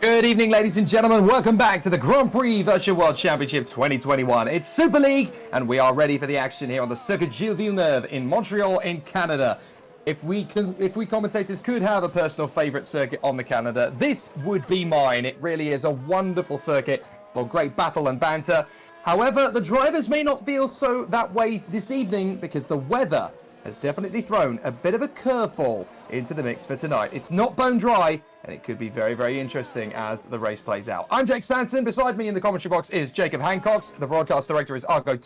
Good evening, ladies and gentlemen. Welcome back to the Grand Prix Virtual World Championship 2021. It's Super League, and we are ready for the action here on the Circuit Gilles Villeneuve in Montreal, in Canada. If we commentators could have a personal favorite circuit on the Canada, this would be mine. It really is a wonderful circuit for great battle and banter. However, the drivers may not feel so that way this evening because the weather has definitely thrown a bit of a curveball into the mix for tonight. It's not bone dry, and it could be very, very interesting as the race plays out. I'm Jake Sanson. Beside me in the commentary box is Jacob Hancox. The broadcast director is Argo,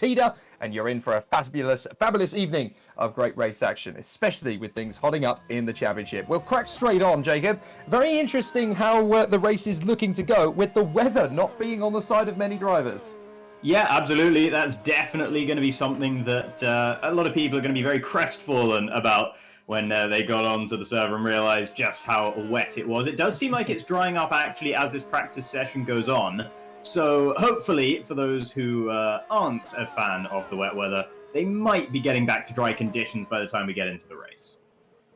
and you're in for a fabulous evening of great race action, especially with things hotting up in the championship. We'll crack straight on, Jacob. Very interesting how the race is looking to go with the weather not being on the side of many drivers. Yeah, absolutely. That's definitely going to be something that a lot of people are going to be very crestfallen about when they got onto the server and realized just how wet it was. It does seem like it's drying up actually as this practice session goes on. So hopefully for those who aren't a fan of the wet weather, they might be getting back to dry conditions by the time we get into the race.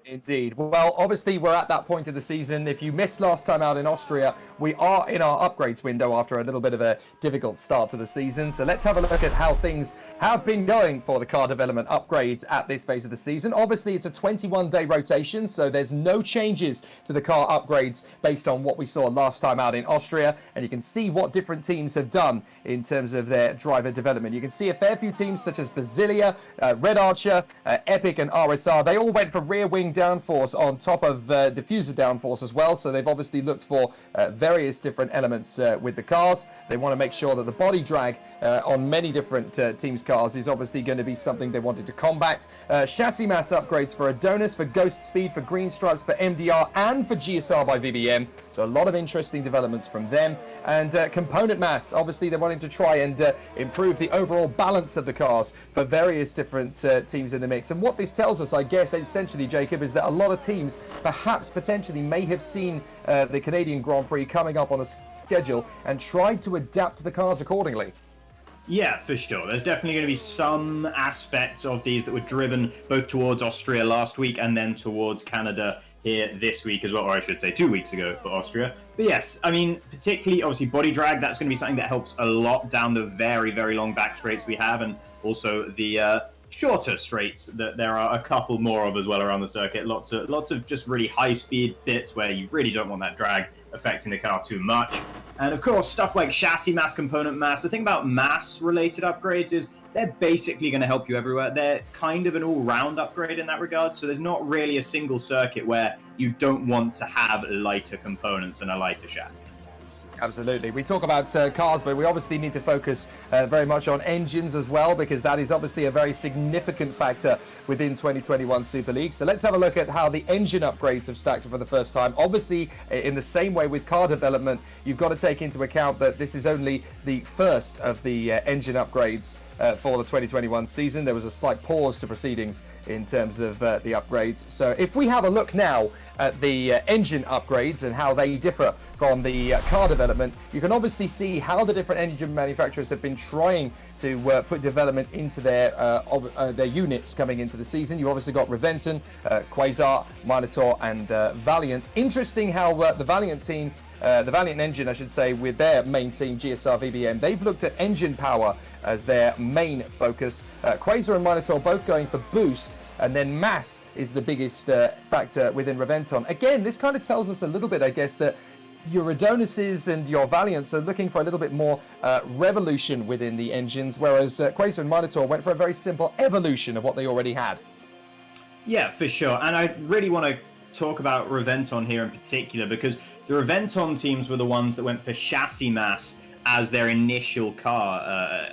Indeed. Well, obviously, we're at that point of the season. If you missed last time out in Austria, we are in our upgrades window after a little bit of a difficult start to the season. So let's have a look at how things have been going for the car development upgrades at this phase of the season. Obviously, it's a 21-day rotation, so there's no changes to the car upgrades based on what we saw last time out in Austria. And you can see what different teams have done in terms of their driver development. You can see a fair few teams such as Basilia, Red Archer, Epic and RSR. They all went for rear wing downforce on top of diffuser downforce as well, so they've obviously looked for various different elements with the cars. They want to make sure that the body drag on many different teams' cars is obviously going to be something they wanted to combat. Chassis mass upgrades for Adonis, for Ghost Speed, for Green Stripes, for MDR and for GSR by VBM, so a lot of interesting developments from them. And component mass, obviously they're wanting to try and improve the overall balance of the cars for various different teams in the mix. And what this tells us, I guess, essentially, Jacob, is that a lot of teams perhaps potentially may have seen the Canadian Grand Prix coming up on a schedule and tried to adapt the cars accordingly. Yeah, for sure. There's definitely going to be some aspects of these that were driven both towards Austria last week and then towards Canada here this week as well, or I should say 2 weeks ago for Austria. But yes, I mean, particularly obviously body drag, that's going to be something that helps a lot down the very, very long back straights we have, and also the shorter straights that there are a couple more of as well around the circuit. Lots of just really high speed bits where you really don't want that drag affecting the car too much. And of course, stuff like chassis mass, component mass. The thing about mass related upgrades is they're basically going to help you everywhere. They're kind of an all-round upgrade in that regard, so there's not really a single circuit where you don't want to have lighter components and a lighter chassis. Absolutely. We talk about cars, but we obviously need to focus very much on engines as well, because that is obviously a very significant factor within 2021 Super League. So let's have a look at how the engine upgrades have stacked for the first time. Obviously, in the same way with car development, you've got to take into account that this is only the first of the engine upgrades for the 2021 season. There was a slight pause to proceedings in terms of the upgrades. So if we have a look now at the engine upgrades and how they differ from the car development, you can obviously see how the different engine manufacturers have been trying to put development into their units coming into the season. You've obviously got Reventon, Quasar, Minotaur and Valiant. Interesting how the Valiant team, the Valiant engine, I should say, with their main team, GSR VBM, they've looked at engine power as their main focus. Quasar and Minotaur both going for boost, and then mass is the biggest factor within Reventon. Again, this kind of tells us a little bit, I guess, that your Adonises and your Valiants are looking for a little bit more revolution within the engines, whereas Quasar and Minotaur went for a very simple evolution of what they already had. Yeah, for sure. And I really want to talk about Reventon here in particular, because the Reventon teams were the ones that went for chassis mass as their initial car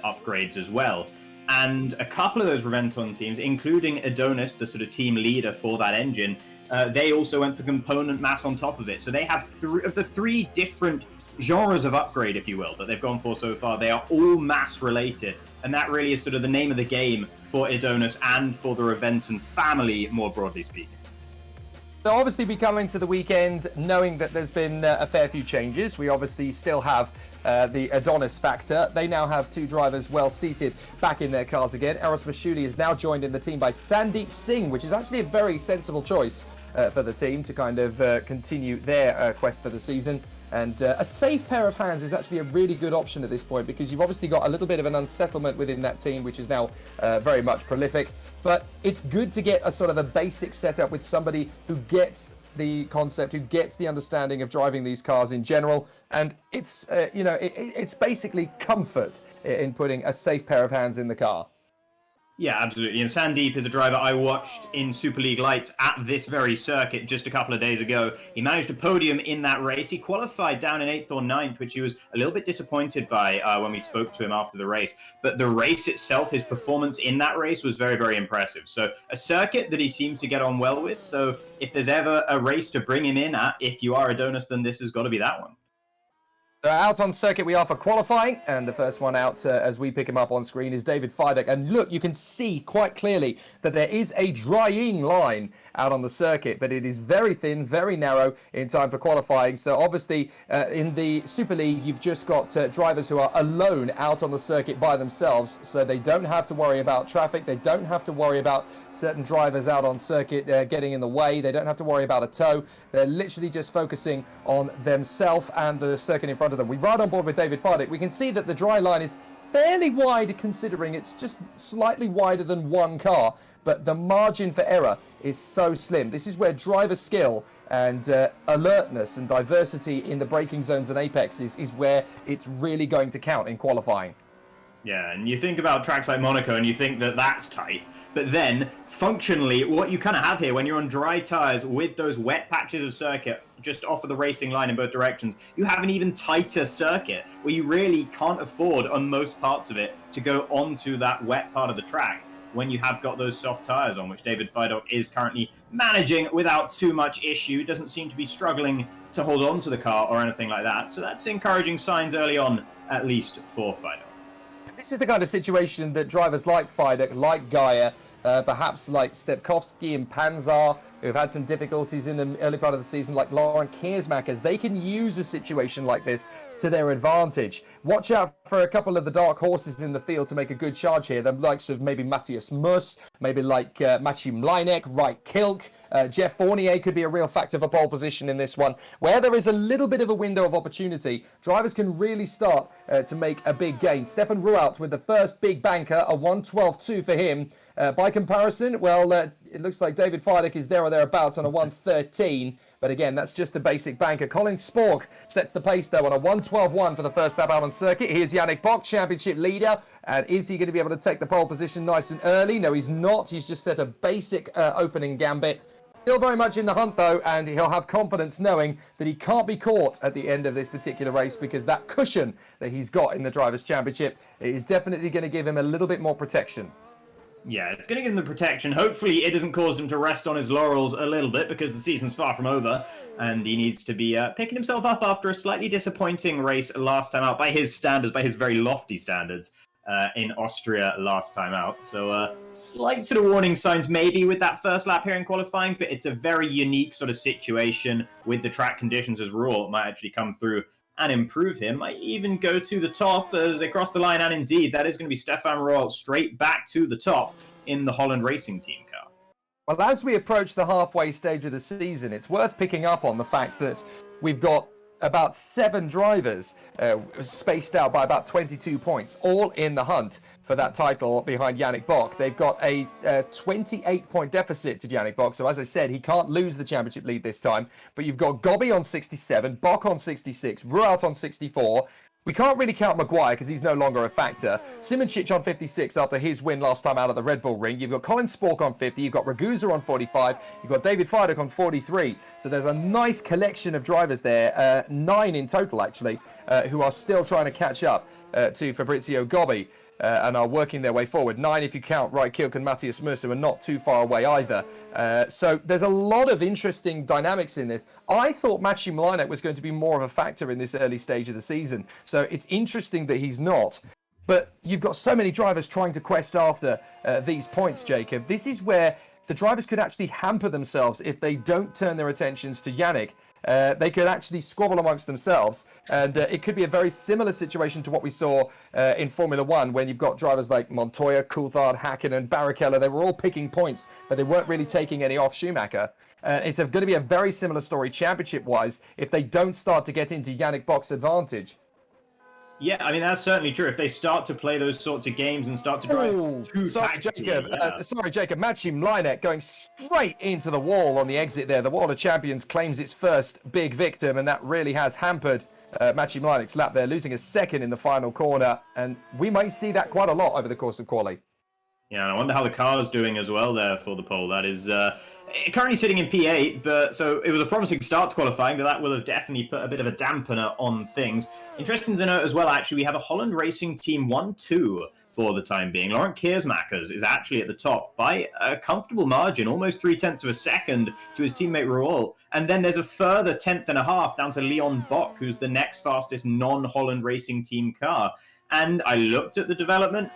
upgrades as well. And a couple of those Reventon teams, including Adonis, the sort of team leader for that engine, they also went for component mass on top of it. So they have three different genres of upgrade, if you will, that they've gone for so far. They are all mass related. And that really is sort of the name of the game for Adonis and for the Reventon family, more broadly speaking. So obviously we come into the weekend knowing that there's been a fair few changes. We obviously still have the Adonis factor. They now have two drivers well seated back in their cars again. Eros Mashuli is now joined in the team by Sandeep Singh, which is actually a very sensible choice for the team to kind of continue their quest for the season. And a safe pair of hands is actually a really good option at this point, because you've obviously got a little bit of an unsettlement within that team, which is now very much prolific. But it's good to get a sort of a basic setup with somebody who gets the concept, who gets the understanding of driving these cars in general. And it's, it's basically comfort in putting a safe pair of hands in the car. Yeah, absolutely. And Sandeep is a driver I watched in Superleague Lights at this very circuit just a couple of days ago. He managed a podium in that race. He qualified down in 8th or 9th, which he was a little bit disappointed by when we spoke to him after the race. But the race itself, his performance in that race was very, very impressive. So a circuit that he seems to get on well with. So if there's ever a race to bring him in at, if you are Adonis, then this has got to be that one. Out on circuit we are for qualifying, and the first one out as we pick him up on screen is David Fidek. And look, you can see quite clearly that there is a drying line out on the circuit, but it is very thin, very narrow in time for qualifying. So obviously in the Super League, you've just got drivers who are alone out on the circuit by themselves, so they don't have to worry about traffic, they don't have to worry about certain drivers out on circuit getting in the way, they don't have to worry about a tow. They're literally just focusing on themselves and the circuit in front of them. We ride on board with David Fidek. We can see that the dry line is fairly wide, considering it's just slightly wider than one car, but the margin for error is so slim. This is where driver skill and alertness and diversity in the braking zones and apex is where it's really going to count in qualifying. Yeah, and you think about tracks like Monaco and you think that that's tight, but then functionally what you kind of have here when you're on dry tires with those wet patches of circuit just off of the racing line in both directions, you have an even tighter circuit where you really can't afford on most parts of it to go onto that wet part of the track when you have got those soft tires on, which David Fidek is currently managing without too much issue. Doesn't seem to be struggling to hold on to the car or anything like that, so that's encouraging signs early on, at least for Fidek. This is the kind of situation that drivers like Fidek, like Gaia, perhaps like Stepkowski and Panzar, who have had some difficulties in the early part of the season, like Lauren Kiersmakers, they can use a situation like this to their advantage. Watch out for a couple of the dark horses in the field to make a good charge here. The likes of maybe Matthias Mus, maybe like Maciej Mlinek, Wright Kilk, Jeff Fournier could be a real factor for pole position in this one. Where there is a little bit of a window of opportunity, drivers can really start to make a big gain. Stefan Rualt with the first big banker, a 1:12.2 for him. By comparison, well, it looks like David Fidek is there or thereabouts on a 1:13. But again, that's just a basic banker. Colin Spork sets the pace, though, on a 1:12.1 for the first lap out on circuit. Here's Yannick Bock, championship leader. And is he going to be able to take the pole position nice and early? No, he's not. He's just set a basic opening gambit. Still very much in the hunt, though, and he'll have confidence knowing that he can't be caught at the end of this particular race, because that cushion that he's got in the Drivers' Championship is definitely going to give him a little bit more protection. Yeah, it's going to give him the protection. Hopefully it doesn't cause him to rest on his laurels a little bit, because the season's far from over and he needs to be picking himself up after a slightly disappointing race last time out by his standards, by his very lofty standards in Austria last time out. So slight sort of warning signs maybe with that first lap here in qualifying, but it's a very unique sort of situation with the track conditions as Rualt might actually come through and improve him. Might even go to the top as they cross the line, and indeed that is going to be Stefan Rualt straight back to the top in the Holland Racing Team car. Well, as we approach the halfway stage of the season, it's worth picking up on the fact that we've got about 7 drivers spaced out by about 22 points, all in the hunt for that title behind Yannick Bock. They've got a 28-point deficit to Yannick Bock, so as I said, he can't lose the championship lead this time. But you've got Gobby on 67, Bock on 66, Rualt on 64. We can't really count Maguire because he's no longer a factor. Simoncic on 56 after his win last time out of the Red Bull Ring. You've got Colin Spork on 50. You've got Ragusa on 45. You've got David Fidek on 43. So there's a nice collection of drivers there, 9 in total actually, who are still trying to catch up to Fabrizio Gobbi. And are working their way forward. 9 if you count Wright Kilk and Matthias Mus, who are not too far away either. So there's a lot of interesting dynamics in this. I thought Maciej Mlinek was going to be more of a factor in this early stage of the season. So it's interesting that he's not. But you've got so many drivers trying to quest after these points, Jacob. This is where the drivers could actually hamper themselves if they don't turn their attentions to Yannick. They could actually squabble amongst themselves, and it could be a very similar situation to what we saw in Formula One, when you've got drivers like Montoya, Coulthard, Hakkinen, Barrichello. They were all picking points, but they weren't really taking any off Schumacher. It's going to be a very similar story championship-wise if they don't start to get into Yannick Bock's advantage. Yeah, I mean, that's certainly true. If they start to play those sorts of games and start to drive too tactically, Sorry, Jacob. Matchim Linek going straight into the wall on the exit there. The World of Champions claims its first big victim, and that really has hampered Matchim Linek's lap there, losing a second in the final corner. And we might see that quite a lot over the course of quali. Yeah, and I wonder how the car's doing as well there for the pole. That is currently sitting in P8, but so it was a promising start to qualifying, but that will have definitely put a bit of a dampener on things. Interesting to note as well, actually, we have a Holland Racing Team 1-2 for the time being. Laurent Keersmakers is actually at the top by a comfortable margin, almost 0.3 of a second to his teammate Roel. And then there's a further 1/10.5 down to Leon Bock, who's the next fastest non-Holland Racing Team car. And I looked at the development.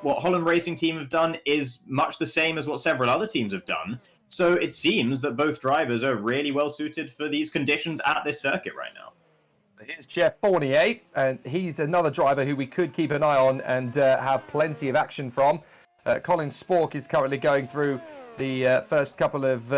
What Holland Racing Team have done is much the same as what several other teams have done. So it seems that both drivers are really well suited for these conditions at this circuit right now. Here's Jeff Fournier, and he's another driver who we could keep an eye on and have plenty of action from. Colin Spork is currently going through the first couple of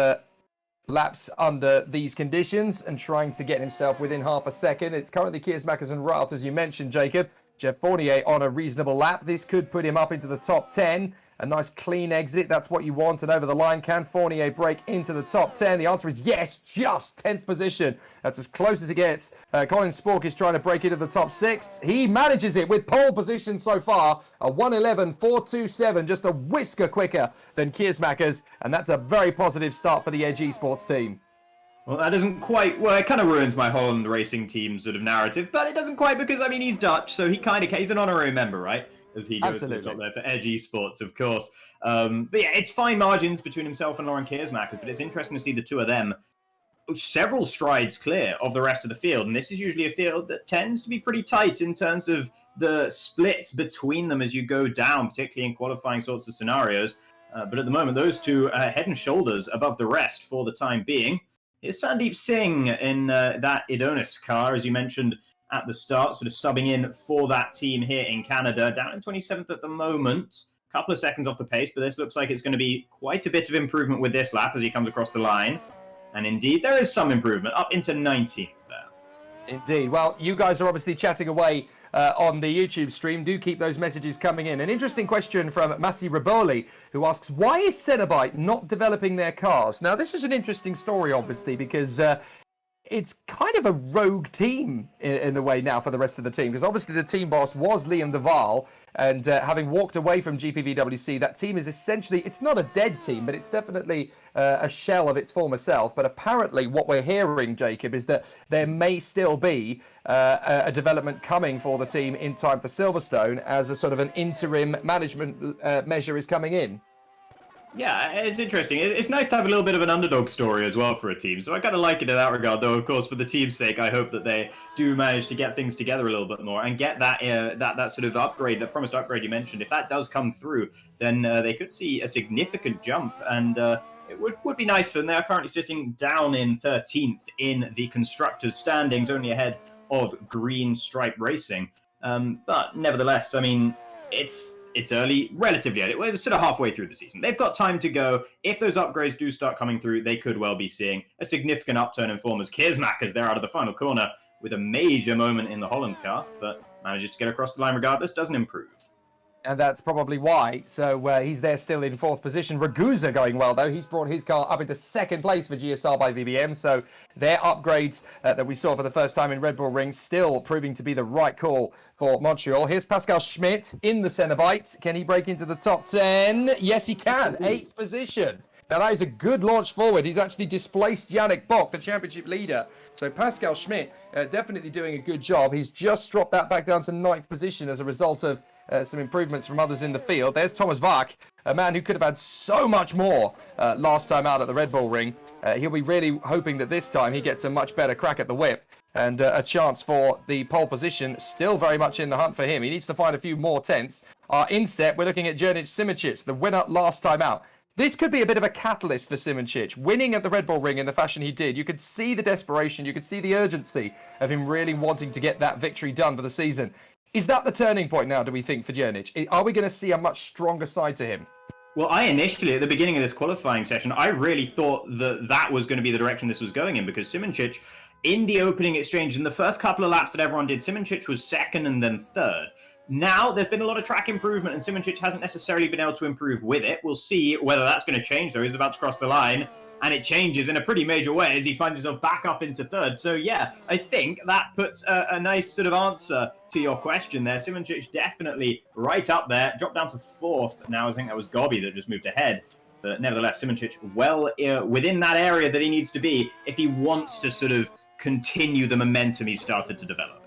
laps under these conditions and trying to get himself within half a second. It's currently Keersmakers and Rout, as you mentioned, Jacob. Jeff Fournier on a reasonable lap. This could put him up into the top 10. A nice clean exit. That's what you want. And over the line, can Fournier break into the top 10? The answer is yes, just 10th position. That's as close as it gets. Colin Spork is trying to break into the top 6. He manages it with pole position so far. A 1:11.427, just a whisker quicker than Keersmakers. And that's a very positive start for the Edge Esports team. Well, that doesn't quite... Well, it kind of ruins my Holland Racing Team sort of narrative, but it doesn't quite because, I mean, he's Dutch, so he's an honorary member, right? As he goes to the top there for Edge Esports, of course. But yeah, it's fine margins between himself and Laurent Keersmakers, but it's interesting to see the two of them several strides clear of the rest of the field. And this is usually a field that tends to be pretty tight in terms of the splits between them as you go down, particularly in qualifying sorts of scenarios. But at the moment, those two are head and shoulders above the rest for the time being. Here's Sandeep Singh in that Idonis car, as you mentioned at the start, sort of subbing in for that team here in Canada, down in 27th at the moment. A couple of seconds off the pace, but this looks like it's going to be quite a bit of improvement with this lap as he comes across the line. And indeed, there is some improvement, up into 19th there. Indeed. Well, you guys are obviously chatting away on the YouTube stream. Do keep those messages coming in. An interesting question from Massi Riboli, who asks, why is Cenobite not developing their cars? Now, this is an interesting story, obviously, because it's kind of a rogue team in a way now for the rest of the team, because obviously the team boss was Liam Duval, and having walked away from GPVWC, that team is essentially, it's not a dead team, but it's definitely a shell of its former self. But apparently what we're hearing, Jacob, is that there may still be a development coming for the team in time for Silverstone as a sort of an interim management measure is coming in. Yeah, it's interesting. It's nice to have a little bit of an underdog story as well for a team. So I kind of like it in that regard, though, of course, for the team's sake, I hope that they do manage to get things together a little bit more and get that that sort of upgrade, the promised upgrade you mentioned. If that does come through, then they could see a significant jump, and it would be nice for them. They are currently sitting down in 13th in the Constructors' standings, only ahead of Green Stripe Racing. But nevertheless, I mean, it's early, relatively early. We're sort of halfway through the season. They've got time to go. If those upgrades do start coming through, they could well be seeing a significant upturn in form as Keersmakers there out of the final corner with a major moment in the Holland car, but manages to get across the line regardless, doesn't improve. And that's probably why. So he's there still in 4th position. Ragusa going well, though. He's brought his car up into 2nd place for GSR by VBM. So their upgrades that we saw for the first time in Red Bull Ring still proving to be the right call for Montreal. Here's Pascal Schmidt in the Cenobite. Can he break into the top 10? Yes, he can. 8th position. Now, that is a good launch forward. He's actually displaced Yannick Bock, the championship leader. So Pascal Schmidt definitely doing a good job. He's just dropped that back down to 9th position as a result of some improvements from others in the field. There's Thomas Bach, a man who could have had so much more last time out at the Red Bull Ring. He'll be really hoping that this time he gets a much better crack at the whip. And a chance for the pole position, still very much in the hunt for him. He needs to find a few more tenths. Our inset, we're looking at Jurnic Simoncic, the winner last time out. This could be a bit of a catalyst for Simoncic. Winning at the Red Bull Ring in the fashion he did, you could see the desperation, you could see the urgency of him really wanting to get that victory done for the season. Is that the turning point now, do we think, for Jurnic? Are we going to see a much stronger side to him? Well, I initially, at the beginning of this qualifying session, I really thought that that was going to be the direction this was going in, because Simoncic, in the opening exchange, in the first couple of laps that everyone did, Simoncic was second and then third. Now, there's been a lot of track improvement, and Simoncic hasn't necessarily been able to improve with it. We'll see whether that's going to change, though. He's about to cross the line, and it changes in a pretty major way as he finds himself back up into third. So, yeah, I think that puts a nice sort of answer to your question there. Simoncic definitely right up there, dropped down to fourth. Now, I think that was Gobby that just moved ahead. But nevertheless, Simoncic well within that area that he needs to be if he wants to sort of continue the momentum he started to develop.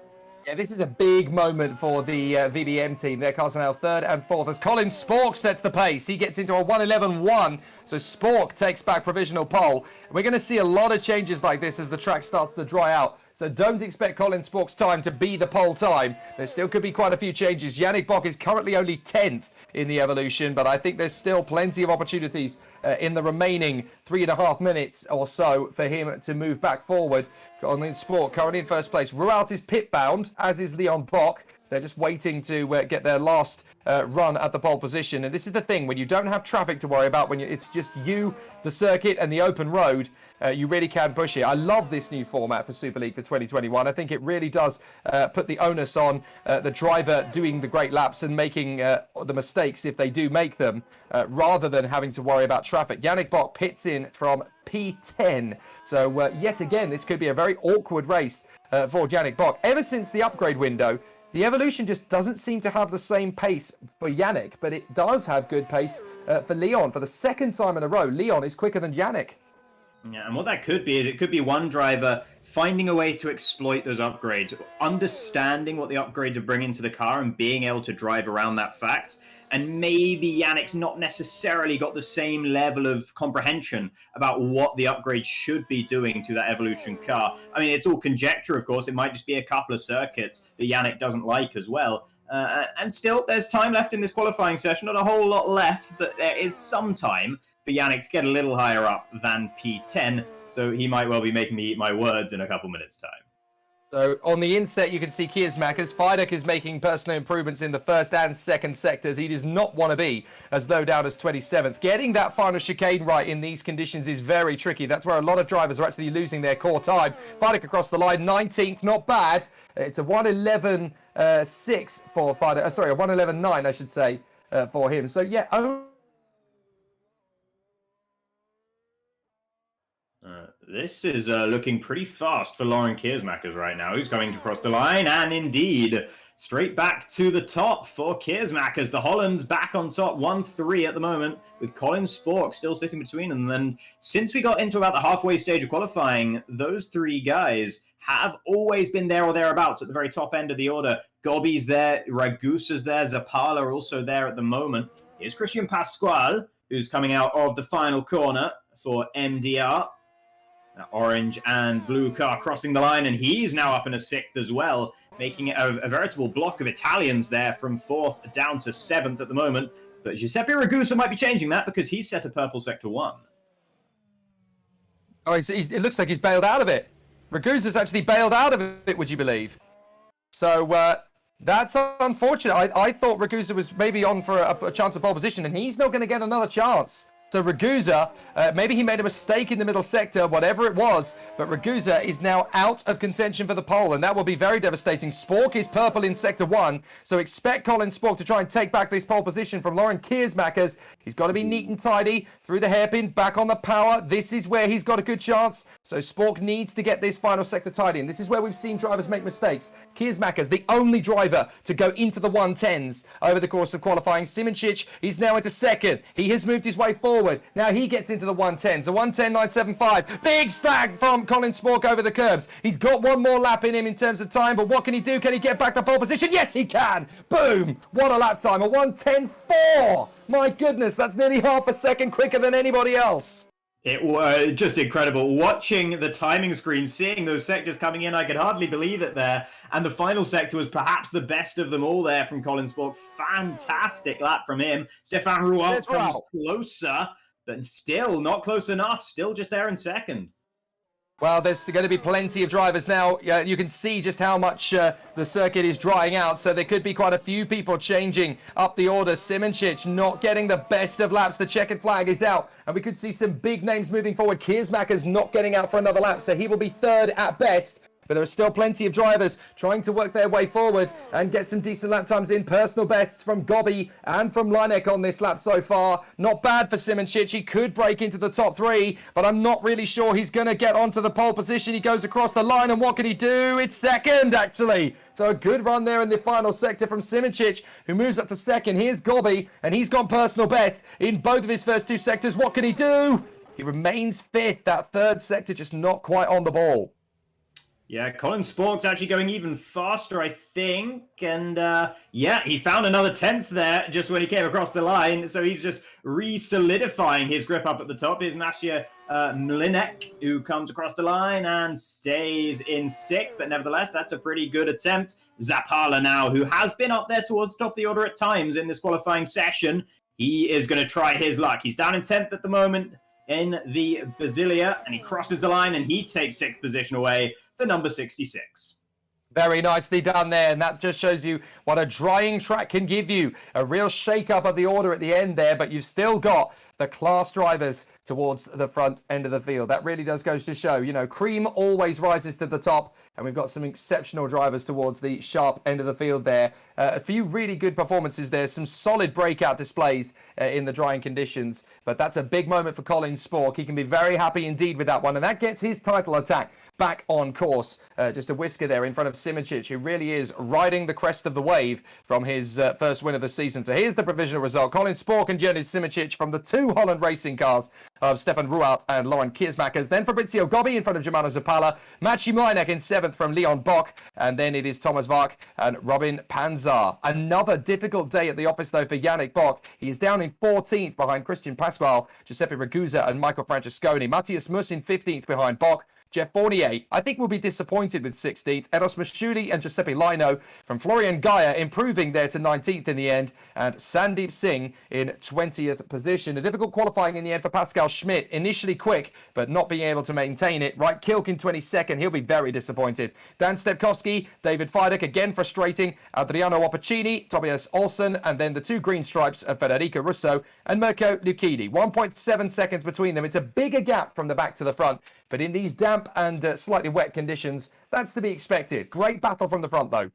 Yeah, this is a big moment for the VBM team. They're Carson third and fourth as Colin Spork sets the pace. He gets into a 1:11.1, so Spork takes back provisional pole. We're going to see a lot of changes like this as the track starts to dry out. So don't expect Colin Spork's time to be the pole time. There still could be quite a few changes. Yannick Bock is currently only 10th in the evolution, but I think there's still plenty of opportunities in the remaining 3.5 minutes or so for him to move back forward. Colin Spork currently in first place. Rualt is pit bound, as is Leon Bock. They're just waiting to get their last run at the pole position. And this is the thing, when you don't have traffic to worry about, when it's just you, the circuit, and the open road, you really can push it. I love this new format for Super League for 2021. I think it really does put the onus on the driver doing the great laps and making the mistakes if they do make them, rather than having to worry about traffic. Yannick Bock pits in from P10. So yet again, this could be a very awkward race for Yannick Bock. Ever since the upgrade window, the evolution just doesn't seem to have the same pace for Yannick, but it does have good pace for Leon. For the second time in a row, Leon is quicker than Yannick. Yeah, and what that could be is it could be one driver finding a way to exploit those upgrades, understanding what the upgrades are bringing to the car and being able to drive around that fact. And maybe Yannick's not necessarily got the same level of comprehension about what the upgrades should be doing to that Evolution car. I mean, it's all conjecture, of course. It might just be a couple of circuits that Yannick doesn't like as well. And still, there's time left in this qualifying session. Not a whole lot left, but there is some time for Yannick to get a little higher up than P10. So he might well be making me eat my words in a couple minutes' time. So on the inset, you can see Kiersmakers. Fidek is making personal improvements in the first and second sectors. He does not want to be as low down as 27th. Getting that final chicane right in these conditions is very tricky. That's where a lot of drivers are actually losing their core time. Fidek across the line, 19th, not bad. It's a 1:11.6 for Fidek. Sorry, a 1:11.9, I should say, for him. So yeah, This is looking pretty fast for Lauren Kiersmakers right now. Who's coming to cross the line? And indeed, straight back to the top for Kiersmakers. The Hollands back on top, 1-3 at the moment, with Colin Spork still sitting between them. And then since we got into about the halfway stage of qualifying, those three guys have always been there or thereabouts at the very top end of the order. Gobby's there, Ragusa's there, Zapala also there at the moment. Here's Christian Pasquale, who's coming out of the final corner for MDR. Orange and blue car crossing the line, and he's now up in a sixth as well, making it a veritable block of Italians there from fourth down to seventh at the moment. But Giuseppe Ragusa might be changing that because he's set a purple sector 1. oh, it looks like he's bailed out of it. Ragusa's actually bailed out of it, would you believe? So that's unfortunate. I thought Ragusa was maybe on for a chance of pole position, and he's not going to get another chance. So Ragusa, maybe he made a mistake in the middle sector, whatever it was, but Ragusa is now out of contention for the pole, and that will be very devastating. Spork is purple in sector 1, so expect Colin Spork to try and take back this pole position from Lauren Kiersmakers. He's got to be neat and tidy through the hairpin, back on the power. This is where he's got a good chance. So Spork needs to get this final sector tidy, and this is where we've seen drivers make mistakes. Kiersmakers, the only driver to go into the 110s over the course of qualifying. Simoncic, he's now into second. He has moved his way forward. Now he gets into the 110s. A 1:10.975. Big slag from Colin Spork over the curbs. He's got one more lap in him in terms of time, but what can he do? Can he get back to pole position? Yes, he can. Boom. What a lap time. A 1:10.4. My goodness, that's nearly half a second quicker than anybody else. It was just incredible. Watching the timing screen, seeing those sectors coming in, I could hardly believe it there. And the final sector was perhaps the best of them all there from Colin Spork. Fantastic lap from him. Stefan Rualt comes closer, but still not close enough. Still just there in second. Well, there's going to be plenty of drivers now. You can see just how much the circuit is drying out, so there could be quite a few people changing up the order. Simoncic not getting the best of laps. The checkered flag is out, and we could see some big names moving forward. Kiersmaker's not getting out for another lap, so he will be third at best. But there are still plenty of drivers trying to work their way forward and get some decent lap times in. Personal bests from Gobby and from Linek on this lap so far. Not bad for Simoncic. He could break into the top three, but I'm not really sure he's going to get onto the pole position. He goes across the line, and what can he do? It's second, actually. So a good run there in the final sector from Simoncic, who moves up to second. Here's Gobby, and he's gone personal best in both of his first two sectors. What can he do? He remains fifth. That third sector just not quite on the ball. Yeah, Colin Spork's actually going even faster, I think. And yeah, he found another 10th there just when he came across the line. So he's just re-solidifying his grip up at the top. Here's Masha Mlinek, who comes across the line and stays in 6th. But nevertheless, that's a pretty good attempt. Zapala now, who has been up there towards the top of the order at times in this qualifying session. He is going to try his luck. He's down in 10th at the moment in the Basilia, and he crosses the line, and he takes 6th position away for number 66. Very nicely done there, and that just shows you what a drying track can give you. A real shake-up of the order at the end there, but you've still got the class drivers towards the front end of the field. That really does go to show, you know, cream always rises to the top, and we've got some exceptional drivers towards the sharp end of the field there. A few really good performances there, some solid breakout displays in the drying conditions, but that's a big moment for Colin Spork. He can be very happy indeed with that one, and that gets his title attack back on course. Just a whisker there in front of Simoncic, who really is riding the crest of the wave from his first win of the season. So here's the provisional result. Colin Spork and Jonas Simoncic from the two Holland racing cars of Stefan Rualt and Lauren Kiersmakers. Then Fabrizio Gobbi in front of Germano Zapala. Maciej Mlinek in 7th from Leon Bock. And then it is Thomas Vark and Robin Panzar. Another difficult day at the office, though, for Yannick Bock. He is down in 14th behind Christian Pasquale, Giuseppe Ragusa and Michael Francesconi. Matthias Muss in 15th behind Bock. Jeff Fournier, I think, will be disappointed with 16th. Eros Mashuli and Giuseppe Lino from Florian Gaia improving there to 19th in the end. And Sandeep Singh in 20th position. A difficult qualifying in the end for Pascal Schmidt. Initially quick, but not being able to maintain it. Right, Kilk in 22nd. He'll be very disappointed. Dan Stepkowski, David Fidek, again frustrating. Adriano Wapacini, Tobias Olsen, and then the two green stripes of Federico Russo and Mirko Lucchini. 1.7 seconds between them. It's a bigger gap from the back to the front. But in these damp and slightly wet conditions, that's to be expected. Great battle from the front, though.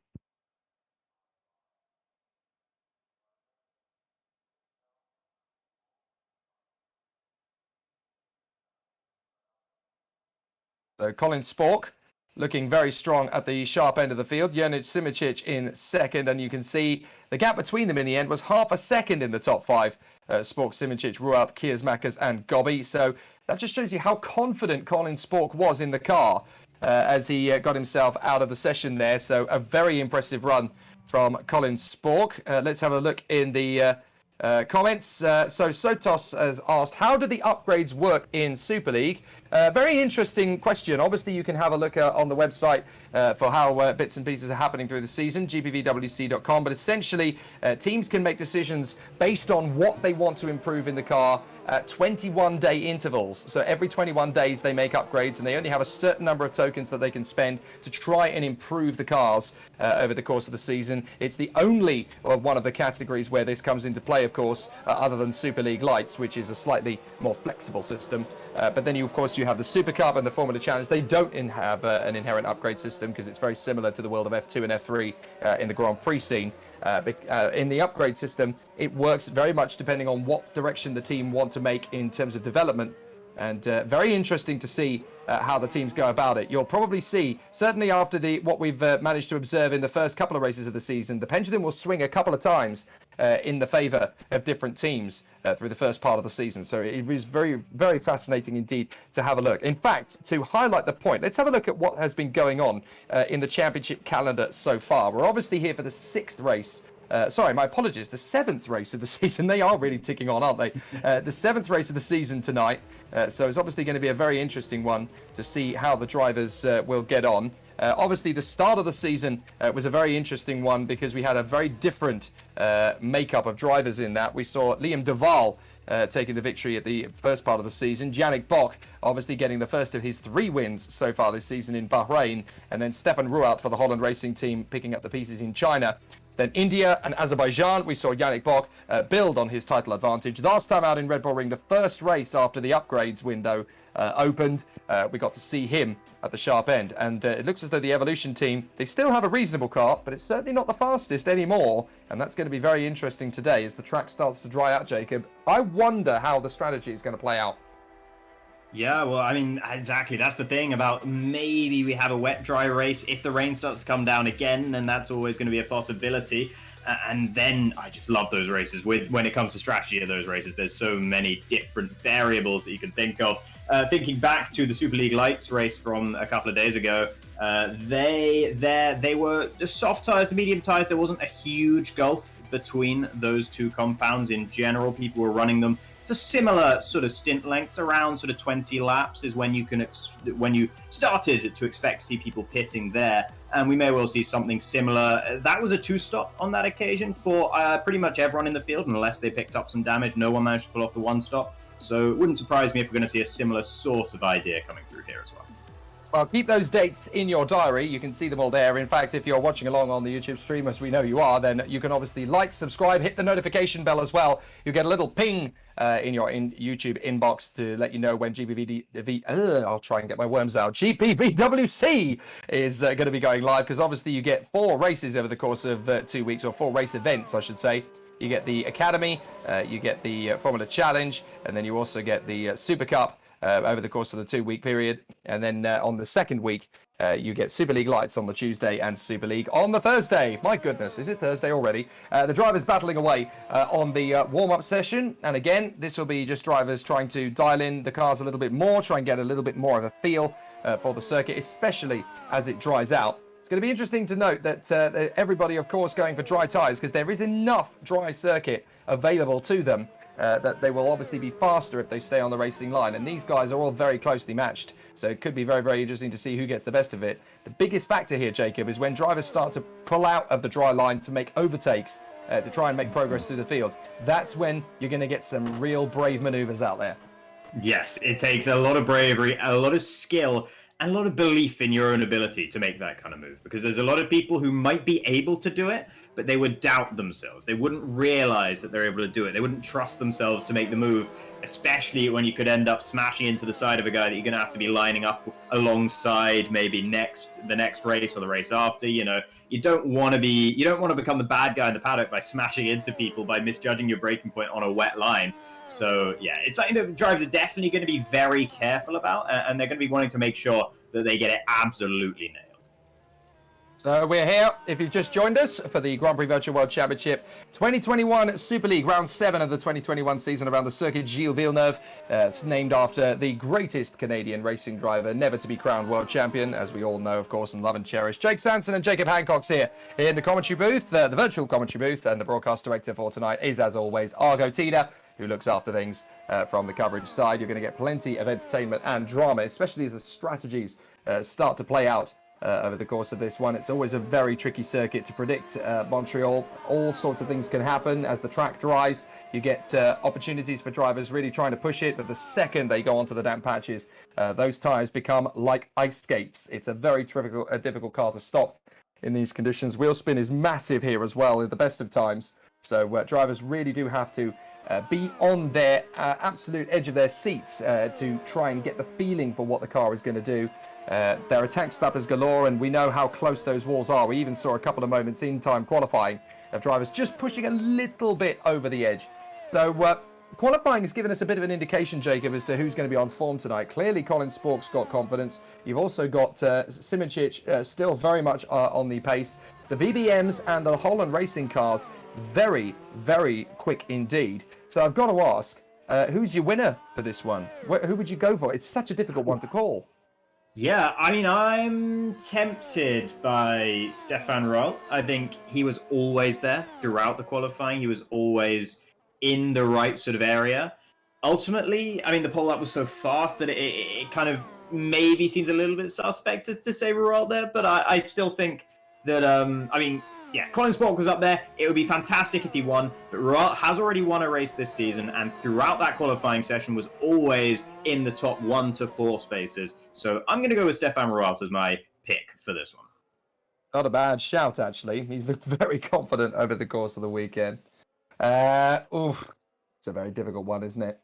So Colin Spork looking very strong at the sharp end of the field. Jonas Simoncic in 2nd, and you can see the gap between them in the end was half a second in the top 5. Spork, Simoncic, Rualt, Kiersmakers and Gobbi. So that just shows you how confident Colin Spork was in the car as he got himself out of the session there. So a very impressive run from Colin Spork. Let's have a look in the comments. So Sotos has asked, how do the upgrades work in Super League? Very interesting question. Obviously, you can have a look on the website for how bits and pieces are happening through the season, gpvwc.com. But essentially, teams can make decisions based on what they want to improve in the car at 21-day intervals. So every 21 days they make upgrades, and they only have a certain number of tokens that they can spend to try and improve the cars over the course of the season. It's the only one of the categories where this comes into play, of course, other than Super League Lights, which is a slightly more flexible system. But then, of course, you have the Super Cup and the Formula Challenge. They don't have an inherent upgrade system because it's very similar to the world of F2 and F3 in the Grand Prix scene. In the upgrade system, it works very much depending on what direction the team want to make in terms of development. And very interesting to see how the teams go about it. You'll probably see, certainly after what we've managed to observe in the first couple of races of the season, the pendulum will swing a couple of times in the favour of different teams through the first part of the season. So it was very, very fascinating indeed to have a look. In fact, to highlight the point, let's have a look at what has been going on in the championship calendar so far. We're obviously here for the 6th race. Sorry, my apologies. The 7th race of the season. They are really ticking on, aren't they? The 7th race of the season tonight. So it's obviously going to be a very interesting one to see how the drivers will get on. Obviously, the start of the season was a very interesting one because we had a very different makeup of drivers in that. We saw Liam Duval taking the victory at the first part of the season. Yannick Bock obviously getting the first of his 3 wins so far this season in Bahrain. And then Stefan Ruat for the Holland Racing Team picking up the pieces in China. Then India and Azerbaijan, we saw Yannick Bock build on his title advantage. Last time out in Red Bull Ring, the first race after the upgrades window opened, we got to see him at the sharp end. And it looks as though the Evolution team, they still have a reasonable car, but it's certainly not the fastest anymore. And that's going to be very interesting today as the track starts to dry out, Jacob. I wonder how the strategy is going to play out. Yeah, well, I mean, exactly. That's the thing about maybe we have a wet, dry race. If the rain starts to come down again, then that's always going to be a possibility. And then I just love those races. When it comes to strategy of those races, there's so many different variables that you can think of. Thinking back to the Superleague Lights race from a couple of days ago, they were the soft tires, the medium tires. There wasn't a huge gulf between those two compounds in general. People were running them for similar sort of stint lengths, around sort of 20 laps is when you started to expect to see people pitting there, and we may well see something similar. That was a 2-stop on that occasion for pretty much everyone in the field, unless they picked up some damage. No one managed to pull off the 1-stop, so it wouldn't surprise me if we're going to see a similar sort of idea coming through here as well. Well, keep those dates in your diary. You can see them all there. In fact, if you're watching along on the YouTube stream, as we know you are, then you can obviously like, subscribe, hit the notification bell as well. You get a little ping in your YouTube inbox to let you know when I'll try and get my worms out. GPVWC is going to be going live, because obviously you get 4 races over the course of 2 weeks, or 4 race events, I should say. You get the Academy, you get the Formula Challenge, and then you also get the Super Cup over the course of the 2-week period. And then on the second week, you get Super League Lights on the Tuesday and Super League on the Thursday. My goodness, is it Thursday already? The drivers battling away on the warm-up session. And again, this will be just drivers trying to dial in the cars a little bit more, try and get a little bit more of a feel for the circuit, especially as it dries out. It's going to be interesting to note that everybody, of course, going for dry tyres, because there is enough dry circuit available to them that they will obviously be faster if they stay on the racing line. And these guys are all very closely matched, so it could be very, very interesting to see who gets the best of it. The biggest factor here, Jacob, is when drivers start to pull out of the dry line to make overtakes, to try and make progress through the field. That's when you're going to get some real brave maneuvers out there. Yes, it takes a lot of bravery, a lot of skill, and a lot of belief in your own ability to make that kind of move, because there's a lot of people who might be able to do it, but they would doubt themselves. They wouldn't realize that they're able to do it. They wouldn't trust themselves to make the move, especially when you could end up smashing into the side of a guy that you're going to have to be lining up alongside maybe the next race or the race after. You know, you don't want to become the bad guy in the paddock by smashing into people, by misjudging your braking point on a wet line. So, yeah, it's something that drivers are definitely going to be very careful about, and they're going to be wanting to make sure that they get it absolutely nailed. So we're here, if you've just joined us, for the Grand Prix Virtual World Championship 2021 Super League, round 7 of the 2021 season around the circuit Gilles Villeneuve. It's named after the greatest Canadian racing driver never to be crowned world champion, as we all know, of course, and love and cherish. Jake Sanson and Jacob Hancox here in the commentary booth, the virtual commentary booth, and the broadcast director for tonight is, as always, Argo, who looks after things from the coverage side. You're going to get plenty of entertainment and drama, especially as the strategies start to play out over the course of this one. It's always a very tricky circuit to predict. Montreal, all sorts of things can happen as the track dries. You get opportunities for drivers really trying to push it, but the second they go onto the damp patches, those tyres become like ice skates. It's a very difficult car to stop in these conditions. Wheel spin is massive here as well at the best of times, so drivers really do have to be on their absolute edge of their seats to try and get the feeling for what the car is going to do. There are attack slappers galore, and we know how close those walls are. We even saw a couple of moments in time qualifying of drivers just pushing a little bit over the edge. So qualifying has given us a bit of an indication, Jacob, as to who's going to be on form tonight. Clearly, Colin Spork's got confidence. You've also got Simoncic still very much on the pace. The VBMs and the Holland racing cars, very, very quick indeed. So I've got to ask, who's your winner for this one? Who would you go for? It's such a difficult one to call. Yeah, I mean, I'm tempted by Stefan Ruat. I think he was always there throughout the qualifying. He was always in the right sort of area. Ultimately, I mean, the pole up was so fast that it kind of maybe seems a little bit suspect to say Ruat there, but I still think that, I mean, Yeah, Colin Spork was up there. It would be fantastic if he won, but Royal has already won a race this season, and throughout that qualifying session was always in the top 1 to 4 spaces. So I'm going to go with Stefan Royalt as my pick for this one. Not a bad shout, actually. He's looked very confident over the course of the weekend. It's a very difficult one, isn't it?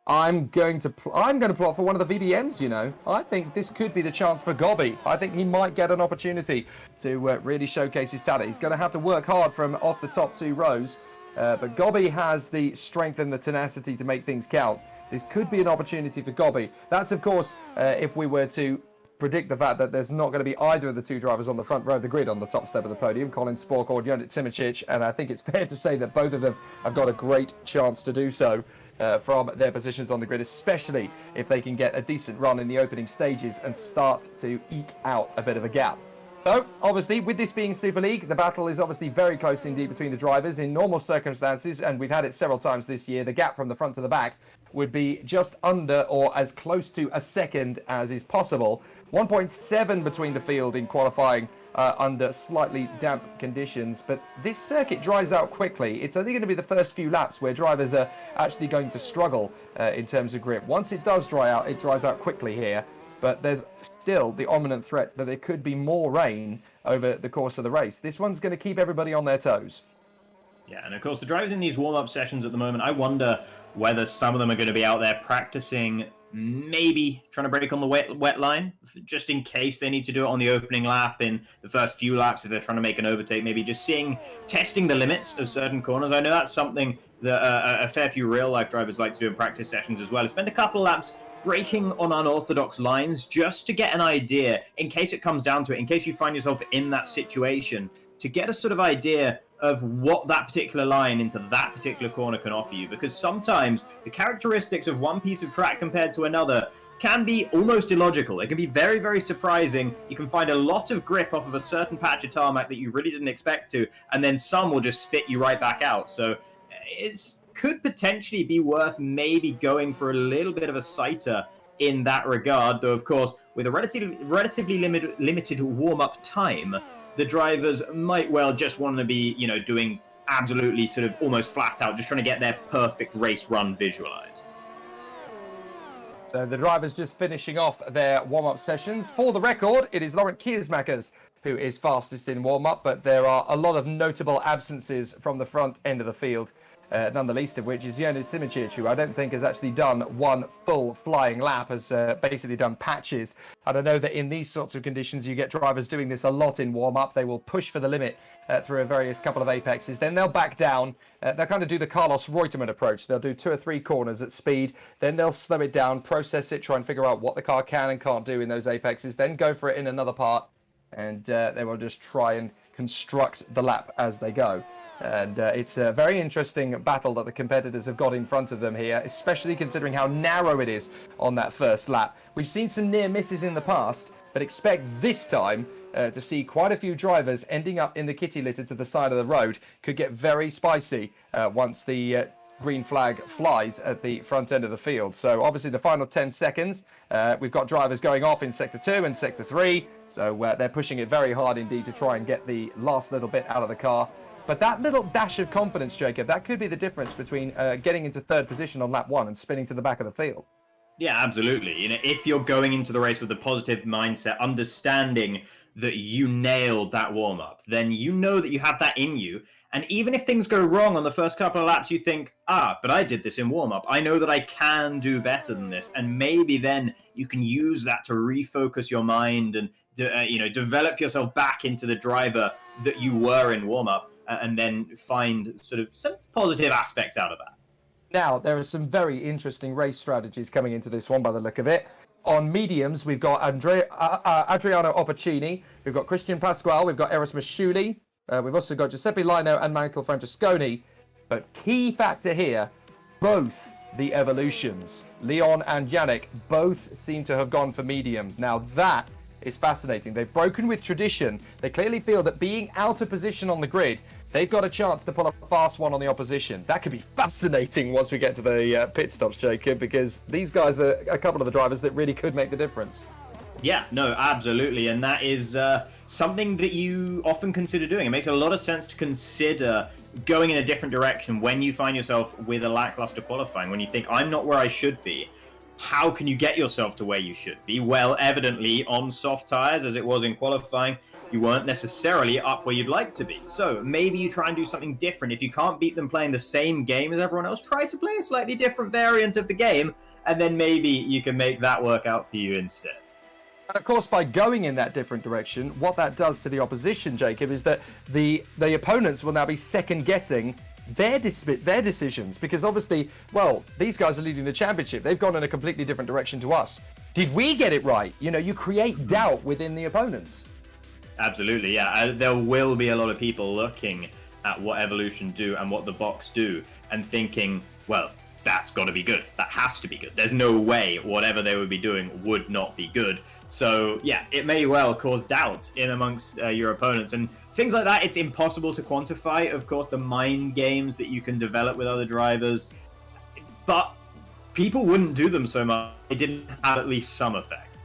I'm going to plot for one of the VBMs, you know. I think this could be the chance for Gobby. I think he might get an opportunity to really showcase his talent. He's going to have to work hard from off the top 2 rows, but Gobby has the strength and the tenacity to make things count. This could be an opportunity for Gobby. That's, of course, if we were to predict the fact that there's not going to be either of the 2 drivers on the front row of the grid on the top step of the podium, Colin Spork or Jonit Simičić, and I think it's fair to say that both of them have got a great chance to do so. From their positions on the grid, especially if they can get a decent run in the opening stages and start to eke out a bit of a gap. So, obviously, with this being Super League, the battle is obviously very close indeed between the drivers. In normal circumstances, and we've had it several times this year, the gap from the front to the back would be just under or as close to a second as is possible. 1.7 between the field in qualifying under slightly damp conditions, but this circuit dries out quickly. It's only going to be the first few laps where drivers are actually going to struggle in terms of grip. Once it does dry out, it dries out quickly here, but there's still the imminent threat that there could be more rain over the course of the race. This one's going to keep everybody on their toes. Yeah, and of course the drivers in these warm-up sessions at the moment, I wonder whether some of them are going to be out there practicing, maybe trying to break on the wet line, just in case they need to do it on the opening lap, in the first few laps if they're trying to make an overtake, maybe just testing the limits of certain corners. I know that's something that a fair few real-life drivers like to do in practice sessions as well, is spend a couple of laps braking on unorthodox lines just to get an idea, in case it comes down to it, in case you find yourself in that situation, to get a sort of idea of what that particular line into that particular corner can offer you, because sometimes the characteristics of one piece of track compared to another can be almost illogical. It can be very, very surprising. You can find a lot of grip off of a certain patch of tarmac that you really didn't expect to, and then some will just spit you right back out. So it could potentially be worth maybe going for a little bit of a sighter in that regard, though of course with a relatively limited warm-up time, the drivers might well just want to be, you know, doing absolutely sort of almost flat out, just trying to get their perfect race run visualized. So the drivers just finishing off their warm-up sessions. For the record, it is Laurent Kiersmakers who is fastest in warm-up, but there are a lot of notable absences from the front end of the field. None the least of which is Jonit Simičić, who I don't think has actually done one full flying lap, has basically done patches. And I know that in these sorts of conditions, you get drivers doing this a lot in warm-up. They will push for the limit through a various couple of apexes. Then they'll back down. They'll kind of do the Carlos Reutemann approach. They'll do 2 or 3 corners at speed. Then they'll slow it down, process it, try and figure out what the car can and can't do in those apexes. Then go for it in another part. And they will just try and construct the lap as they go. And it's a very interesting battle that the competitors have got in front of them here, especially considering how narrow it is on that first lap. We've seen some near misses in the past, but expect this time to see quite a few drivers ending up in the kitty litter to the side of the road. Could get very spicy once the green flag flies at the front end of the field. So obviously the final 10 seconds, we've got drivers going off in Sector 2 and Sector 3. So they're pushing it very hard indeed to try and get the last little bit out of the car. But that little dash of confidence, Jacob, that could be the difference between getting into 3rd position on lap 1 and spinning to the back of the field. Yeah, absolutely. You know, if you're going into the race with a positive mindset, understanding that you nailed that warm-up, then you know that you have that in you. And even if things go wrong on the first couple of laps, you think, but I did this in warm-up. I know that I can do better than this. And maybe then you can use that to refocus your mind and, develop yourself back into the driver that you were in warm-up, and then find sort of some positive aspects out of that. Now, there are some very interesting race strategies coming into this one by the look of it. On mediums, we've got Adriano Opporcini, we've got Christian Pasquale, we've got Erasmus Schuli, we've also got Giuseppe Lino and Michael Francesconi. But key factor here, both the evolutions, Leon and Yannick, both seem to have gone for medium. Now that is fascinating. They've broken with tradition. They clearly feel that being out of position on the grid, they've got a chance to pull a fast one on the opposition. That could be fascinating once we get to the pit stops, Jacob, because these guys are a couple of the drivers that really could make the difference. Yeah, no, absolutely. And that is something that you often consider doing. It makes a lot of sense to consider going in a different direction when you find yourself with a lackluster qualifying, when you think, I'm not where I should be. How can you get yourself to where you should be? Well, evidently, on soft tires, as it was in qualifying, you weren't necessarily up where you'd like to be. So maybe you try and do something different. If you can't beat them playing the same game as everyone else, try to play a slightly different variant of the game, and then maybe you can make that work out for you instead. And of course, by going in that different direction, what that does to the opposition, Jacob, is that the opponents will now be second-guessing their decisions, because obviously, well, these guys are leading the championship. They've gone in a completely different direction to us. Did we get it right? You know, you create doubt within the opponents. Absolutely, yeah. There will be a lot of people looking at what Evolution do and what the box do and thinking, well, that's got to be good. That has to be good. There's no way whatever they would be doing would not be good. So, yeah, it may well cause doubt in amongst your opponents. And things like that, it's impossible to quantify. Of course, the mind games that you can develop with other drivers. But people wouldn't do them so much. They didn't have at least some effect.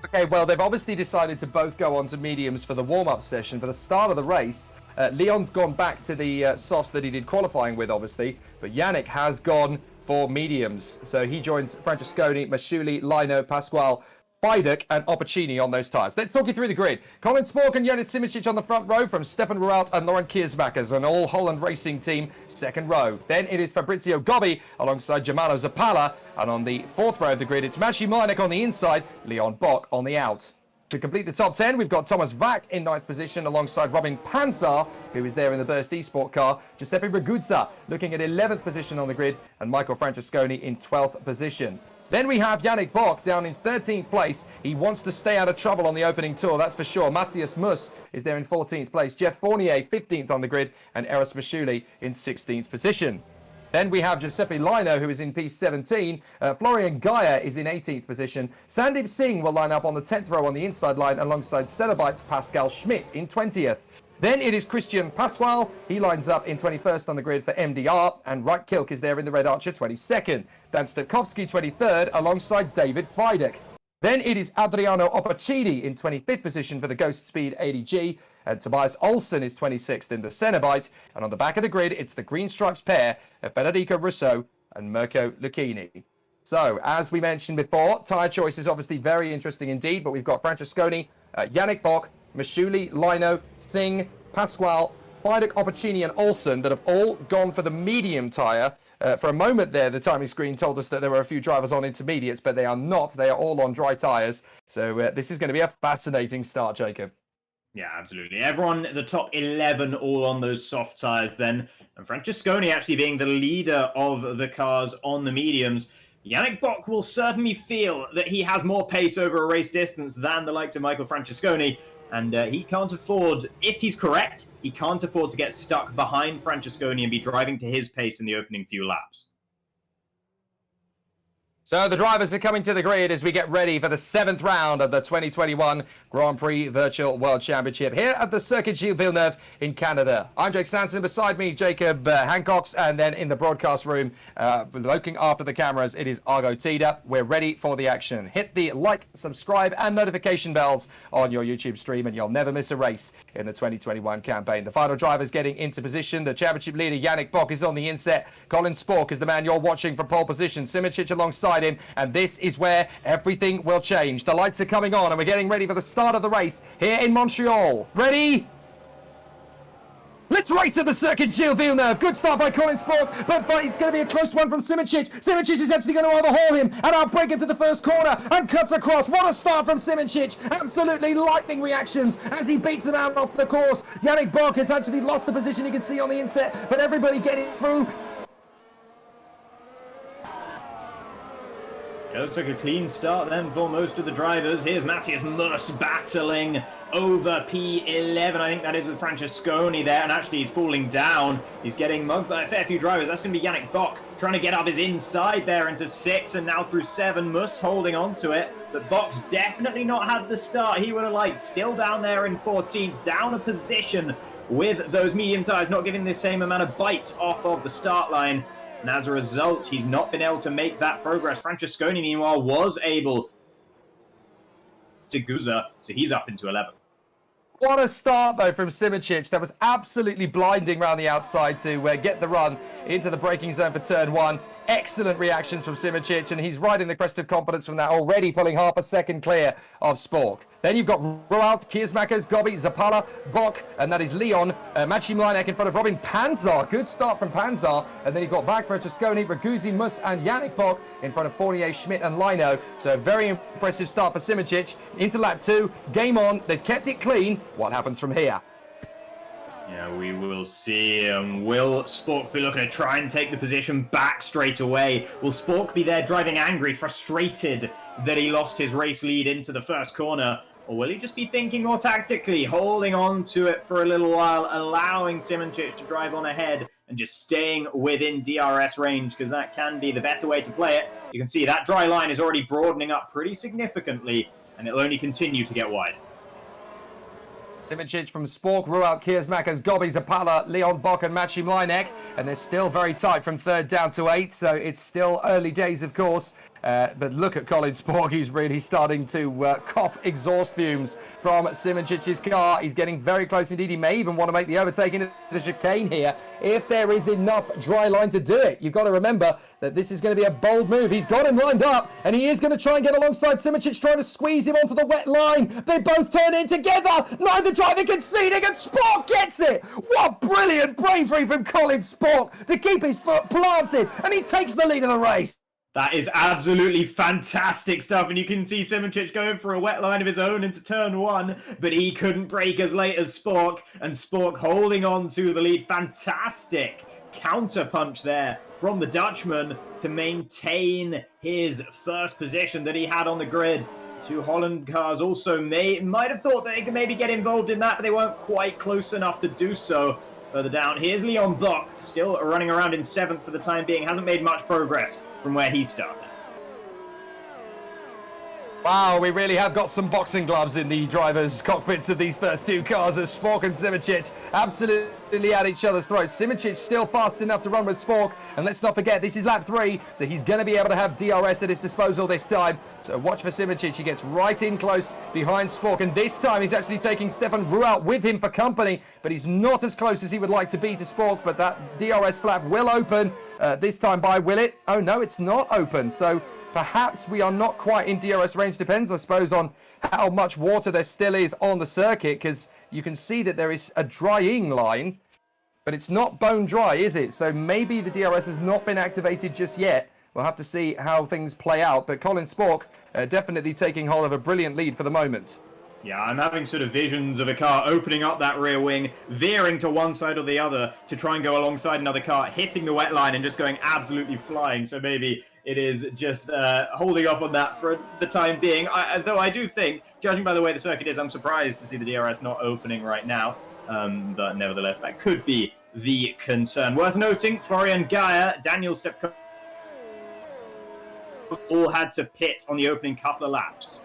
Okay, well, they've obviously decided to both go on to mediums for the warm-up session. For the start of the race, Leon's gone back to the softs that he did qualifying with, obviously. But Yannick has gone for mediums. So he joins Francesconi, Masciuli, Lino, Pasquale, Biduk and Opportuni on those tyres. Let's talk you through the grid. Colin Spork and Jonas Simičić on the front row from Stefan Rout and Lauren Kiersmackers, an all-Holland racing team, second row. Then it is Fabrizio Gobbi alongside Germano Zappala. And on the fourth row of the grid, it's Maciej Mlynarczyk on the inside, Leon Bock on the out. To complete the top 10, we've got Thomas Vack in 9th position alongside Robin Pansar, who is there in the Burst Esport car. Giuseppe Raguzza looking at 11th position on the grid, and Michael Francesconi in 12th position. Then we have Yannick Bock down in 13th place. He wants to stay out of trouble on the opening tour, that's for sure. Matthias Muss is there in 14th place. Jeff Fournier 15th on the grid, and Eros Masciuli in 16th position. Then we have Giuseppe Lino, who is in P17. Florian Gaia is in 18th position. Sandeep Singh will line up on the 10th row on the inside line alongside Cenobite's Pascal Schmidt in 20th. Then it is Christian Pasquale. He lines up in 21st on the grid for MDR. And Wright Kilk is there in the Red Archer 22nd. Dan Stokowski 23rd alongside David Fidek. Then it is Adriano Opportuni in 25th position for the Ghost Speed 80G. And Tobias Olsen is 26th in the Cenobite. And on the back of the grid, it's the Green Stripes pair of Federico Russo and Mirko Lucchini. So, as we mentioned before, tyre choice is obviously very interesting indeed. But we've got Francesconi, Yannick Bock, Masciuli, Lino, Singh, Pasquale, Fidek, Opportuni and Olsen that have all gone for the medium tyre. For a moment there, the timing screen told us that there were a few drivers on intermediates, but they are not. They are all on dry tyres. So this is going to be a fascinating start, Jacob. Yeah, absolutely. Everyone, the top 11, all on those soft tyres then. And Francesconi actually being the leader of the cars on the mediums. Yannick Bock will certainly feel that he has more pace over a race distance than the likes of Michael Francesconi. And he can't afford, if he's correct, he can't afford to get stuck behind Francesconi and be driving to his pace in the opening few laps. So the drivers are coming to the grid as we get ready for the 7th round of the 2021 Grand Prix Virtual World Championship here at the Circuit Gilles Villeneuve in Canada. I'm Jake Sanson, beside me Jacob Hancox, and then in the broadcast room, looking after the cameras, it is Argo Tida. We're ready for the action. Hit the like, subscribe and notification bells on your YouTube stream and you'll never miss a race in the 2021 campaign. The final driver's getting into position. The championship leader Yannick Bock is on the inset. Colin Spork is the man you're watching from pole position. Simičić alongside him, and this is where everything will change. The lights are coming on and we're getting ready for the start of the race here in Montreal. Ready? Let's race at the Circuit Gilles Villeneuve. Good start by Colin Spork, but it's going to be a close one from Simičić. Simičić is actually going to overhaul him and outbrake into the first corner and cuts across. What a start from Simičić. Absolutely lightning reactions as he beats him out off the course. Yannick Bock has actually lost the position, you can see on the inset, but everybody getting through. It looks like a clean start then for most of the drivers. Here's Matthias Muss battling over P11. I think that is with Francesconi there, and actually he's falling down. He's getting mugged by a fair few drivers. That's going to be Yannick Bock trying to get up his inside there into 6 and now through 7. Muss holding on to it, but Bock's definitely not had the start he would have liked. Still down there in 14th, down a position with those medium tyres, not giving the same amount of bite off of the start line. And as a result, he's not been able to make that progress. Francesconi, meanwhile, was able Guza, so he's up into 11th. What a start, though, from Simičić. That was absolutely blinding around the outside to get the run into the braking zone for turn 1. Excellent reactions from Simičić, and he's riding the crest of confidence from that, already pulling half a second clear of Spork. Then you've got Roalt, Kiersmakers, Gobby, Zapala, Bok, and that is Leon. Maciej Mlinek in front of Robin Panzar. Good start from Panzar. And then you've got Vagner, Trasconi, Raguzi, Mus, and Yannick Bok in front of Fournier, Schmidt, and Lino. So a very impressive start for Simičić. Into lap 2, game on. They've kept it clean. What happens from here? Yeah, we will see. Will Spork be looking to try and take the position back straight away? Will Spork be there driving angry, frustrated that he lost his race lead into the first corner? Or will he just be thinking more tactically, holding on to it for a little while, allowing Simičić to drive on ahead and just staying within DRS range, because that can be the better way to play it. You can see that dry line is already broadening up pretty significantly, and it'll only continue to get wide. Simičić from Spork, Rualt, Kiersmakers, Gobby, Zapala, Leon Bok, and Maciej Mlinek. And they're still very tight from 3rd down to 8th, so it's still early days, of course. But look at Colin Spork, he's really starting to cough exhaust fumes from Simičić's car. He's getting very close indeed. He may even want to make the overtake into the chicane here if there is enough dry line to do it. You've got to remember that this is going to be a bold move. He's got him lined up, and he is going to try and get alongside Simičić, trying to squeeze him onto the wet line. They both turn in together. Neither driver conceding, and Spork gets it. What brilliant bravery from Colin Spork to keep his foot planted, and he takes the lead of the race. That is absolutely fantastic stuff, and you can see Simičić going for a wet line of his own into turn 1, but he couldn't brake as late as Spork, and Spork holding on to the lead. Fantastic counter punch there from the Dutchman to maintain his first position that he had on the grid. 2 Holland cars also might have thought that they could maybe get involved in that, but they weren't quite close enough to do so. Further down, here's Leon Bok, still running around in 7th for the time being, hasn't made much progress from where he started. Wow, we really have got some boxing gloves in the drivers' cockpits of these first 2 cars as Spork and Simičić absolutely at each other's throats. Simičić still fast enough to run with Spork, and let's not forget, this is lap 3, so he's going to be able to have DRS at his disposal this time. So watch for Simičić. He gets right in close behind Spork, and this time he's actually taking Stefan Rualt with him for company, but he's not as close as he would like to be to Spork, but that DRS flap will open this time by, will it? Oh no, it's not open, so perhaps we are not quite in DRS range. Depends, I suppose, on how much water there still is on the circuit, because you can see that there is a drying line, but it's not bone dry, is it? So maybe the DRS has not been activated just yet. We'll have to see how things play out. But Colin Spork definitely taking hold of a brilliant lead for the moment. Yeah, I'm having sort of visions of a car opening up that rear wing, veering to one side or the other to try and go alongside another car, hitting the wet line and just going absolutely flying. So maybe it is just holding off on that for the time being. Though I do think, judging by the way the circuit is, I'm surprised to see the DRS not opening right now. But nevertheless, that could be the concern. Worth noting, Florian Gaia, Daniel Stepko all had to pit on the opening couple of laps.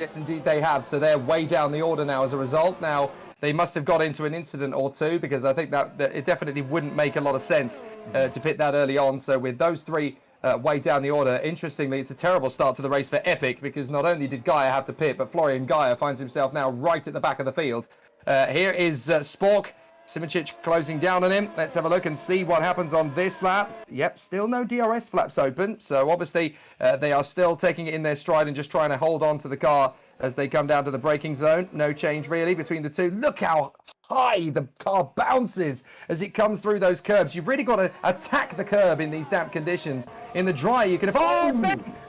Yes, indeed they have. So they're way down the order now as a result. Now, they must have got into an incident or two, because I think that it definitely wouldn't make a lot of sense to pit that early on. So with those 3 way down the order, interestingly, it's a terrible start to the race for Epic, because not only did Gaia have to pit, but Florian Gaia finds himself now right at the back of the field. Here is Spork. Simičić closing down on him. Let's have a look and see what happens on this lap. Yep, still no DRS flaps open. So obviously they are still taking it in their stride and just trying to hold on to the car as they come down to the braking zone. No change really between the 2. Look how high the car bounces as it comes through those curbs. You've really got to attack the curb in these damp conditions. In the dry, you can have... Oh,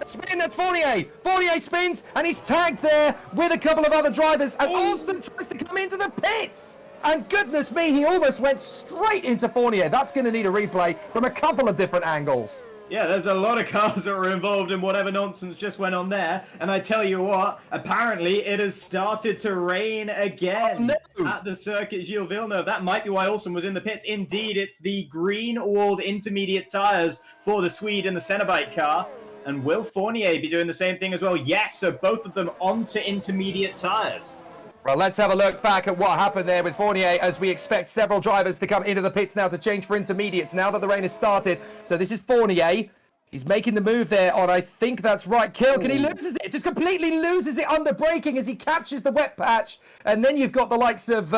spin, that's Fournier. Fournier spins, and he's tagged there with a couple of other drivers as Olsen tries to come into the pits. And goodness me, he almost went straight into Fournier. That's going to need a replay from a couple of different angles. Yeah, there's a lot of cars that were involved in whatever nonsense just went on there. And I tell you what, apparently it has started to rain again at the circuit Gilles Villeneuve. That might be why Olsen was in the pits. Indeed, it's the green-walled intermediate tyres for the Swede in the Cenobite car. And will Fournier be doing the same thing as well? Yes, so both of them onto intermediate tyres. Well, let's have a look back at what happened there with Fournier as we expect several drivers to come into the pits now to change for intermediates now that the rain has started. So this is Fournier. He's making the move there on, I think that's right, Kilk, and he loses it. Just completely loses it under braking as he catches the wet patch. And then you've got the likes of,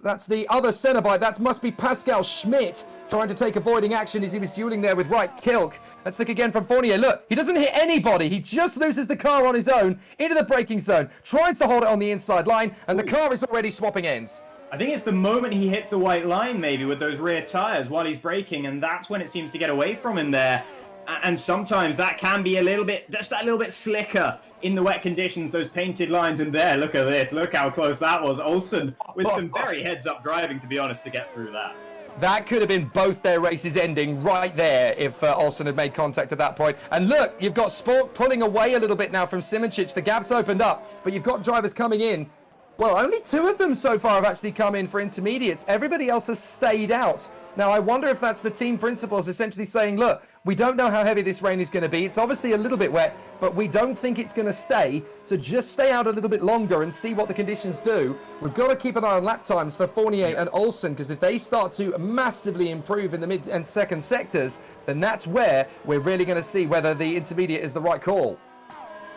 that's the other Cenobite. That must be Pascal Schmidt trying to take avoiding action as he was dueling there with right Kilk. Let's look again from Fournier. Look, he doesn't hit anybody. He just loses the car on his own into the braking zone, tries to hold it on the inside line, and the car is already swapping ends. I think it's the moment he hits the white line, maybe, with those rear tyres while he's braking, and that's when it seems to get away from him there. And sometimes that can be a little bit, just that little bit slicker in the wet conditions, those painted lines. And there, look at this. Look how close that was. Olsen with some very heads-up driving, to be honest, to get through that. That could have been both their races ending right there if Olsen had made contact at that point. And look, you've got Sport pulling away a little bit now from Simoncic. The gap's opened up, but you've got drivers coming in. Well, only 2 of them so far have actually come in for intermediates. Everybody else has stayed out. Now, I wonder if that's the team principals essentially saying, look, we don't know how heavy this rain is going to be. It's obviously a little bit wet, but we don't think it's going to stay. So just stay out a little bit longer and see what the conditions do. We've got to keep an eye on lap times for Fournier and Olsen, because if they start to massively improve in the mid and second sectors, then that's where we're really going to see whether the intermediate is the right call.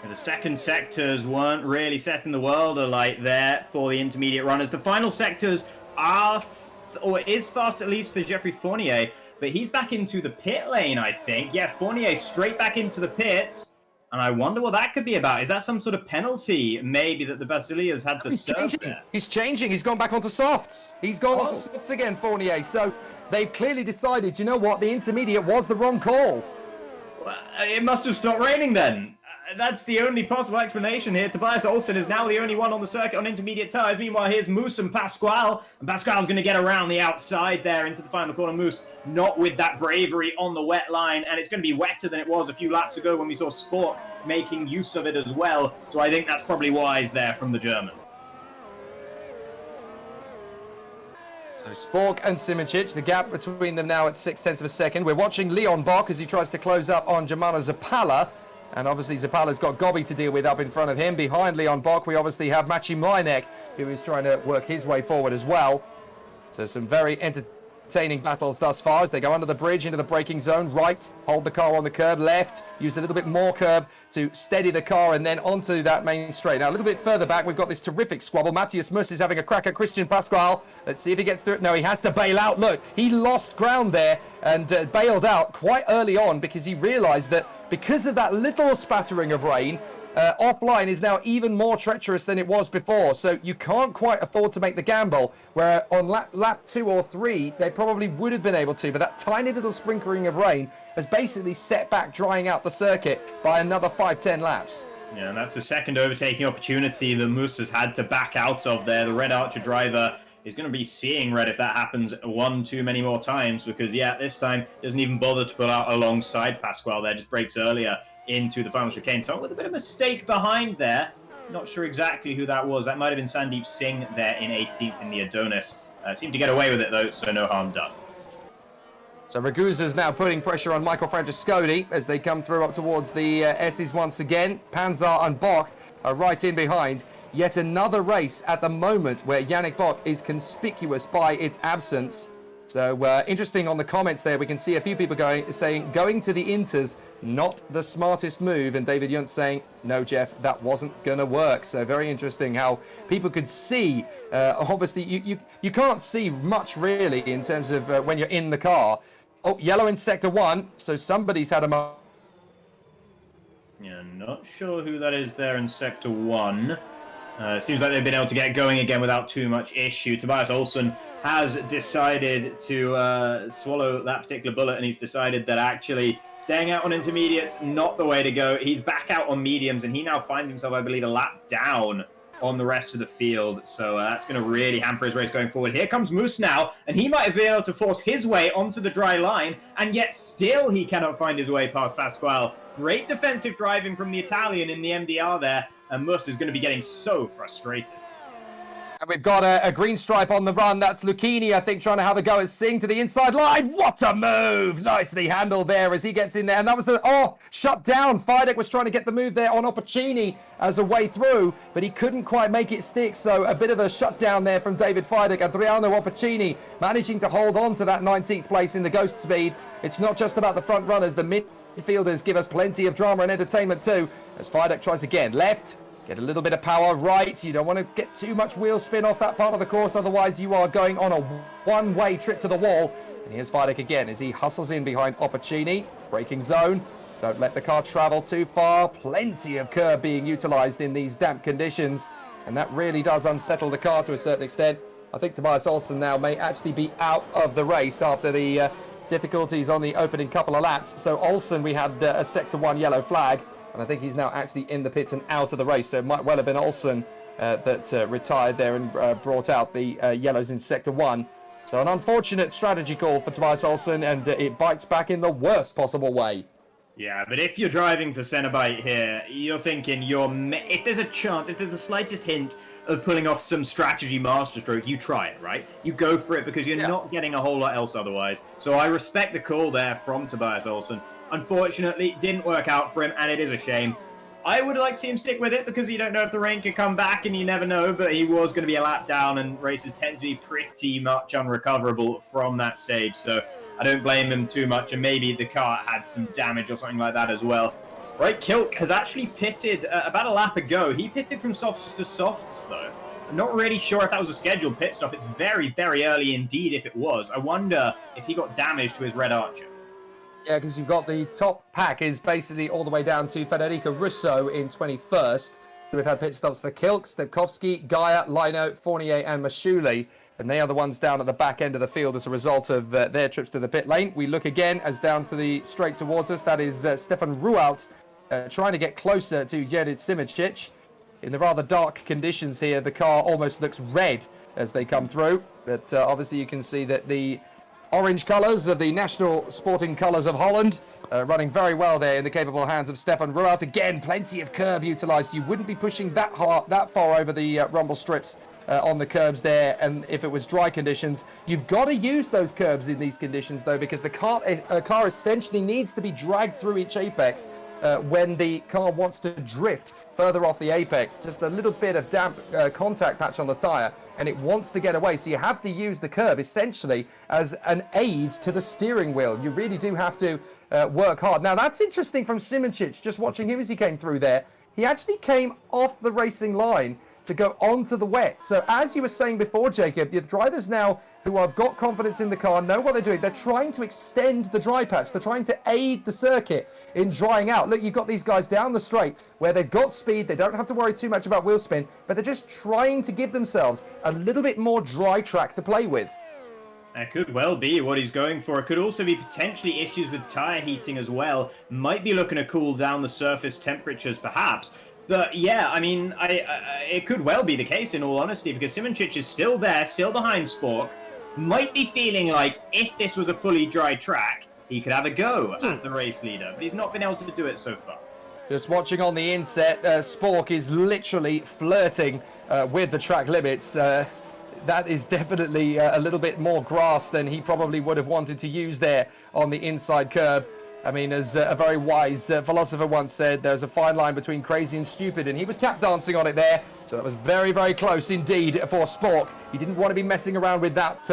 The second sectors weren't really setting the world alight there for the intermediate runners. The final sectors are, or is fast at least for Geoffrey Fournier, but he's back into the pit lane, I think. Yeah, Fournier straight back into the pit, and I wonder what that could be about. Is that some sort of penalty, maybe, that the Basileas had to serve there? He's changing. He's gone back onto softs. He's gone onto softs again, Fournier. So they've clearly decided, you know what, the intermediate was the wrong call. Well, it must have stopped raining then. That's the only possible explanation here. Tobias Olsen is now the only one on the circuit on intermediate tyres. Meanwhile, here's Moose and Pasquale. And Pasquale's going to get around the outside there into the final corner. Moose not with that bravery on the wet line. And it's going to be wetter than it was a few laps ago when we saw Spork making use of it as well. So I think that's probably wise there from the German. So Spork and Simoncic, the gap between them now at 0.6 of a second. We're watching Leon Bock as he tries to close up on Germano Zappala. And obviously Zappala's got Gobby to deal with up in front of him. Behind Leon Bock, we obviously have Maciej Mlinek, who is trying to work his way forward as well. So some very entertaining battles thus far as they go under the bridge into the braking zone. Right, hold the car on the curb. Left, use a little bit more curb to steady the car and then onto that main straight. Now a little bit further back, we've got this terrific squabble. Matthias Mus is having a crack at Christian Pasquale. Let's see if he gets through it. No, he has to bail out. Look, he lost ground there and bailed out quite early on because he realised that because of that little spattering of rain, offline is now even more treacherous than it was before. So you can't quite afford to make the gamble, where on lap 2 or 3, they probably would have been able to, but that tiny little sprinkling of rain has basically set back drying out the circuit by another 5-10 laps. Yeah, and that's the second overtaking opportunity that Moose has had to back out of there. The Red Archer driver is going to be seeing red if that happens one too many more times, because, yeah, this time doesn't even bother to pull out alongside Pasquale there, just breaks earlier into the final chicane. So with a bit of a mistake behind there. Not sure exactly who that was. That might have been Sandeep Singh there in 18th in the Adonis. Seemed to get away with it, though, so no harm done. So Ragusa's now putting pressure on Michael Francesconi as they come through up towards the S's once again. Panzar and Bock are right in behind. Yet another race at the moment where Yannick Bock is conspicuous by its absence. So interesting on the comments there. We can see a few people saying going to the Inters, not the smartest move. And David Yunt saying, no, Jeff, that wasn't going to work. So very interesting how people could see. Obviously, you can't see much really in terms of when you're in the car. Oh, yellow in Sector 1. So somebody's had a... Yeah, not sure who that is there in Sector 1. Seems like they've been able to get going again without too much issue. Tobias Olsen has decided to swallow that particular bullet, and he's decided that actually staying out on intermediates, not the way to go. He's back out on mediums, and he now finds himself, I believe, a lap down on the rest of the field. So that's going to really hamper his race going forward. Here comes Moose now, and he might have been able to force his way onto the dry line, and yet still he cannot find his way past Pasquale. Great defensive driving from the Italian in the MDR there. And Mus is going to be getting so frustrated. We've got a green stripe on the run. That's Lucchini, I think, trying to have a go at Singh to the inside line. What a move! Nicely handled there as he gets in there. And that was shut down. Fidek was trying to get the move there on Opportuni as a way through, but he couldn't quite make it stick. So a bit of a shutdown there from David Fidek. Adriano Opporuni managing to hold on to that 19th place in the Ghost Speed. It's not just about the front runners. The midfielders give us plenty of drama and entertainment too. As Fidek tries again. Left. Get a little bit of power right. You don't want to get too much wheel spin off that part of the course. Otherwise, you are going on a one-way trip to the wall. And here's Fidek again as he hustles in behind Opporuni. Braking zone. Don't let the car travel too far. Plenty of curb being utilized in these damp conditions. And that really does unsettle the car to a certain extent. I think Tobias Olsen now may actually be out of the race after the difficulties on the opening couple of laps. So Olsen, we had a Sector 1 yellow flag. And I think he's now actually in the pits and out of the race. So it might well have been Olsen that retired there and brought out the yellows in Sector 1. So an unfortunate strategy call for Tobias Olsen, and it bites back in the worst possible way. Yeah, but if you're driving for Cenobite here, you're thinking if there's a chance, if there's the slightest hint of pulling off some strategy masterstroke, you try it, right? You go for it because you're not getting a whole lot else otherwise. So I respect the call there from Tobias Olsen. Unfortunately, it didn't work out for him, and it is a shame. I would like to see him stick with it because you don't know if the rain could come back, and you never know, but he was going to be a lap down, and races tend to be pretty much unrecoverable from that stage, so I don't blame him too much, and maybe the car had some damage or something like that as well. Right, Kilk has actually pitted about a lap ago. He pitted from softs to softs, though. I'm not really sure if that was a scheduled pit stop. It's very, very early indeed if it was. I wonder if he got damage to his Red Archer. Yeah, because you've got the top pack is basically all the way down to Federico Russo in 21st. We've had pit stops for Kilk, Stepkowski, Gaia, Lino, Fournier and Mashuli. And they are the ones down at the back end of the field as a result of their trips to the pit lane. We look again as down to the straight towards us. That is Stefan Rualt trying to get closer to Jedid Simicic. In the rather dark conditions here, the car almost looks red as they come through. But obviously you can see that the orange colours of the national sporting colours of Holland running very well there in the capable hands of Stefan Rualt. Again, plenty of curb utilised. You wouldn't be pushing that far over the rumble strips on the curbs there, and if it was dry conditions. You've got to use those curbs in these conditions though, because the car essentially needs to be dragged through each apex when the car wants to drift further off the apex. Just a little bit of damp contact patch on the tyre, and it wants to get away. So you have to use the curb essentially as an aid to the steering wheel. You really do have to work hard. Now that's interesting from Simicic, just watching him as he came through there. He actually came off the racing line to go onto the wet. So as you were saying before, Jacob, the drivers now who have got confidence in the car know what they're doing. They're trying to extend the dry patch. They're trying to aid the circuit in drying out. Look, you've got these guys down the straight where they've got speed. They don't have to worry too much about wheel spin, but they're just trying to give themselves a little bit more dry track to play with. That could well be what he's going for. It could also be potentially issues with tyre heating as well. Might be looking to cool down the surface temperatures perhaps. But yeah, I mean, it could well be the case in all honesty, because Simicic is still there, still behind Spork. Might be feeling like if this was a fully dry track, he could have a go at the race leader, but he's not been able to do it so far. Just watching on the inset, Spork is literally flirting with the track limits. That is definitely a little bit more grass than he probably would have wanted to use there on the inside curb. I mean, as a very wise philosopher once said, there's a fine line between crazy and stupid, and he was tap dancing on it there. So that was very, very close indeed for Spork. He didn't want to be messing around with that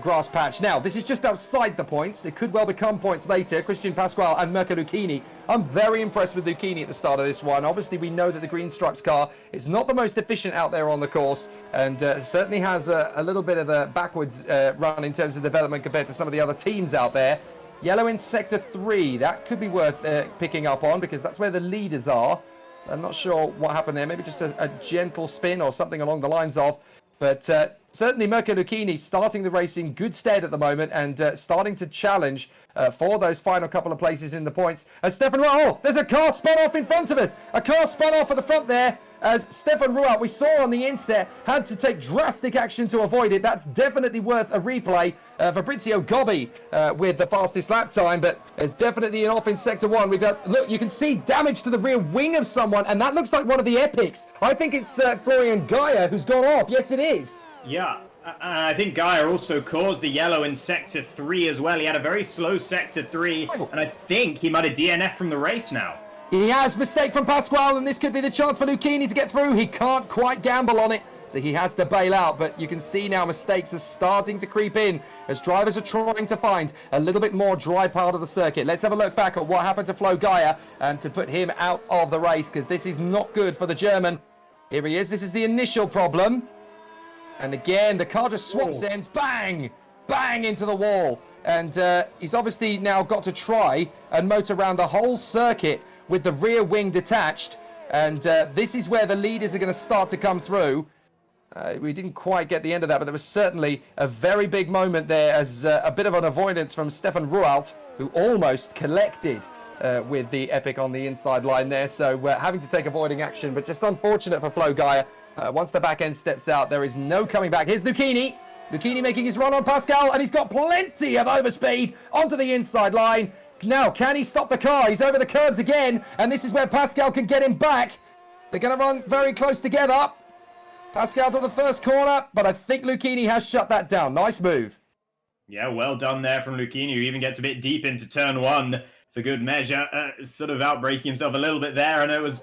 grass patch. Now, this is just outside the points. It could well become points later. Christian Pasquale and Mirko Lucchini. I'm very impressed with Lucchini at the start of this one. Obviously, we know that the Green Stripes car is not the most efficient out there on the course, and certainly has a little bit of a backwards run in terms of development compared to some of the other teams out there. Yellow in Sector 3, that could be worth picking up on, because that's where the leaders are. I'm not sure what happened there, maybe just a gentle spin or something along the lines of. But certainly Mirko Lucchini starting the race in good stead at the moment, and starting to challenge for those final couple of places in the points. Stefan, oh, there's a car spun off in front of us. A car spun off at the front there. as Stefan Ruat, we saw on the inset, had to take drastic action to avoid it. That's definitely worth a replay. Fabrizio Gobbi with the fastest lap time, but there's definitely an off in Sector 1. We've got, look, you can see damage to the rear wing of someone, and that looks like one of the Epics. I think it's Florian Gaia who's gone off. Yes, it is. Yeah. I think Gaia also caused the yellow in Sector 3 as well. He had a very slow Sector 3, and I think he might have DNF from the race now. He has mistake from Pasquale, and this could be the chance for Lucchini to get through. He can't quite gamble on it, so he has to bail out. But you can see now mistakes are starting to creep in as drivers are trying to find a little bit more dry part of the circuit. Let's have a look back at what happened to Flo Gaia and to put him out of the race, because this is not good for the German. Here he is. This is the initial problem. And again, the car just swaps ends. Bang! Bang into the wall. And he's obviously now got to try and motor around the whole circuit with the rear wing detached. And this is where the leaders are going to start to come through. We didn't quite get the end of that, but there was certainly a very big moment there as a bit of an avoidance from Stefan Rualt, who almost collected with the Epic on the inside line there. So having to take avoiding action, but just unfortunate for Flo Gaia. Once the back end steps out, there is no coming back. Here's Lucchini. Lucchini making his run on Pascal, and he's got plenty of overspeed onto the inside line. Now, can he stop the car? He's over the curbs again, and this is where Pascal can get him back. They're going to run very close together. Pascal to the first corner, but I think Lucchini has shut that down. Nice move. Yeah, well done there from Lucchini, who even gets a bit deep into turn 1 for good measure. Sort of outbraking himself a little bit there, and I was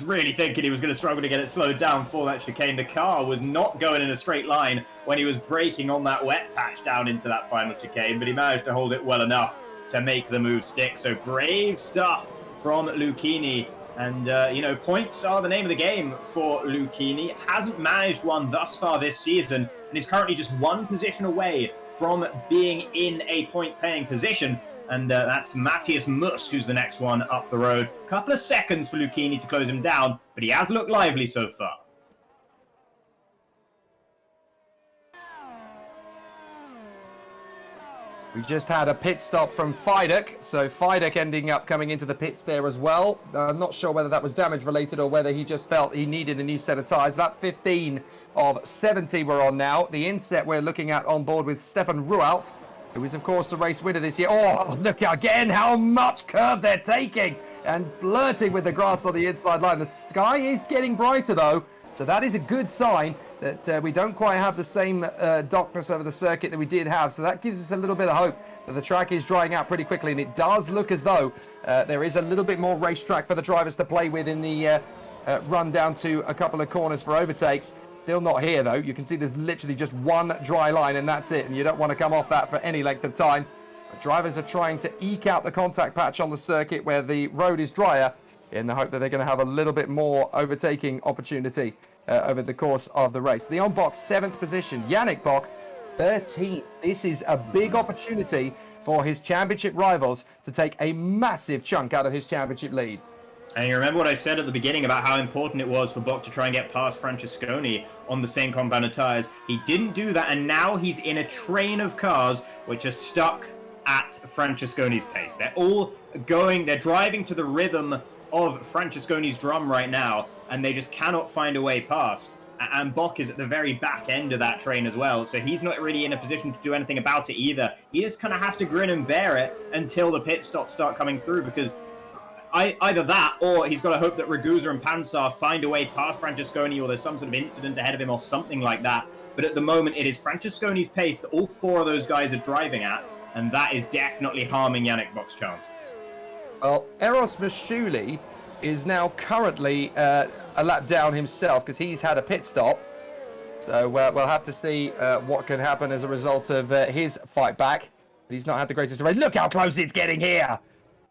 really thinking he was going to struggle to get it slowed down for that chicane. The car was not going in a straight line when he was braking on that wet patch down into that final chicane, but he managed to hold it well enough to make the move stick. So brave stuff from Lucchini. And, you know, points are the name of the game for Lucchini. Hasn't managed one thus far this season, and is currently just one position away from being in a point-paying position. And that's Matthias Muss, who's the next one up the road. Couple of seconds for Lucchini to close him down, but he has looked lively so far. We just had a pit stop from Fidek, so Fidek ending up coming into the pits there as well. I'm not sure whether that was damage related or whether he just felt he needed a new set of tyres. That 15 of 70 we're on now. The inset we're looking at on board with Stefan Rualt, who is of course the race winner this year. Oh, look again how much curve they're taking and flirting with the grass on the inside line. The sky is getting brighter though, so that is a good sign that we don't quite have the same darkness over the circuit that we did have. So that gives us a little bit of hope that the track is drying out pretty quickly. And it does look as though there is a little bit more racetrack for the drivers to play with in the run down to a couple of corners for overtakes. Still not here, though. You can see there's literally just one dry line, and that's it. And you don't want to come off that for any length of time. But drivers are trying to eke out the contact patch on the circuit where the road is drier in the hope that they're going to have a little bit more overtaking opportunity over the course of the race. The on-box 7th position, Yannick Bock, 13th. This is a big opportunity for his championship rivals to take a massive chunk out of his championship lead. And you remember what I said at the beginning about how important it was for Bock to try and get past Francesconi on the same compound of tyres. He didn't do that, and now he's in a train of cars which are stuck at Francesconi's pace. They're all going, they're driving to the rhythm of Francesconi's drum right now, and they just cannot find a way past. And Bock is at the very back end of that train as well, so he's not really in a position to do anything about it either. He just kind of has to grin and bear it until the pit stops start coming through, because either that, or he's got to hope that Ragusa and Pansar find a way past Francesconi, or there's some sort of incident ahead of him or something like that. But at the moment, it is Francesconi's pace that all four of those guys are driving at, and that is definitely harming Yannick Bock's chances. Well, Eros Mashuli is now currently a lap down himself because he's had a pit stop. So we'll have to see what can happen as a result of his fight back. But he's not had the greatest of race. Look how close it's getting here.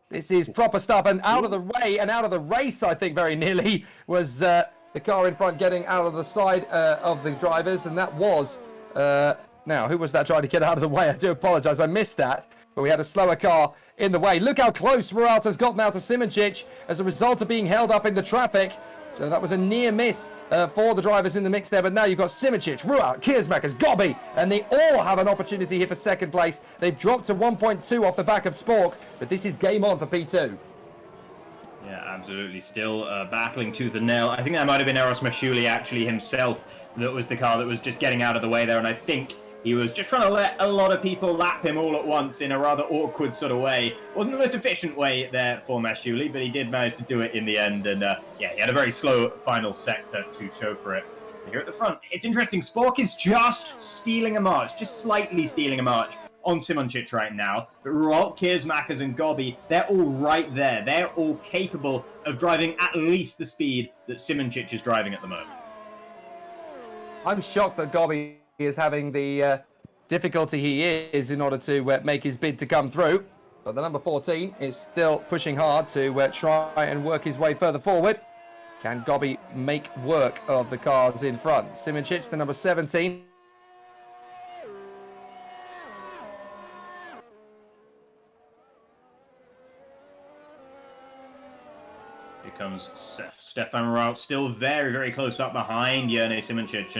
This is proper stuff, and out of the way and out of the race, I think, very nearly, was the car in front getting out of the side of the drivers, and that was... now, who was that trying to get out of the way? I do apologise, I missed that, but we had a slower car in the way. Look how close Rualta's got now to Simoncic as a result of being held up in the traffic. So that was a near miss for the drivers in the mix there. But now you've got Simoncic, Rualt, Kiersmakers, Gobbi, and they all have an opportunity here for second place. They've dropped to 1.2 off the back of Spork, but this is game on for P2. Yeah, absolutely. Still battling tooth and nail. I think that might have been Eros Mashuli actually himself that was the car that was just getting out of the way there, and I think he was just trying to let a lot of people lap him all at once in a rather awkward sort of way. Wasn't the most efficient way there for Mashuli, but he did manage to do it in the end, and yeah, he had a very slow final sector to show for it. Here at the front, it's interesting. Spork is just stealing a march, just slightly stealing a march on Simoncic right now, but Rolt, Kiersmakers, and Gobby, they're all right there. They're all capable of driving at least the speed that Simoncic is driving at the moment. I'm shocked that Gobby is having the difficulty he is in order to make his bid to come through. But the number 14 is still pushing hard to try and work his way further forward. Can Gobby make work of the cars in front? Simoncic, the number 17. Here comes Stefan Rout, still very, very close up behind Jerne Simoncic.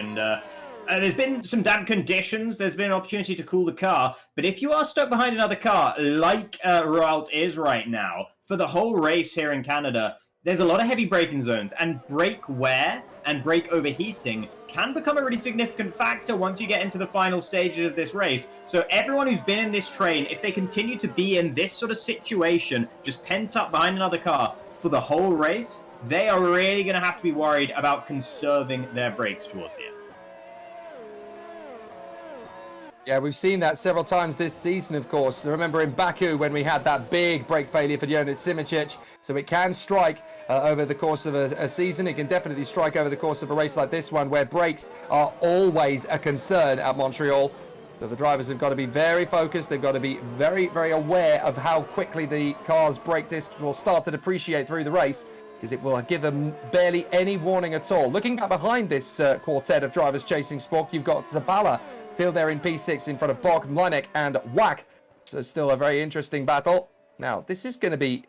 And there's been some damp conditions. There's been an opportunity to cool the car. But if you are stuck behind another car, like Rout is right now, for the whole race here in Canada, there's a lot of heavy braking zones. And brake wear and brake overheating can become a really significant factor once you get into the final stages of this race. So everyone who's been in this train, if they continue to be in this sort of situation, just pent up behind another car for the whole race, they are really going to have to be worried about conserving their brakes towards the end. Yeah, we've seen that several times this season, of course. Remember in Baku when we had that big brake failure for Jerne Simoncic. So it can strike over the course of a season. It can definitely strike over the course of a race like this one, where brakes are always a concern at Montreal. So the drivers have got to be very focused. They've got to be very, very aware of how quickly the car's brake discs will start to depreciate through the race, because it will give them barely any warning at all. Looking back behind this quartet of drivers chasing Spork, you've got Zabala still there in P6 in front of Bok, Mleinek, and Wack. So still a very interesting battle. Now, this is going to be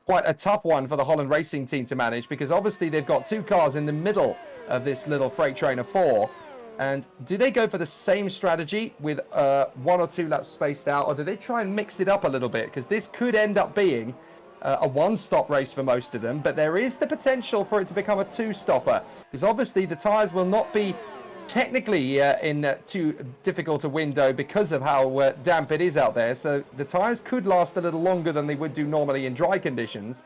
quite a tough one for the Holland Racing team to manage, because obviously they've got two cars in the middle of this little freight train of 4. And do they go for the same strategy with 1 or 2 laps spaced out, or do they try and mix it up a little bit? Because this could end up being a one-stop race for most of them, but there is the potential for it to become a two-stopper, because obviously the tyres will not be technically in too difficult a window because of how damp it is out there. So the tyres could last a little longer than they would do normally in dry conditions.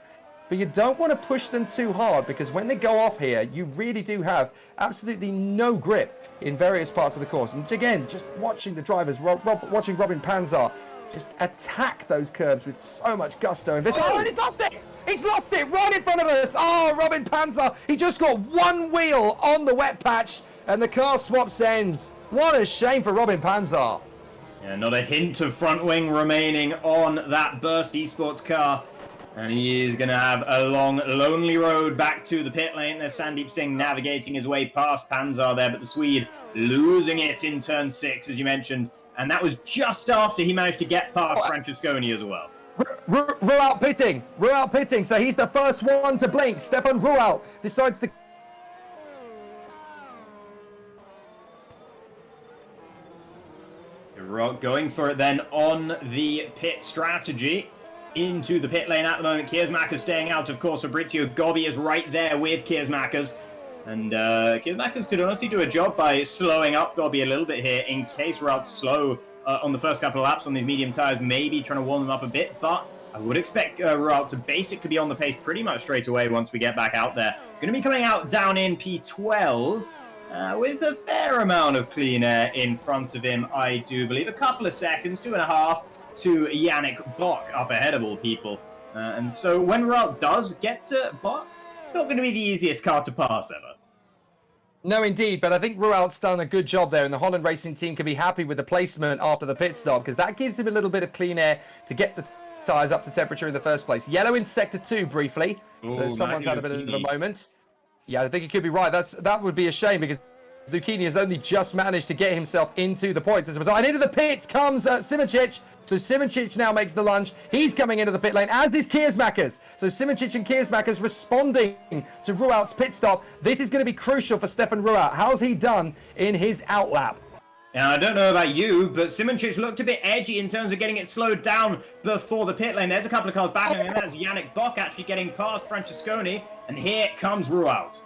But you don't want to push them too hard, because when they go off here, you really do have absolutely no grip in various parts of the course. And again, just watching the drivers, watching Robin Panzar just attack those curbs with so much gusto. And he's lost it! He's lost it right in front of us! Oh, Robin Panzar, he just got one wheel on the wet patch, and the car swaps ends. What a shame for Robin Panzar. Yeah, not a hint of front wing remaining on that Burst Esports car. And he is going to have a long, lonely road back to the pit lane. There's Sandeep Singh navigating his way past Panzar there, but the Swede losing it in turn 6, as you mentioned. And that was just after he managed to get past Francesconi as well. Ruout pitting. So he's the first one to blink. Stefan Ruout decides to... Going for it then on the pit strategy. Into the pit lane at the moment. Kiersmakers staying out, of course. Fabrizio Gobby is right there with Kiersmakers. And Kiersmakers could honestly do a job by slowing up Gobby a little bit here in case Rout's slow on the first couple of laps on these medium tyres, maybe trying to warm them up a bit. But I would expect Rout to basically be on the pace pretty much straight away once we get back out there. Going to be coming out down in P12 with a fair amount of clean air in front of him, I do believe. A couple of seconds, 2.5. To Yannick Bok up ahead of all people. And so when Rout does get to Bok, it's not going to be the easiest car to pass ever. No, indeed, but I think Ruout's done a good job there, and the Holland Racing team can be happy with the placement after the pit stop, because that gives him a little bit of clean air to get the tyres up to temperature in the first place. Yellow in Sector 2 briefly, so someone's had a bit of a moment. Yeah, I think he could be right. That would be a shame, because Lucchini has only just managed to get himself into the points as a result. And into the pits comes Simoncic. So Simoncic now makes the lunge. He's coming into the pit lane, as is Kiersmakers. So Simoncic and Kiersmakers responding to Ruout's pit stop. This is going to be crucial for Stefan Ruout. How's he done in his outlap? Now, I don't know about you, but Simoncic looked a bit edgy in terms of getting it slowed down before the pit lane. There's a couple of cars battling, and that's Yannick Bock actually getting past Francesconi, and here comes Rualt.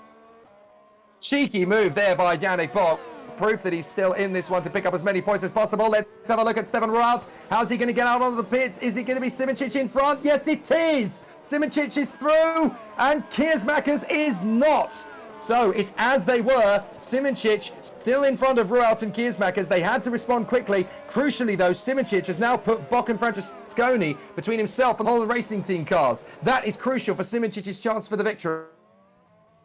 Cheeky move there by Yannick Bock. Proof that he's still in this one to pick up as many points as possible. Let's have a look at Stefan Rualt. How's he going to get out onto the pits? Is it going to be Simoncic in front? Yes, it is! Simoncic is through, and Kiersmakers is not. So it's as they were. Simoncic still in front of Rualt and Kiersmakers. They had to respond quickly. Crucially, though, Simoncic has now put Bock and Francesconi between himself and all the racing team cars. That is crucial for Simoncic's chance for the victory.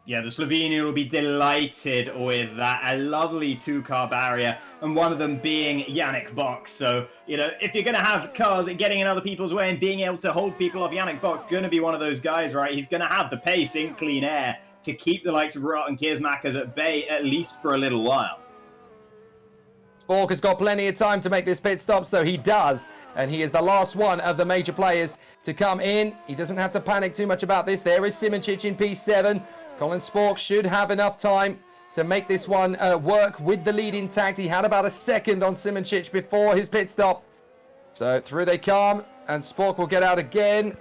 Yeah, the Slovenian will be delighted with that. A lovely two-car barrier, and one of them being Yannick Bock. So, you know, if you're going to have cars getting in other people's way and being able to hold people off, Yannick Bock going to be one of those guys, right? He's going to have the pace in clean air to keep the likes of Rualt and Kiersmakers at bay, at least for a little while. Spork has got plenty of time to make this pit stop, so he does. And he is the last one of the major players to come in. He doesn't have to panic too much about this. There is Simoncic in P7. Colin Spork should have enough time to make this one work with the lead intact. He had about a second on Simoncic before his pit stop. So through they come, and Spork will get out again.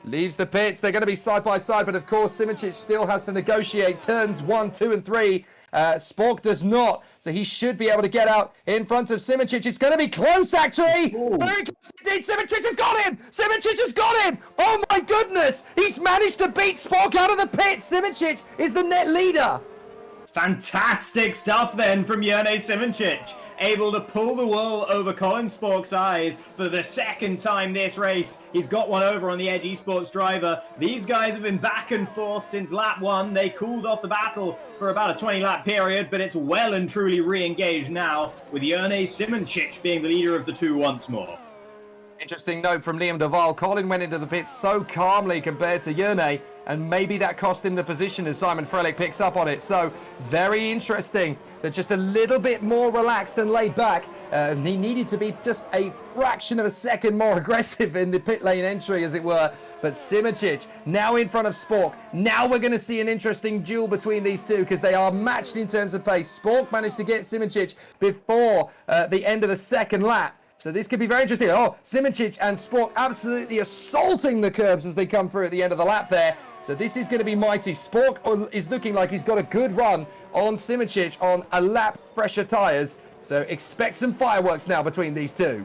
Leaves the pits. They're going to be side by side, but of course Simoncic still has to negotiate turns 1, 2, and 3. Spork does not, so he should be able to get out in front of Simoncic. It's going to be close, actually. Ooh. Very close indeed. Simoncic has got him. Simoncic has got him. Oh my goodness, he's managed to beat Spork out of the pit. Simoncic is the net leader. Fantastic stuff then from Jurnej Simoncic. Able to pull the wool over Colin Spork's eyes for the second time this race. He's got one over on the Edge Esports driver. These guys have been back and forth since lap 1. They cooled off the battle for about a 20-lap period, but it's well and truly re-engaged now, with Jurnej Simoncic being the leader of the two once more. Interesting note from Liam Duval. Colin went into the pits so calmly compared to Jurnej, and maybe that cost him the position as Simon Frelick picks up on it. So very interesting that just a little bit more relaxed and laid back. He needed to be just a fraction of a second more aggressive in the pit lane entry, as it were. But Simoncic now in front of Spork. Now we're going to see an interesting duel between these two, because they are matched in terms of pace. Spork managed to get Simoncic before the end of the second lap. So this could be very interesting. Oh, Simoncic and Spork absolutely assaulting the curves as they come through at the end of the lap there. So this is going to be mighty. Spork is looking like he's got a good run on Simoncic on a lap fresher tyres. So expect some fireworks now between these two.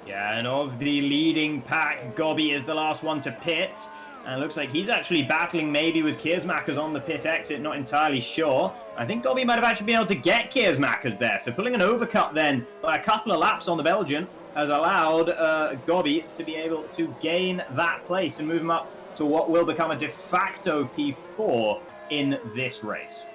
Yeah, and of the leading pack, Gobby is the last one to pit. And it looks like he's actually battling maybe with Kiersmakers on the pit exit, not entirely sure. I think Gobby might have actually been able to get Kiersmakers there. So pulling an overcut then by a couple of laps on the Belgian has allowed Gobby to be able to gain that place and move him up to what will become a de facto P4 in this race.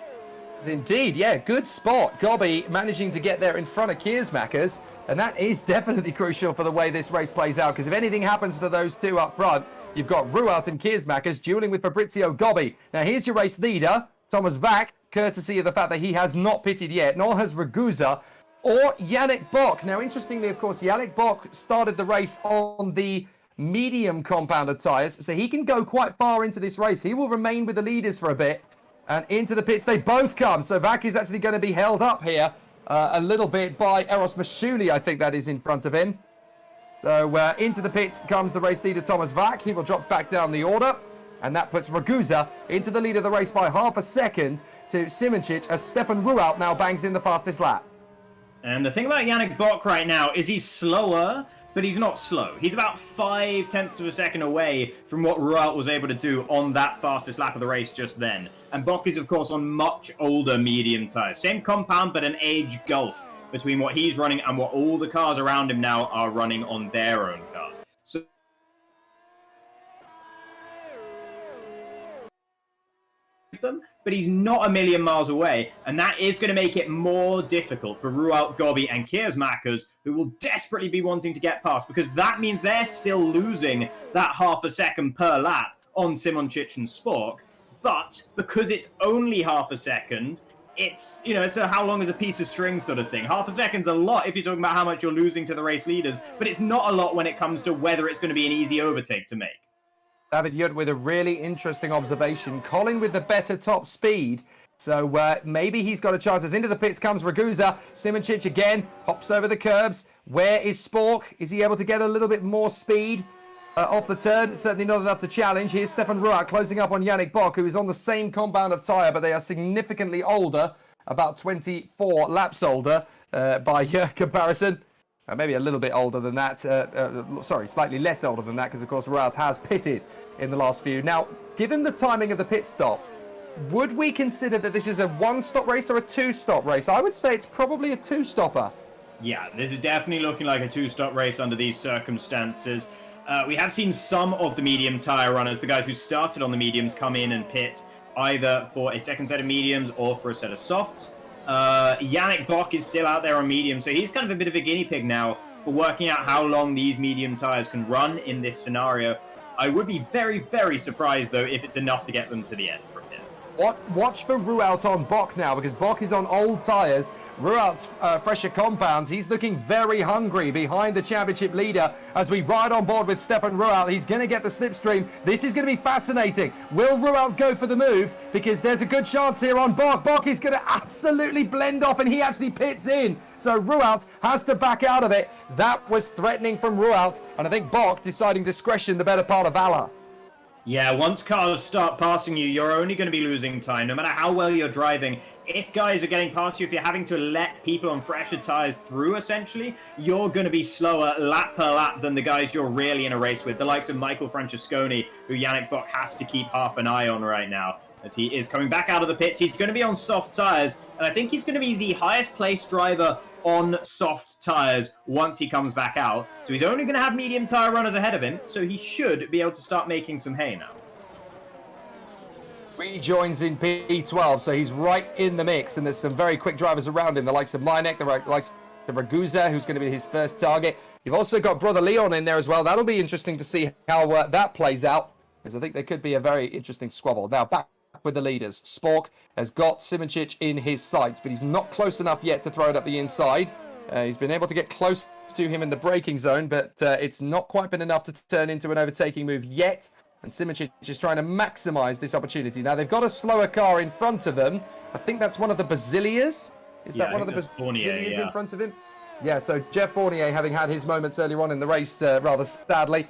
Indeed, yeah, good spot. Gobby managing to get there in front of Kiersmakers, and that is definitely crucial for the way this race plays out, because if anything happens to those two up front, you've got Rualt and Kiersmakers dueling with Fabrizio Gobby. Now here's your race leader, Thomas Vack, courtesy of the fact that he has not pitted yet, nor has Ragusa or Yannick Bock. Now interestingly, of course, Yannick Bock started the race on the medium compounded tyres, so he can go quite far into this race. He will remain with the leaders for a bit, and into the pits they both come. So Vack is actually going to be held up here a little bit by Eros Mashuli, I think that is in front of him. So into the pits comes the race leader Thomas Vack. He will drop back down the order, and that puts Ragusa into the lead of the race by half a second to Simoncic, as Stefan Rualt now bangs in the fastest lap. And the thing about Yannick Bock right now is he's slower, but he's not slow. He's about 0.5 of a second away from what Rualt was able to do on that fastest lap of the race just then. And Bock is, of course, on much older medium tyres. Same compound, but an age gulf between what he's running and what all the cars around him now are running on their own cars. So them, but he's not a million miles away, and that is going to make it more difficult for Rualt, Gobby, and Kiersmakers, who will desperately be wanting to get past, because that means they're still losing that half a second per lap on Simoncic and Spork. But because it's only half a second, it's, you know, it's a how long is a piece of string sort of thing. Half a second's a lot if you're talking about how much you're losing to the race leaders, but it's not a lot when it comes to whether it's going to be an easy overtake to make. David Yutt with a really interesting observation. Colin with the better top speed. So maybe he's got a chance. As into the pits comes Ragusa. Simoncic again hops over the curbs. Where is Spork? Is he able to get a little bit more speed off the turn? Certainly not enough to challenge. Here's Stefan Ruat closing up on Yannick Bock, who is on the same compound of tyre, but they are significantly older, about 24 laps older by comparison. Maybe a little bit older than that. Sorry, slightly less older than that, because of course Ruat has pitted in the last few. Now, given the timing of the pit stop, would we consider that this is a one-stop race or a two-stop race? I would say it's probably a two-stopper. Yeah, this is definitely looking like a two-stop race under these circumstances. We have seen some of the medium tyre runners, the guys who started on the mediums, come in and pit either for a second set of mediums or for a set of softs. Yannick Bock is still out there on medium, so he's kind of a bit of a guinea pig now for working out how long these medium tyres can run in this scenario. I would be very, very surprised, though, if it's enough to get them to the end from here. Watch for Ruat on Bock now, because Bock is on old tyres. Ruat's fresher compounds. He's looking very hungry behind the championship leader as we ride on board with Stefan Ruat. He's going to get the slipstream. This is going to be fascinating. Will Ruat go for the move? Because there's a good chance here on Bock. Bock is going to absolutely blend off, and he actually pits in. So Ruat has to back out of it. That was threatening from Ruat, and I think Bock deciding discretion the better part of valor. Yeah, once cars start passing you, you're only going to be losing time, no matter how well you're driving. If guys are getting past you, if you're having to let people on fresher tyres through, essentially, you're going to be slower lap per lap than the guys you're really in a race with. The likes of Michael Francesconi, who Yannick Bock has to keep half an eye on right now, as he is coming back out of the pits. He's going to be on soft tyres, and I think he's going to be the highest placed driver on soft tyres once he comes back out. So he's only going to have medium tyre runners ahead of him, so he should be able to start making some hay now. Rejoins in P12, so he's right in the mix, and there's some very quick drivers around him, the likes of Mleinek, the likes of Ragusa, who's going to be his first target. You've also got Brother Leon in there as well. That'll be interesting to see how that plays out, because I think there could be a very interesting squabble. Now, back with the leaders. Spork has got Simoncic in his sights, but he's not close enough yet to throw it up the inside. He's been able to get close to him in the braking zone, but it's not quite been enough to turn into an overtaking move yet. And Simoncic is trying to maximize this opportunity. Now, they've got a slower car in front of them. I think that's one of the Basilias. Is that one of the Basilias in front of him? Yeah, so Jeff Fournier, having had his moments earlier on in the race, rather sadly,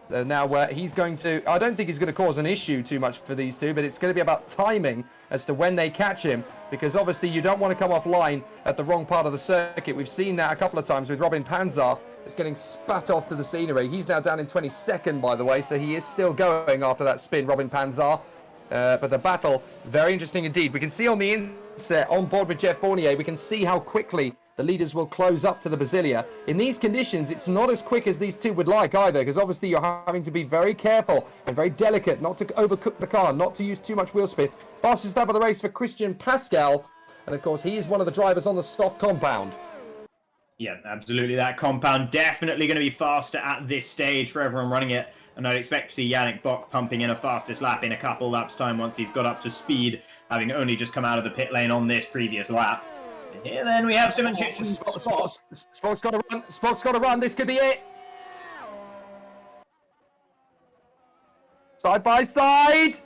now he's going to, I don't think he's going to cause an issue too much for these two, but it's going to be about timing as to when they catch him, because obviously you don't want to come offline at the wrong part of the circuit. We've seen that a couple of times with Robin Panzar. It's getting spat off to the scenery. He's now down in 22nd, by the way, so he is still going after that spin, Robin Panzar. But the battle, very interesting indeed. We can see on the inset, on board with Jeff Fournier, we can see how quickly the leaders will close up to the Basilia. In these conditions, it's not as quick as these two would like either, because obviously you're having to be very careful and very delicate, not to overcook the car, not to use too much wheel spin. Fastest lap of the race for Christian Pascal, and of course he is one of the drivers on the soft compound. Yeah, absolutely. That compound definitely going to be faster at this stage for everyone running it. And I'd expect to see Yannick Bock pumping in a fastest lap in a couple laps' time once he's got up to speed, having only just come out of the pit lane on this previous lap. And here then we have Simoncic and Spork's got to run. Spork's got to run. This could be it. Side by side.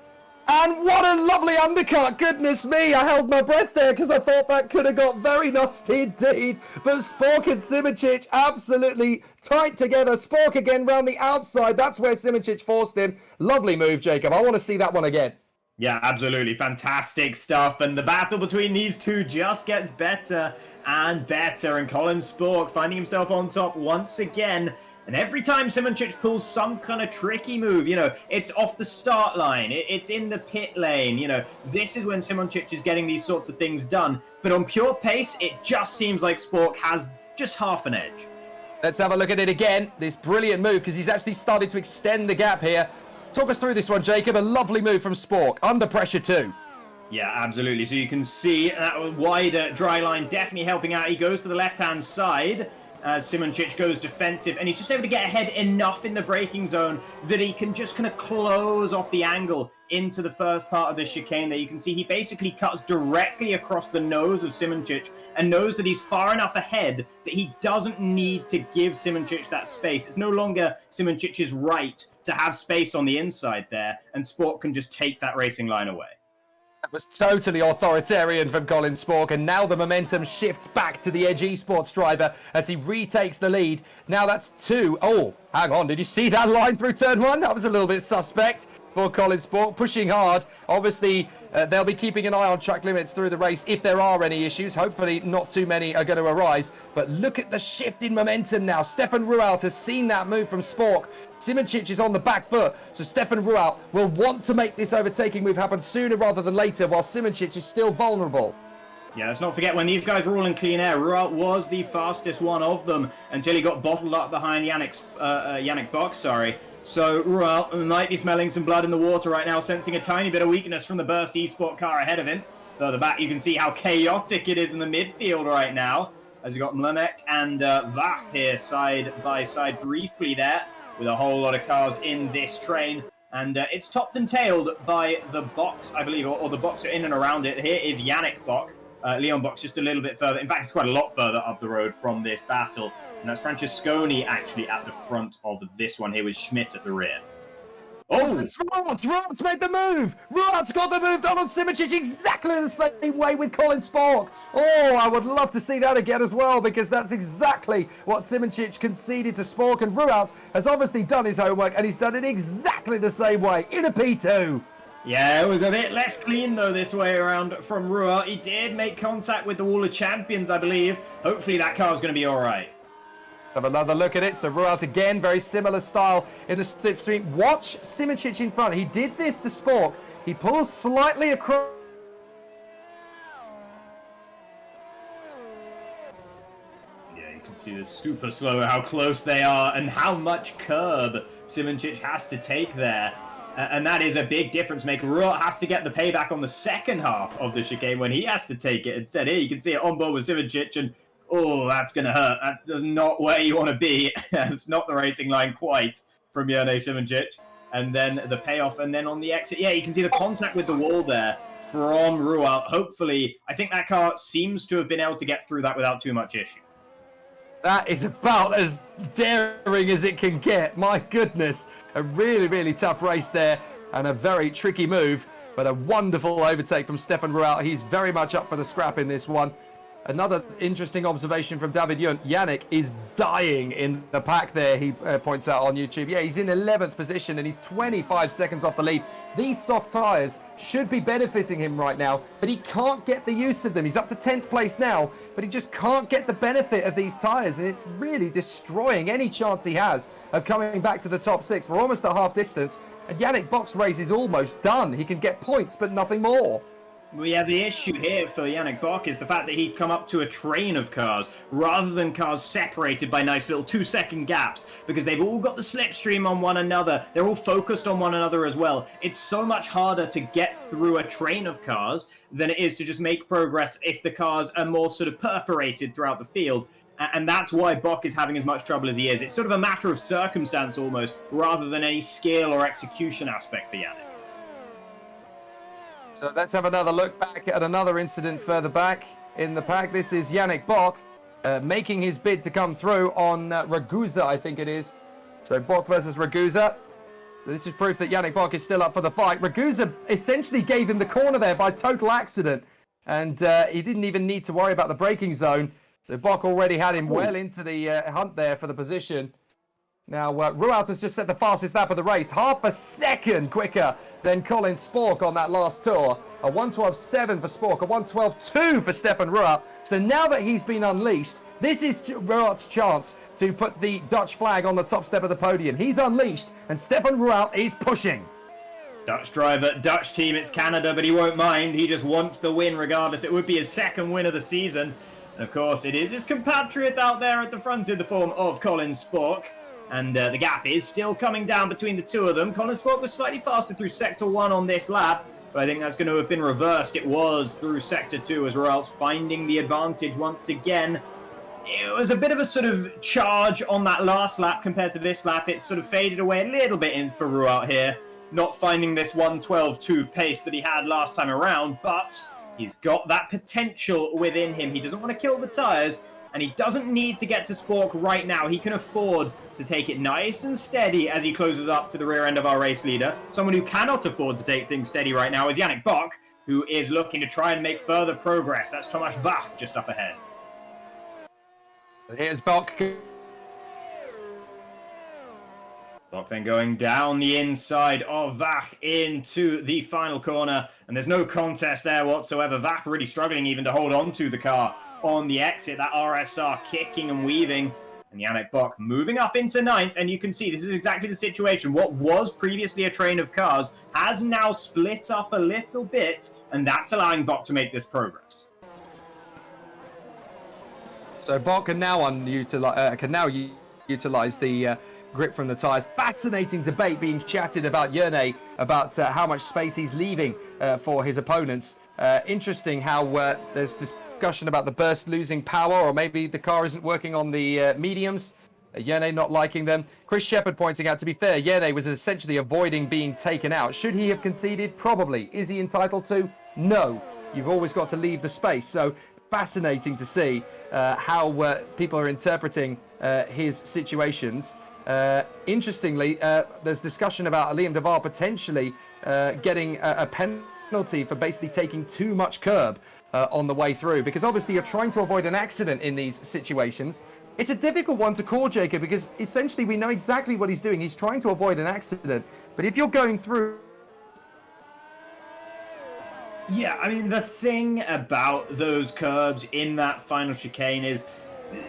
And what a lovely undercut. Goodness me, I held my breath there because I thought that could have got very nasty indeed. But Spork and Simoncic absolutely tight together. Spork again round the outside. That's where Simoncic forced him. Lovely move, Jacob. I want to see that one again. Yeah, absolutely. Fantastic stuff. And the battle between these two just gets better and better. And Colin Spork finding himself on top once again. And every time Simoncic pulls some kind of tricky move, you know, it's off the start line, it's in the pit lane, you know, this is when Simoncic is getting these sorts of things done. But on pure pace, it just seems like Spork has just half an edge. Let's have a look at it again. This brilliant move, because he's actually started to extend the gap here. Talk us through this one, Jacob. A lovely move from Spork. Under pressure too. Yeah, absolutely. So you can see that wider dry line definitely helping out. He goes to the left-hand side as Simoncic goes defensive, and he's just able to get ahead enough in the braking zone that he can just kind of close off the angle into the first part of the chicane there. You can see he basically cuts directly across the nose of Simoncic and knows that he's far enough ahead that he doesn't need to give Simoncic that space. It's no longer Simoncic's right to have space on the inside there, and Sport can just take that racing line away. It was totally authoritarian from Colin Spork, and now the momentum shifts back to the Edge Esports driver as he retakes the lead. Now that's 2. Oh, hang on, did you see that line through turn 1? That was a little bit suspect for Colin Spork, pushing hard. Obviously, they'll be keeping an eye on track limits through the race if there are any issues. Hopefully, not too many are going to arise. But look at the shift in momentum now. Stefan Rualt has seen that move from Spork. Simoncic is on the back foot, so Stefan Rualt will want to make this overtaking move happen sooner rather than later, while Simoncic is still vulnerable. Yeah, let's not forget, when these guys were all in clean air, Rualt was the fastest one of them until he got bottled up behind Yannick Bock, sorry. So Rualt might be smelling some blood in the water right now, sensing a tiny bit of weakness from the Burst Esport car ahead of him. Further back, you can see how chaotic it is in the midfield right now, as you got Mlamek and Vach here side by side briefly there, with a whole lot of cars in this train. And it's topped and tailed by the box, I believe, or the box in and around it. Here is Yannick Bock. Leon Bock's just a little bit further. In fact, it's quite a lot further up the road from this battle. And that's Francesconi actually at the front of this one here with Schmidt at the rear. Oh! It's Rualt! Rualt's made the move! Rualt's got the move done on Simoncic exactly the same way with Colin Spork. Oh, I would love to see that again as well, because that's exactly what Simoncic conceded to Spork, and Rualt has obviously done his homework, and he's done it exactly the same way in a P2. Yeah, it was a bit less clean, though, this way around from Rualt. He did make contact with the Wall of Champions, I believe. Hopefully that car's going to be all right. Let's have another look at it. So Rualt again, very similar style in the slipstream. Watch Simoncic in front. He did this to Spork. He pulls slightly across. Yeah, you can see the super slow, how close they are and how much curb Simoncic has to take there. And that is a big difference maker. Rualt has to get the payback on the second half of the chicane when he has to take it. Instead, here you can see it on board with Simoncic, and oh, that's going to hurt. That's not where you want to be. It's not the racing line quite from Jerne Simoncic. And then the payoff, and then on the exit, yeah, you can see the contact with the wall there from Rualt. Hopefully, I think that car seems to have been able to get through that without too much issue. That is about as daring as it can get. My goodness. A really, really tough race there, and a very tricky move, but a wonderful overtake from Stefan Rualt. He's very much up for the scrap in this one. Another interesting observation from David Yunt. Yannick is dying in the pack there, he points out on YouTube. Yeah, he's in 11th position and he's 25 seconds off the lead. These soft tyres should be benefiting him right now, but he can't get the use of them. He's up to 10th place now, but he just can't get the benefit of these tyres, and it's really destroying any chance he has of coming back to the top 6. We're almost at half distance, and Yannick Bock's race is almost done. He can get points, but nothing more. We have the issue here for Yannick Bock is the fact that he'd come up to a train of cars rather than cars separated by nice little 2-second gaps, because they've all got the slipstream on one another. They're all focused on one another as well. It's so much harder to get through a train of cars than it is to just make progress if the cars are more sort of perforated throughout the field. And that's why Bock is having as much trouble as he is. It's sort of a matter of circumstance almost, rather than any skill or execution aspect for Yannick. So let's have another look back at another incident further back in the pack. This is Yannick Bock making his bid to come through on Ragusa, I think it is. So Bock versus Ragusa. This is proof that Yannick Bock is still up for the fight. Ragusa essentially gave him the corner there by total accident, and he didn't even need to worry about the braking zone. So Bock already had him well into the hunt there for the position. Now, Rualt has just set the fastest lap of the race, half a second quicker than Colin Spork on that last tour. A 1:12.7 for Spork, a 1:12.2 for Stefan Rualt. So now that he's been unleashed, this is Rualt's chance to put the Dutch flag on the top step of the podium. He's unleashed, and Stefan Rualt is pushing. Dutch driver, Dutch team, it's Canada, but he won't mind. He just wants the win regardless. It would be his second win of the season. And of course, it is his compatriot out there at the front in the form of Colin Spork. And the gap is still coming down between the two of them. Colin Spork was slightly faster through Sector 1 on this lap, but I think that's going to have been reversed. It was through Sector 2 as Rualt's finding the advantage once again. It was a bit of a sort of charge on that last lap compared to this lap. It sort of faded away a little bit in for Rualt here, not finding this 1:12.2 pace that he had last time around, but he's got that potential within him. He doesn't want to kill the tyres. and he doesn't need to get to Spork right now. He can afford to take it nice and steady as he closes up to the rear end of our race leader. Someone who cannot afford to take things steady right now is Yannick Bock, who is looking to try and make further progress. That's Tomasz Wach just up ahead. Here's Bock. Bock then going down the inside of Wach into the final corner, and there's no contest there whatsoever. Wach really struggling even to hold on to the car on the exit. That RSR kicking and weaving, and Yannick Bock moving up into 9th, and you can see this is exactly the situation. What was previously a train of cars has now split up a little bit, and that's allowing Bock to make this progress. So Bock can now utilize the grip from the tyres. Fascinating debate being chatted about Yerne, about how much space he's leaving for his opponents. Interesting how there's discussion about the burst losing power, or maybe the car isn't working on the mediums. Yerne not liking them. Chris Shepherd pointing out, to be fair, Yerne was essentially avoiding being taken out. Should he have conceded? Probably. Is he entitled to? No. You've always got to leave the space. So fascinating to see how people are interpreting his situations. Interestingly, there's discussion about Liam DeVar potentially getting a penalty for basically taking too much curb on the way through, because obviously you're trying to avoid an accident in these situations. It's a difficult one to call, Jacob, because essentially we know exactly what he's doing. He's trying to avoid an accident, but if you're going through... Yeah, I mean, the thing about those curbs in that final chicane is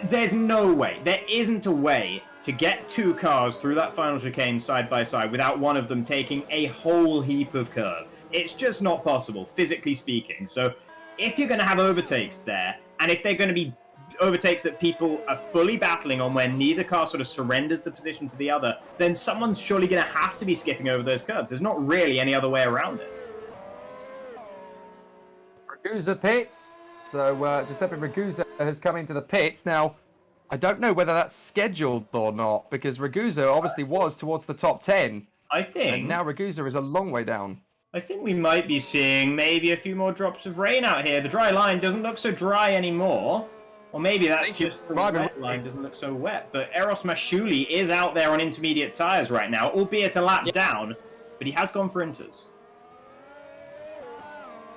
there's no way, there isn't a way to get two cars through that final chicane side by side without one of them taking a whole heap of curb. It's just not possible, physically speaking. So if you're going to have overtakes there, and if they're going to be overtakes that people are fully battling on where neither car sort of surrenders the position to the other, then someone's surely going to have to be skipping over those curbs. There's not really any other way around it. Ragusa pits. So Giuseppe Ragusa has come into the pits. Now, I don't know whether that's scheduled or not, because Ragusa obviously was towards the top 10. I think. And now Ragusa is a long way down. I think we might be seeing maybe a few more drops of rain out here. The dry line doesn't look so dry anymore. Or maybe that's just the wet line doesn't look so wet. But Eros Mashuli is out there on intermediate tyres right now, albeit a lap down, but he has gone for inters.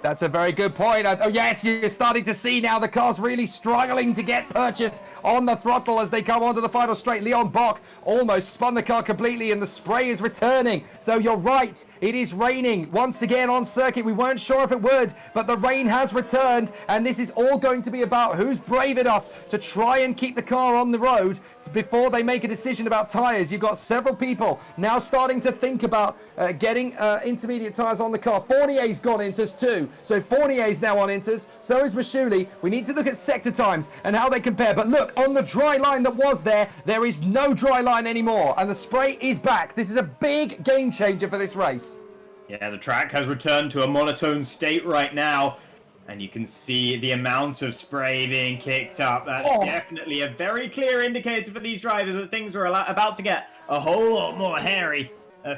That's a very good point. Oh, yes, you're starting to see now the car's really struggling to get purchase on the throttle as they come onto the final straight. Leon Bock almost spun the car completely, and the spray is returning. So you're right, it is raining once again on circuit. We weren't sure if it would, but the rain has returned, and this is all going to be about who's brave enough to try and keep the car on the road before they make a decision about tyres. You've got several people now starting to think about getting intermediate tyres on the car. Fournier's gone inters too. So Fournier's now on inters. So is Mashuli. We need to look at sector times and how they compare. But look, on the dry line that was there, there is no dry line anymore. And the spray is back. This is a big game changer for this race. Yeah, the track has returned to a monotone state right now. And you can see the amount of spray being kicked up. That's definitely a very clear indicator for these drivers that things are about to get a whole lot more hairy.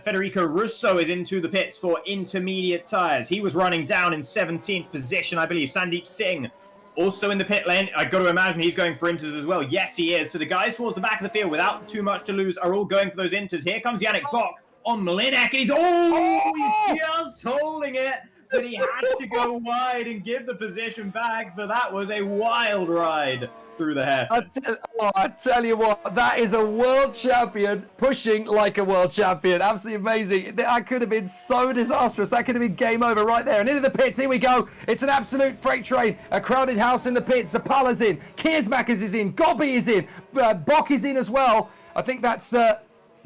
Federico Russo is into the pits for intermediate tyres. He was running down in 17th position, I believe. Sandeep Singh also in the pit lane. I've got to imagine he's going for inters as well. Yes, he is. So the guys towards the back of the field without too much to lose are all going for those inters. Here comes Yannick Bock on Malinek, and he's just holding it. But he has to go wide and give the position back. But that was a wild ride through the hair. I tell you what, that is a world champion pushing like a world champion. Absolutely amazing. That could have been so disastrous. That could have been game over right there. And into the pits, here we go. It's an absolute freight train. A crowded house in the pits. Zapala's in. Kiersmakers is in. Gobby is in. Bock is in as well. I think that's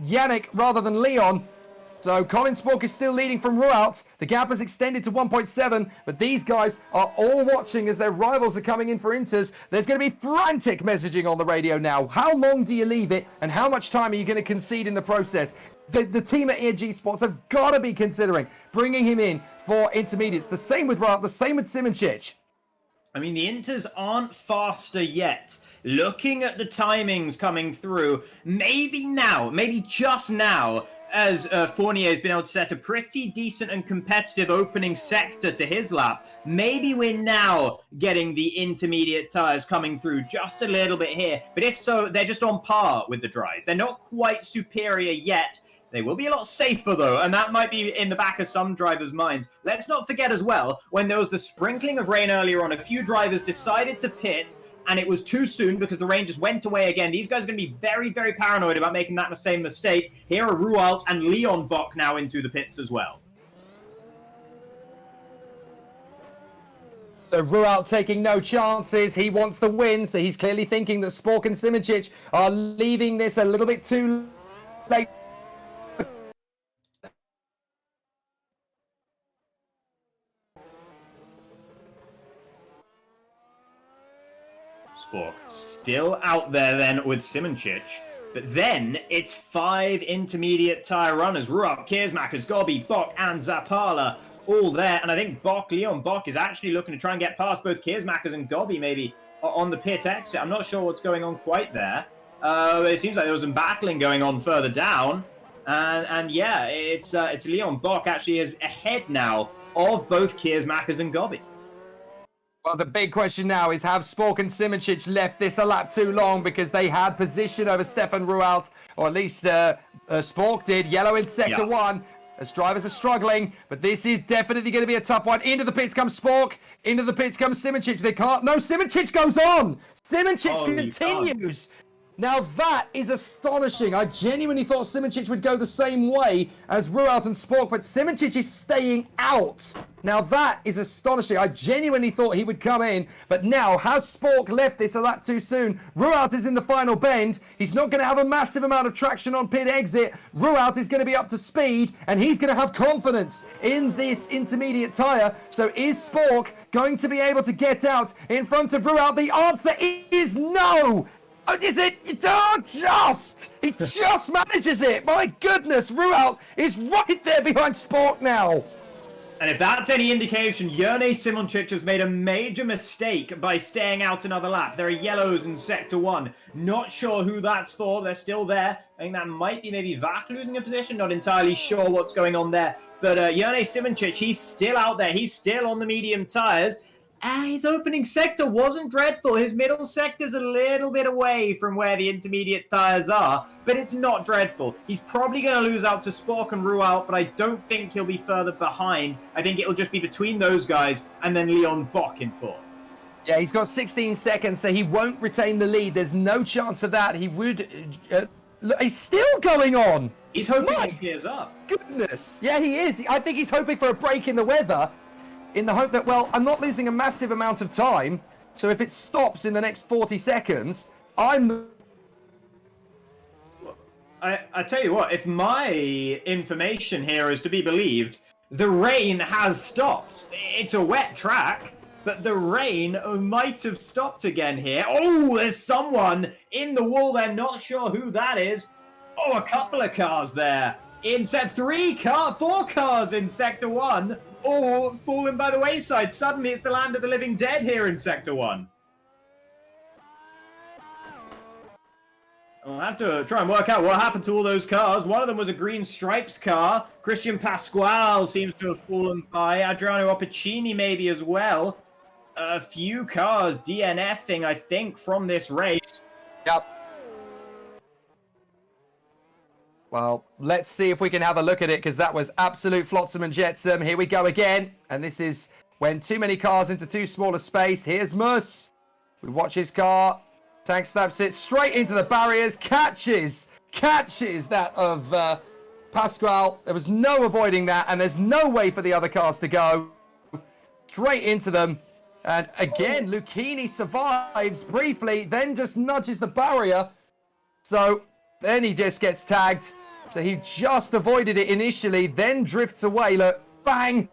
Yannick rather than Leon. So Colin Spork is still leading from Rualt. The gap has extended to 1.7, but these guys are all watching as their rivals are coming in for inters. There's going to be frantic messaging on the radio now. How long do you leave it, and how much time are you going to concede in the process? The team at EG Sports have got to be considering bringing him in for intermediates. The same with Rualt, the same with Simoncic. I mean, the inters aren't faster yet. Looking at the timings coming through, maybe now, maybe just now, as Fournier has been able to set a pretty decent and competitive opening sector to his lap. Maybe we're now getting the intermediate tyres coming through just a little bit here. But if so, they're just on par with the dries. They're not quite superior yet. They will be a lot safer, though, and that might be in the back of some drivers' minds. Let's not forget as well, when there was the sprinkling of rain earlier on, a few drivers decided to pit, and it was too soon because the rain just went away again. These guys are going to be very, very paranoid about making that same mistake. Here are Rualt and Leon Bock now into the pits as well. So Rualt taking no chances. He wants the win, so he's clearly thinking that Spork and Simoncic are leaving this a little bit too late. Spork still out there then with Simoncic. But then it's 5 intermediate tyre runners. Rualt, Kiersmakers, Gobby, Bock and Zapala all there. And I think Leon Bock is actually looking to try and get past both Kiersmakers and Gobby maybe on the pit exit. I'm not sure what's going on quite there. It seems like there was some battling going on further down. And yeah, it's Leon Bock actually is ahead now of both Kiersmakers and Gobby. Well, the big question now is, have Spork and Simoncic left this a lap too long because they had position over Stefan Rualt, or at least Spork did. Yellow in sector 1 as drivers are struggling, but this is definitely going to be a tough one. Into the pits comes Spork, into the pits comes Simoncic. They can't. No, Simoncic goes on. Simoncic continues. Now that is astonishing. I genuinely thought Simoncic would go the same way as Rualt and Spork, but Simoncic is staying out. Now that is astonishing. I genuinely thought he would come in, but now has Spork left this a lap too soon? Rualt is in the final bend. He's not going to have a massive amount of traction on pit exit. Rualt is going to be up to speed, and he's going to have confidence in this intermediate tyre. So is Spork going to be able to get out in front of Rualt? The answer is no. Oh, is it? Oh, he just manages it. My goodness, Rualt is right there behind Spork now. And if that's any indication, Jurne Simoncic has made a major mistake by staying out another lap. There are yellows in sector 1. Not sure who that's for. They're still there. I think that might be maybe Vach losing a position. Not entirely sure what's going on there. But Jurne Simoncic, he's still out there. He's still on the medium tyres. His opening sector wasn't dreadful. His middle sector's a little bit away from where the intermediate tyres are, but it's not dreadful. He's probably going to lose out to Spork and Rualt, but I don't think he'll be further behind. I think it'll just be between those guys and then Leon Bock in 4th. Yeah, he's got 16 seconds, so he won't retain the lead. There's no chance of that. He would... he's still going on. He's hoping he clears up. Goodness. Yeah, he is. I think he's hoping for a break in the weather, in the hope that, well, I'm not losing a massive amount of time, so if it stops in the next 40 seconds, I tell you what, if my information here is to be believed, the rain has stopped. It's a wet track, but the rain might have stopped again here. Oh, there's someone in the wall there, not sure who that is. Oh, a couple of cars there. In set 4 cars in sector 1. Or fallen by the wayside. Suddenly it's the land of the living dead here in sector 1. I'll have to try and work out what happened to all those cars. One of them was a green stripes car. Christian Pasquale seems to have fallen by. Adriano Opicini maybe as well. A few cars DNFing, I think, from this race. Yep. Well, let's see if we can have a look at it, because that was absolute flotsam and jetsam. Here we go again. And this is when too many cars into too small a space. Here's Mus. We watch his car. Tank snaps it straight into the barriers. Catches that of Pasquale. There was no avoiding that. And there's no way for the other cars to go. Straight into them. And again, Lucchini survives briefly, then just nudges the barrier. So then he just gets tagged. So he just avoided it initially, then drifts away. Look, bang!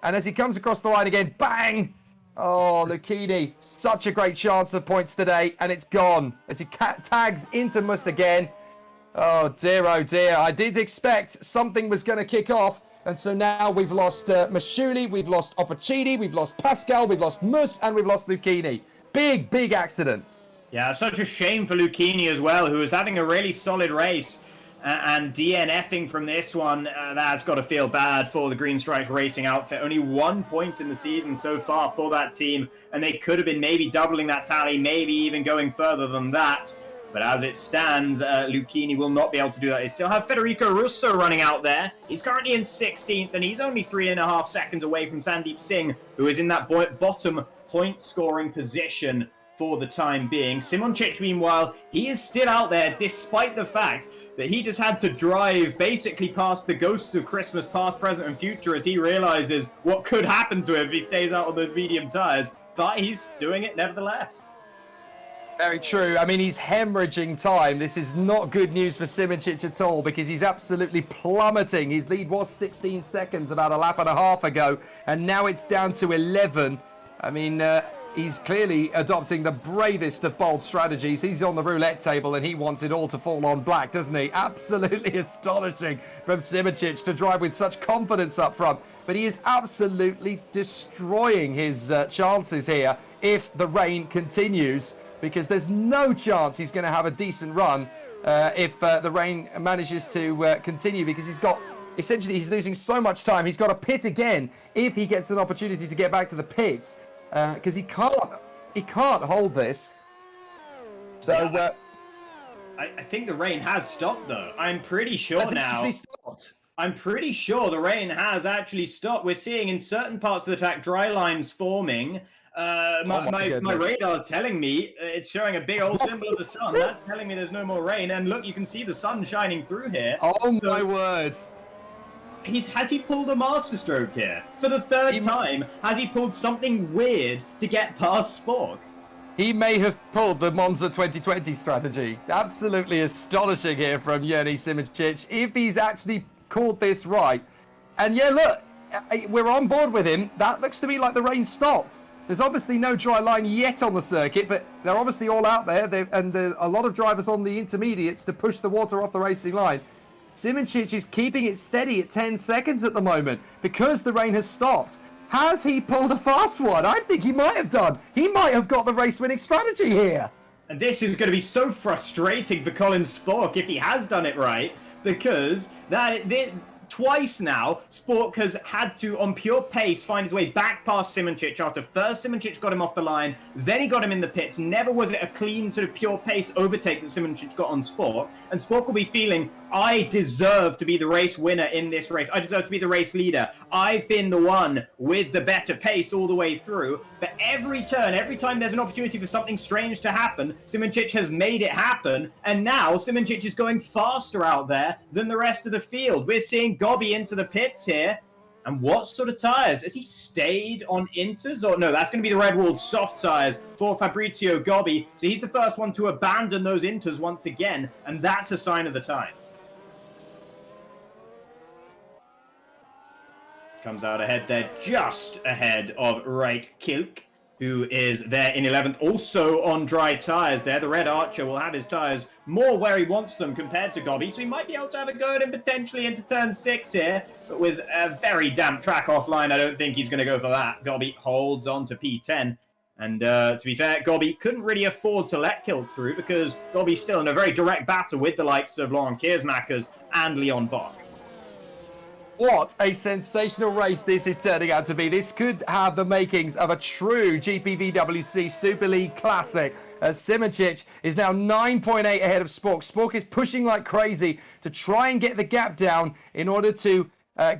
And as he comes across the line again, bang! Oh, Lucchini, such a great chance of points today, and it's gone. As he tags into Mus again. Oh dear, I did expect something was going to kick off. And so now we've lost Mashuli, we've lost Opacini, we've lost Pascal, we've lost Mus, and we've lost Lucchini. Big accident. Yeah, such a shame for Lucchini as well, who was having a really solid race. And DNFing from this one, that's got to feel bad for the Green Stripes Racing outfit. Only 1 point in the season so far for that team, and they could have been maybe doubling that tally, maybe even going further than that. But as it stands, Lucchini will not be able to do that. They still have Federico Russo running out there. He's currently in 16th, and he's only 3.5 seconds away from Sandeep Singh, who is in that bottom point-scoring position for the time being. Simoncic, meanwhile, he is still out there, despite the fact that he just had to drive basically past the ghosts of Christmas past, present, and future as he realizes what could happen to him if he stays out on those medium tires. But he's doing it nevertheless. Very true. I mean, he's hemorrhaging time. This is not good news for Simoncic at all because he's absolutely plummeting. His lead was 16 seconds about a lap and a half ago, and now it's down to 11. I mean, he's clearly adopting the bravest of bold strategies. He's on the roulette table and he wants it all to fall on black, doesn't he? Absolutely astonishing from Simoncic to drive with such confidence up front. But he is absolutely destroying his chances here if the rain continues, because there's no chance he's going to have a decent run if the rain manages to continue, because essentially he's losing so much time. He's got to pit again if he gets an opportunity to get back to the pits. Because he can't hold this. So yeah, I think the rain has stopped, though. I'm pretty sure now. I'm pretty sure the rain has actually stopped. We're seeing in certain parts of the track dry lines forming. My radar's telling me it's showing a big old symbol of the sun. That's telling me there's no more rain. And look, you can see the sun shining through here. Oh my word! Has he pulled a masterstroke here? For the third time, has he pulled something weird to get past Spork? He may have pulled the Monza 2020 strategy. Absolutely astonishing here from Yerny Simoncic, if he's actually called this right. And yeah, look, we're on board with him. That looks to me like the rain stopped. There's obviously no dry line yet on the circuit, but they're obviously all out there. And there are a lot of drivers on the intermediates to push the water off the racing line. Simoncic is keeping it steady at 10 seconds at the moment because the rain has stopped. Has he pulled a fast one? I think he might have done. He might have got the race-winning strategy here. And this is going to be so frustrating for Colin Spork if he has done it right, because twice now, Spork has had to, on pure pace, find his way back past Simoncic after first Simoncic got him off the line, then he got him in the pits. Never was it a clean, sort of pure pace overtake that Simoncic got on Spork. And Spork will be feeling, I deserve to be the race winner in this race. I deserve to be the race leader. I've been the one with the better pace all the way through. But every turn, every time there's an opportunity for something strange to happen, Simoncic has made it happen. And now Simoncic is going faster out there than the rest of the field. We're seeing Gobby into the pits here. And what sort of tyres? Has he stayed on Inters? Or no, that's going to be the Redwall soft tyres for Fabrizio Gobby. So he's the first one to abandon those Inters once again. And that's a sign of the times. Comes out ahead there, just ahead of Wright Kilk, who is there in 11th, also on dry tyres there. The Red Archer will have his tyres more where he wants them compared to Gobby, so he might be able to have a go at him potentially into turn 6 here, but with a very damp track offline, I don't think he's going to go for that. Gobby holds on to P10, and to be fair, Gobby couldn't really afford to let Kilk through because Gobby's still in a very direct battle with the likes of Laurent Kiersmakers and Leon Bach. What a sensational race this is turning out to be. This could have the makings of a true GPVWC Super League Classic, as Simoncic is now 9.8 ahead of Spork. Spork is pushing like crazy to try and get the gap down in order to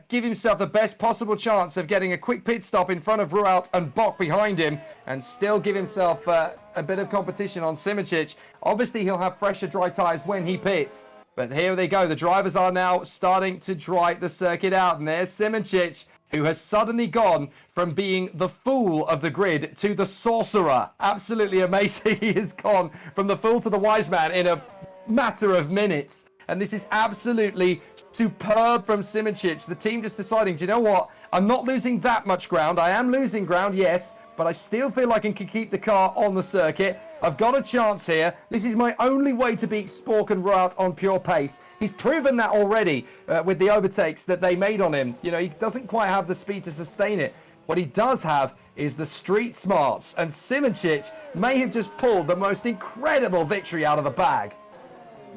give himself the best possible chance of getting a quick pit stop in front of Rualt and Bach behind him, and still give himself a bit of competition on Simoncic. Obviously, he'll have fresher dry tyres when he pits. But here they go. The drivers are now starting to dry the circuit out. And there's Simoncic, who has suddenly gone from being the fool of the grid to the sorcerer. Absolutely amazing. He has gone from the fool to the wise man in a matter of minutes. And this is absolutely superb from Simoncic. The team just deciding, do you know what? I'm not losing that much ground. I am losing ground, yes, but I still feel like I can keep the car on the circuit. I've got a chance here. This is my only way to beat Spork and Rualt on pure pace. He's proven that already with the overtakes that they made on him. You know, he doesn't quite have the speed to sustain it. What he does have is the street smarts, and Simoncic may have just pulled the most incredible victory out of the bag.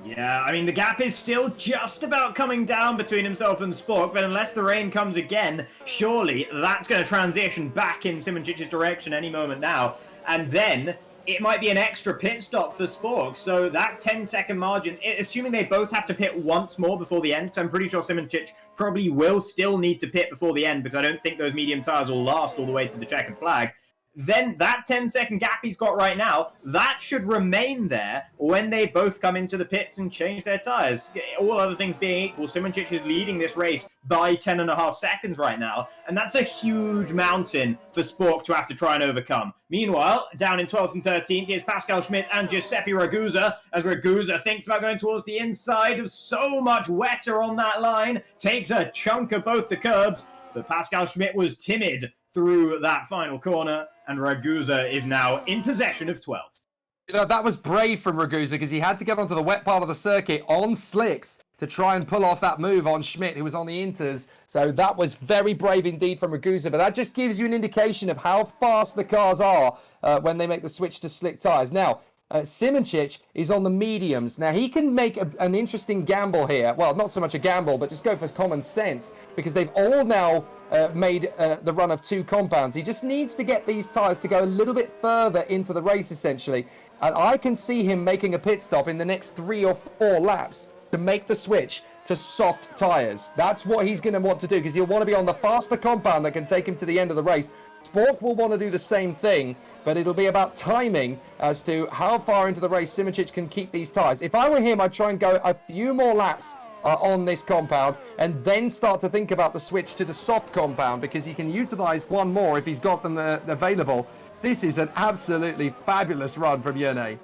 Yeah, I mean, the gap is still just about coming down between himself and Spork, but unless the rain comes again, surely that's going to transition back in Simoncic's direction any moment now. And then it might be an extra pit stop for Spork. So that 10-second margin, assuming they both have to pit once more before the end, because I'm pretty sure Simoncic probably will still need to pit before the end, because I don't think those medium tires will last all the way to the checkered flag. Then that 10-second gap he's got right now, that should remain there when they both come into the pits and change their tires. All other things being equal, Simoncic is leading this race by 10.5 seconds right now, and that's a huge mountain for Spork to have to try and overcome. Meanwhile, down in 12th and 13th is Pascal Schmidt and Giuseppe Ragusa, as Ragusa thinks about going towards the inside of so much wetter on that line, takes a chunk of both the curbs, but Pascal Schmidt was timid through that final corner, and Ragusa is now in possession of 12th. You know, that was brave from Ragusa because he had to get onto the wet part of the circuit on slicks to try and pull off that move on Schmidt, who was on the inters. So that was very brave indeed from Ragusa, but that just gives you an indication of how fast the cars are when they make the switch to slick tires. Now, Simoncic is on the mediums. Now, he can make an interesting gamble here. Well, not so much a gamble, but just go for common sense, because they've all now made the run of 2 compounds. He just needs to get these tyres to go a little bit further into the race, essentially. And I can see him making a pit stop in the next 3 or 4 laps to make the switch to soft tyres. That's what he's going to want to do, because he'll want to be on the faster compound that can take him to the end of the race. Spork will want to do the same thing, but it'll be about timing as to how far into the race Simoncic can keep these tyres. If I were him, I'd try and go a few more laps on this compound and then start to think about the switch to the soft compound, because he can utilize one more if he's got them available. This is an absolutely fabulous run from Yone.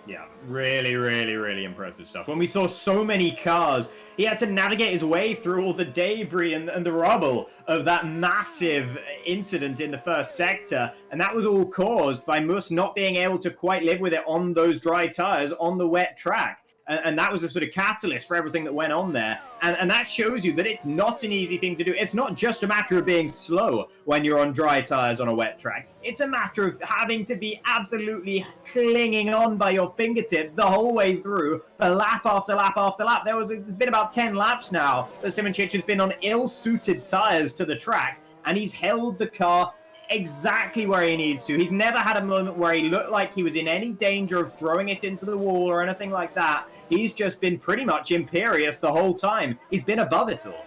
Yeah, really, really, really impressive stuff. When we saw so many cars, he had to navigate his way through all the debris and the rubble of that massive incident in the first sector. And that was all caused by Mus not being able to quite live with it on those dry tires on the wet track. And that was a sort of catalyst for everything that went on there. And that shows you that it's not an easy thing to do. It's not just a matter of being slow when you're on dry tires on a wet track. It's a matter of having to be absolutely clinging on by your fingertips the whole way through, for lap after lap after lap. There's been about 10 laps now that Simoncic has been on ill-suited tires to the track, and he's held the car exactly where he needs to. He's never had a moment where he looked like he was in any danger of throwing it into the wall or anything like that. He's just been pretty much imperious the whole time. He's been above it all.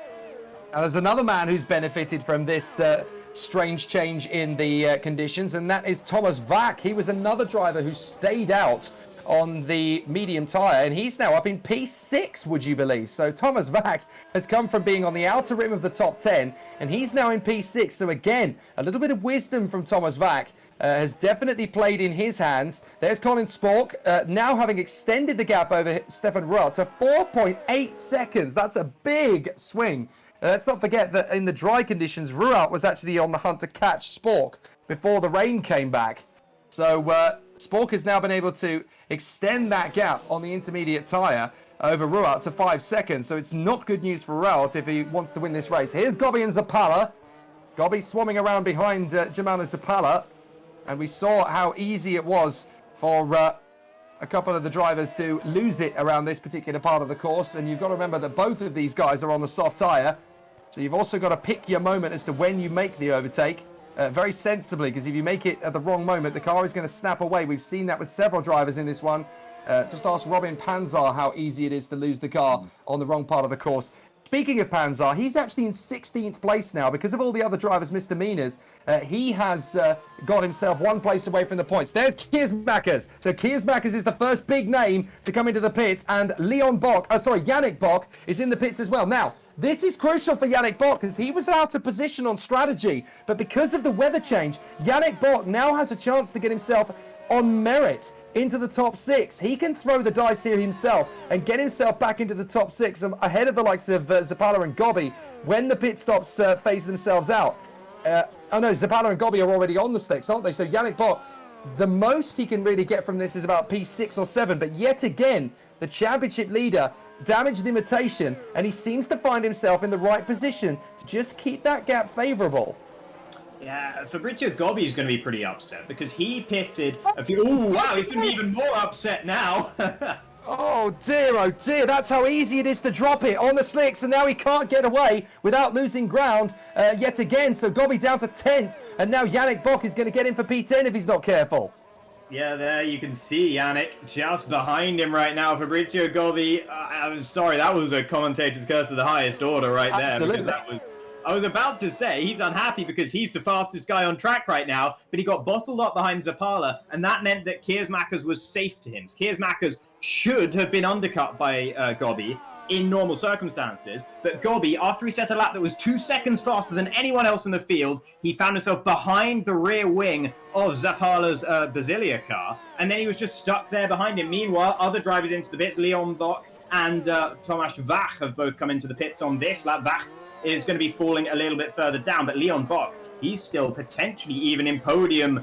Now, there's another man who's benefited from this strange change in the conditions, and that is Thomas Vack. He was another driver who stayed out on the medium tyre, and he's now up in P6, would you believe? So Thomas Vack has come from being on the outer rim of the top 10, and he's now in P6. So again, a little bit of wisdom from Thomas Vack has definitely played in his hands. There's Colin Spork, now having extended the gap over Stefan Rutt to 4.8 seconds. That's a big swing. Let's not forget that in the dry conditions, Ruat was actually on the hunt to catch Spork before the rain came back. So Spork has now been able to extend that gap on the intermediate tyre over Ruat to 5 seconds. So it's not good news for Ruat if he wants to win this race. Here's Gobby and Zapala. Gobby swarming around behind Germano Zapala. And we saw how easy it was for a couple of the drivers to lose it around this particular part of the course. And you've got to remember that both of these guys are on the soft tyre. So you've also got to pick your moment as to when you make the overtake. Very sensibly, because if you make it at the wrong moment, the car is going to snap away. We've seen that with several drivers in this one. Just ask Robin Panzar how easy it is to lose the car on the wrong part of the course. Speaking of Panzar, he's actually in 16th place now because of all the other drivers' misdemeanors. He has got himself 1 place away from the points. There's Kiesmakers. So Kiesmakers is the first big name to come into the pits, and Yannick Bock is in the pits as well. Now, this is crucial for Yannick Bock because he was out of position on strategy, but because of the weather change, Yannick Bock now has a chance to get himself on merit into the top 6. He can throw the dice here himself and get himself back into the top 6 ahead of the likes of Zapala and Gobby when the pit stops phase themselves out. Zapala and Gobby are already on the sticks, aren't they? So Yannick Bock, the most he can really get from this is about P6 or 7, but yet again, the championship leader damaged imitation, and he seems to find himself in the right position to just keep that gap favourable. Yeah, Fabrizio Gobbi is going to be pretty upset because he pitted a few... Oh, wow, he's going to be even more upset now. Oh dear, that's how easy it is to drop it on the slicks, and now he can't get away without losing ground yet again. So Gobby down to 10th, and now Yannick Bock is going to get in for P10 if he's not careful. Yeah, there you can see Yannick just behind him right now. Fabrizio Gobbi, I'm sorry, that was a commentator's curse of the highest order right there. Absolutely. I was about to say he's unhappy because he's the fastest guy on track right now, but he got bottled up behind Zapala, and that meant that Kiersmakers was safe to him. Kiersmakers should have been undercut by Gobbi in normal circumstances, but Gobbi, after he set a lap that was 2 seconds faster than anyone else in the field, he found himself behind the rear wing of Zapala's Basilia car, and then he was just stuck there behind him. Meanwhile, other drivers into the pits, Leon Bock and Tomasz Wach have both come into the pits on this lap. Wach is going to be falling a little bit further down, but Leon Bock, he's still potentially even in podium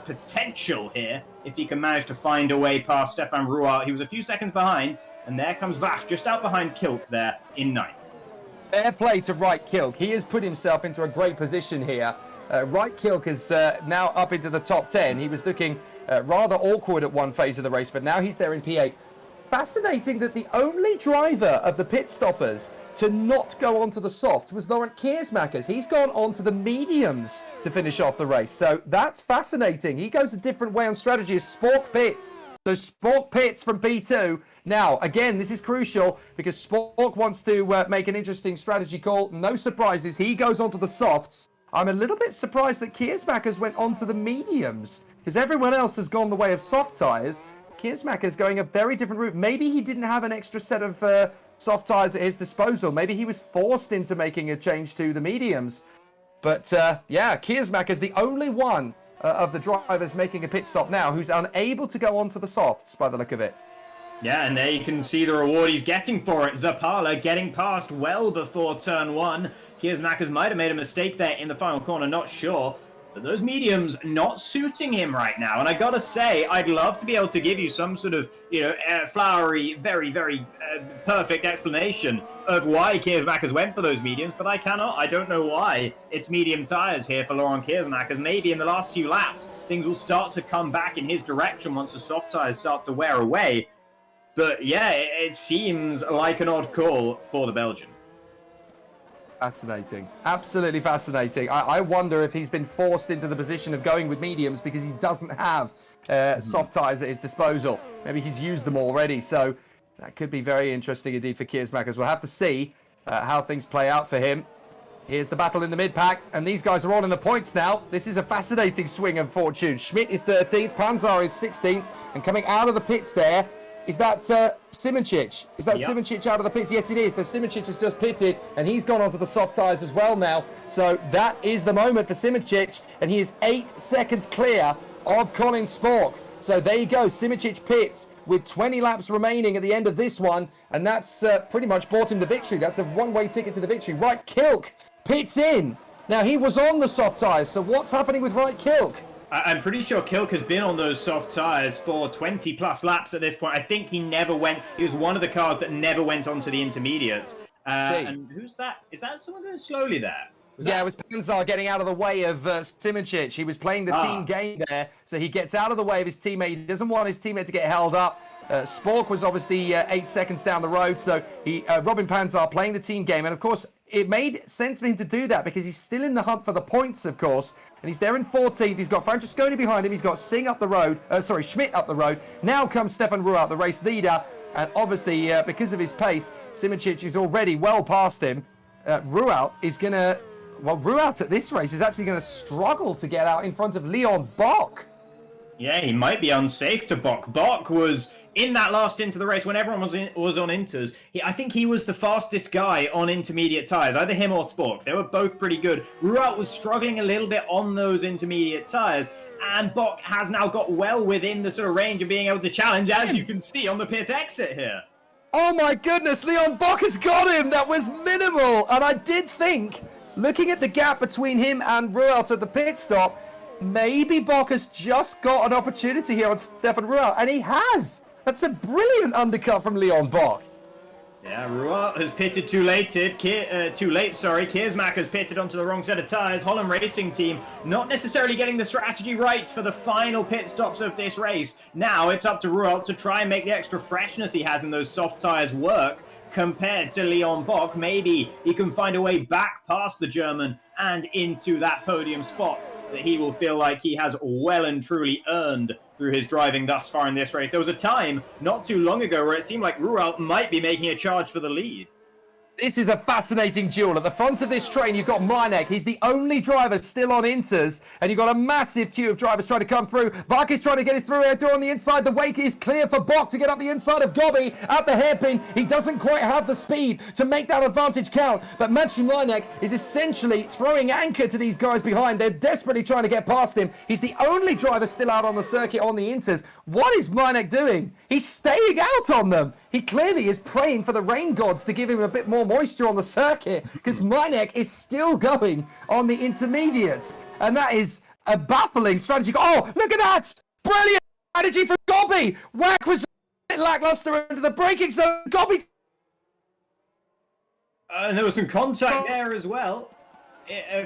potential here if he can manage to find a way past Stefan Ruart. He was a few seconds behind, and there comes Wach just out behind Kilk there in 9th. Fair play to Wright Kilk. He has put himself into a great position here. Wright Kilk is now up into the top 10. He was looking rather awkward at one phase of the race, but now he's there in P8. Fascinating that the only driver of the pit stoppers to not go onto the softs was Laurent Kiersmakers. He's gone onto the mediums to finish off the race. So that's fascinating. He goes a different way on strategy. Spork pits. So Spork pits from P2. Now, again, this is crucial because Spork wants to make an interesting strategy call. No surprises. He goes onto the softs. I'm a little bit surprised that Kiersmakers went onto the mediums because everyone else has gone the way of soft tyres. Kiersmakers going a very different route. Maybe he didn't have an extra set of soft tyres at his disposal. Maybe he was forced into making a change to the mediums. But yeah, Kiersmakers the only one of the drivers making a pit stop now who's unable to go onto the softs by the look of it. Yeah, and there you can see the reward he's getting for it. Zapala getting past well before turn 1. Kiersmakers might have made a mistake there in the final corner, not sure. But those mediums not suiting him right now. And I gotta say, I'd love to be able to give you some sort of, flowery, very, very perfect explanation of why Kiersmakers went for those mediums, but I cannot. I don't know why. It's medium tyres here for Laurent Kiersmakers. Maybe in the last few laps, things will start to come back in his direction once the soft tyres start to wear away. But yeah, it seems like an odd call for the Belgian. Fascinating. Absolutely fascinating. I wonder if he's been forced into the position of going with mediums because he doesn't have soft tyres at his disposal. Maybe he's used them already. So that could be very interesting indeed for Kiersmakers. We'll have to see how things play out for him. Here's the battle in the mid-pack, and these guys are all in the points now. This is a fascinating swing of fortune. Schmidt is 13th, Panzar is 16th, and coming out of the pits there, is that Simoncic? Is that Simoncic out of the pits? Yes, it is. So Simoncic has just pitted, and he's gone onto the soft tyres as well now. So that is the moment for Simoncic, and he is 8 seconds clear of Colin Spork. So there you go. Simoncic pits with 20 laps remaining at the end of this one, and that's pretty much bought him the victory. That's a one-way ticket to the victory. Wright Kilk pits in. Now, he was on the soft tyres, so what's happening with Wright Kilk? I'm pretty sure Kilk has been on those soft tyres for 20 plus laps at this point. I think he was one of the cars that never went onto the intermediates. And who's that? Is that someone going slowly there? It was Panzar getting out of the way of Simoncic. He was playing the team game there, so he gets out of the way of his teammate. He doesn't want his teammate to get held up. Spork was obviously 8 seconds down the road, so Robin Panzar playing the team game. And of course, it made sense for him to do that because he's still in the hunt for the points, of course. And he's there in 14th. He's got Francesconi behind him. He's got Schmidt up the road. Now comes Stefan Ruart, the race leader. And obviously, because of his pace, Simoncic is already well past him. Ruart at this race is actually going to struggle to get out in front of Leon Bock. Yeah, he might be unsafe to Bock. Bock was in that last into the race when everyone was on inters. I think he was the fastest guy on intermediate tyres, either him or Spork. They were both pretty good. Ruart was struggling a little bit on those intermediate tyres, and Bock has now got well within the sort of range of being able to challenge, as you can see on the pit exit here. Oh my goodness, Leon Bock has got him! That was minimal! And I did think, looking at the gap between him and Ruart at the pit stop, maybe Bock has just got an opportunity here on Stefan Ruart, and he has! That's a brilliant undercut from Leon Bock. Yeah, Ruart has pitted too late. Kiersmack has pitted onto the wrong set of tyres. Holland Racing Team not necessarily getting the strategy right for the final pit stops of this race. Now it's up to Ruart to try and make the extra freshness he has in those soft tyres work compared to Leon Bock. Maybe he can find a way back past the German and into that podium spot that he will feel like he has well and truly earned through his driving thus far in this race. There was a time not too long ago where it seemed like Rural might be making a charge for the lead. This is a fascinating duel. At the front of this train, you've got Mleinek. He's the only driver still on inters, and you've got a massive queue of drivers trying to come through. Vark is trying to get his through air door on the inside. The wake is clear for Bock to get up the inside of Gobby at the hairpin. He doesn't quite have the speed to make that advantage count, but Maciej Mleinek is essentially throwing anchor to these guys behind. They're desperately trying to get past him. He's the only driver still out on the circuit on the inters. What is Mleinek doing? He's staying out on them. He clearly is praying for the rain gods to give him a bit more moisture on the circuit, because Mleinek is still going on the intermediates. And that is a baffling strategy. Oh, look at that! Brilliant strategy from Gobby! Whack was a bit lackluster into the braking zone. Gobby... And there was some contact there as well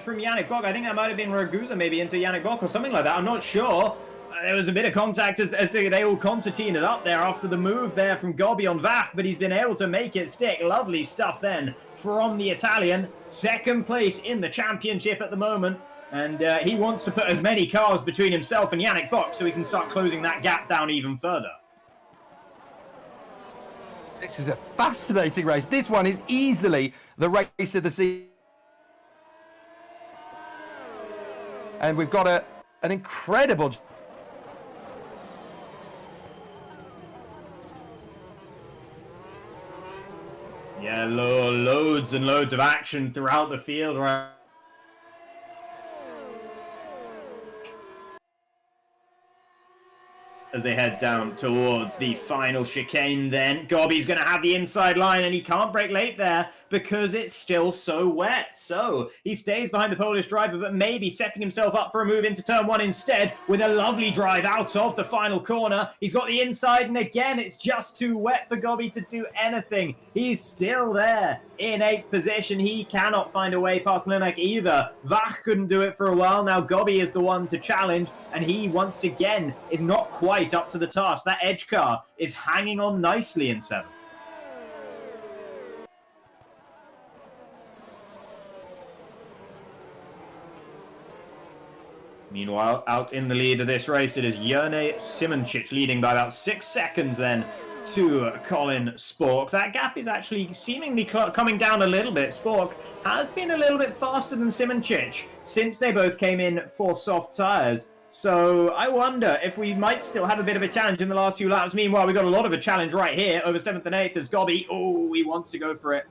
from Yannick Bock. I think that might have been Ragusa maybe into Yannick Bock or something like that. I'm not sure. There was a bit of contact as they all concertinaed up there after the move there from Gobby on Vach, but he's been able to make it stick. Lovely stuff then from the Italian. Second place in the championship at the moment, and he wants to put as many cars between himself and Yannick Bock so he can start closing that gap down even further. This is a fascinating race. This one is easily the race of the season. And we've got an incredible... Yeah, loads and loads of action throughout the field, right? As they head down towards the final chicane then. Gobby's going to have the inside line, and he can't brake late there because it's still so wet. So he stays behind the Polish driver, but maybe setting himself up for a move into turn one instead with a lovely drive out of the final corner. He's got the inside, and again, it's just too wet for Gobby to do anything. He's still there in 8th position. He cannot find a way past Mleinek either. Vach couldn't do it for a while. Now Gobby is the one to challenge, and he once again is not quite up to the task. That edge car is hanging on nicely in 7th. Meanwhile, out in the lead of this race, it is Jerne Simoncic leading by about 6 seconds then to Colin Spork. That gap is actually seemingly coming down a little bit. Spork has been a little bit faster than Simoncic since they both came in for soft tyres. So I wonder if we might still have a bit of a challenge in the last few laps. Meanwhile, we've got a lot of a challenge right here over 7th and 8th as Gobby. Oh, he wants to go for it.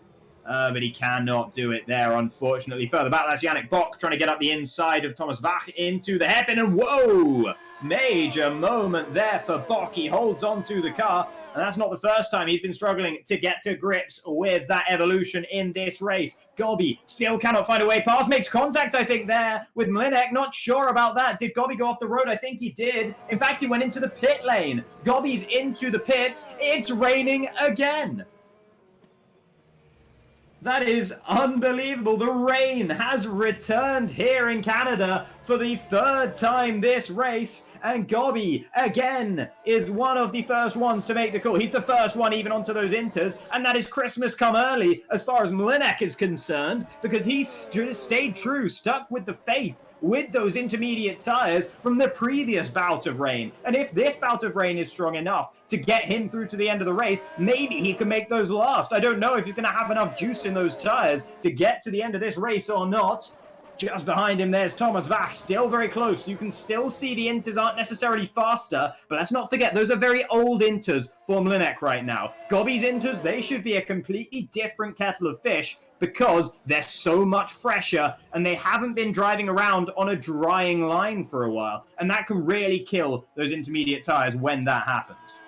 But he cannot do it there, unfortunately. Further back, that's Yannick Bock trying to get up the inside of Thomas Vach into the hairpin. And whoa! Major moment there for Bock. He holds on to the car. And that's not the first time he's been struggling to get to grips with that evolution in this race. Gobby still cannot find a way past. Makes contact, I think, there with Mleinek. Not sure about that. Did Gobby go off the road? I think he did. In fact, he went into the pit lane. Gobby's into the pit. It's raining again. That is unbelievable. The rain has returned here in Canada for the 3rd time this race. And Gobby, again, is one of the first ones to make the call. He's the first one even onto those inters. And that is Christmas come early as far as Mleinek is concerned, because he stayed true, stuck with the faith with those intermediate tyres from the previous bout of rain. And if this bout of rain is strong enough to get him through to the end of the race, maybe he can make those last. I don't know if he's going to have enough juice in those tyres to get to the end of this race or not. Just behind him, there's Thomas Vach, still very close. You can still see the inters aren't necessarily faster, but let's not forget, those are very old inters for Mleinek right now. Gobby's inters, they should be a completely different kettle of fish because they're so much fresher and they haven't been driving around on a drying line for a while. And that can really kill those intermediate tyres when that happens.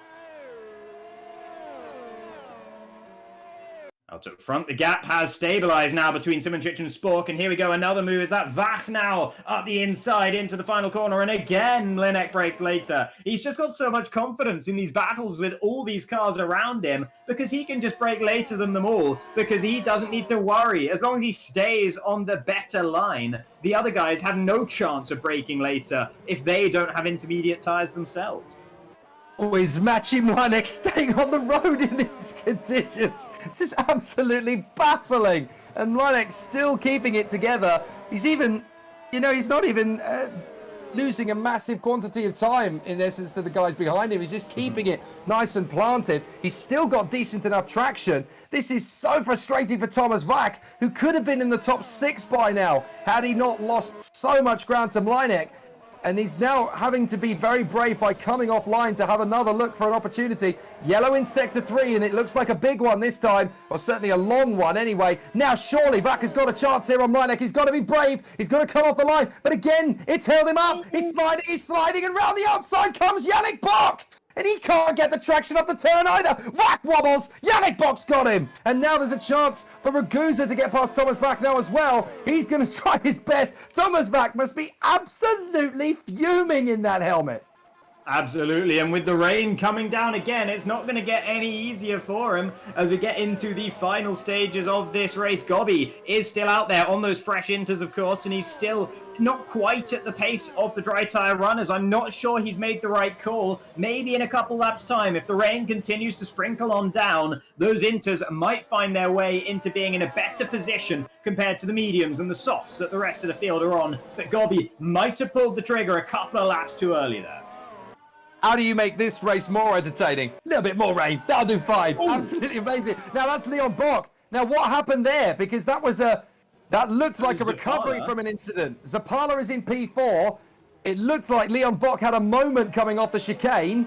Out at front, the gap has stabilized now between Simoncic and Spork, and here we go, another move. Is that Vach now up the inside into the final corner, and again, Linek braked later. He's just got so much confidence in these battles with all these cars around him, because he can just brake later than them all, because he doesn't need to worry. As long as he stays on the better line, the other guys have no chance of braking later if they don't have intermediate tires themselves. Always matching Linek staying on the road in these conditions. This is absolutely baffling. And Linek still keeping it together. He's even, he's not even losing a massive quantity of time, in essence, to the guys behind him. He's just keeping it nice and planted. He's still got decent enough traction. This is so frustrating for Thomas Vach, who could have been in the top 6 by now, had he not lost so much ground to Linek. And he's now having to be very brave by coming offline to have another look for an opportunity. Yellow in Sector 3, and it looks like a big one this time, or certainly a long one anyway. Now surely Vach has got a chance here on Linek. He's got to be brave. He's got to come off the line. But again, it's held him up. He's sliding, and round the outside comes Yannick Bock. And he can't get the traction off the turn either. Vach wobbles. Yannick Bock's got him. And now there's a chance for Ragusa to get past Thomas Vach now as well. He's going to try his best. Thomas Vach must be absolutely fuming in that helmet. Absolutely, and with the rain coming down again, it's not going to get any easier for him as we get into the final stages of this race. Gobby is still out there on those fresh inters, of course, and he's still not quite at the pace of the dry tyre runners. I'm not sure he's made the right call. Maybe in a couple laps' time, if the rain continues to sprinkle on down, those inters might find their way into being in a better position compared to the mediums and the softs that the rest of the field are on. But Gobby might have pulled the trigger a couple of laps too early there. How do you make this race more entertaining? A little bit more rain. That'll do fine. Ooh. Absolutely amazing. Now that's Leon Bock. Now what happened there? Because that looked like a recovery from an incident. Zapala is in P4. It looked like Leon Bock had a moment coming off the chicane.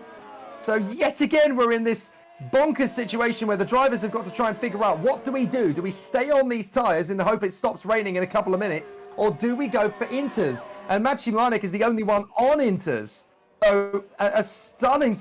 So yet again, we're in this bonkers situation where the drivers have got to try and figure out, what do we do? Do we stay on these tyres in the hope it stops raining in a couple of minutes? Or do we go for inters? And Maciej Lanek is the only one on inters. So a stunning.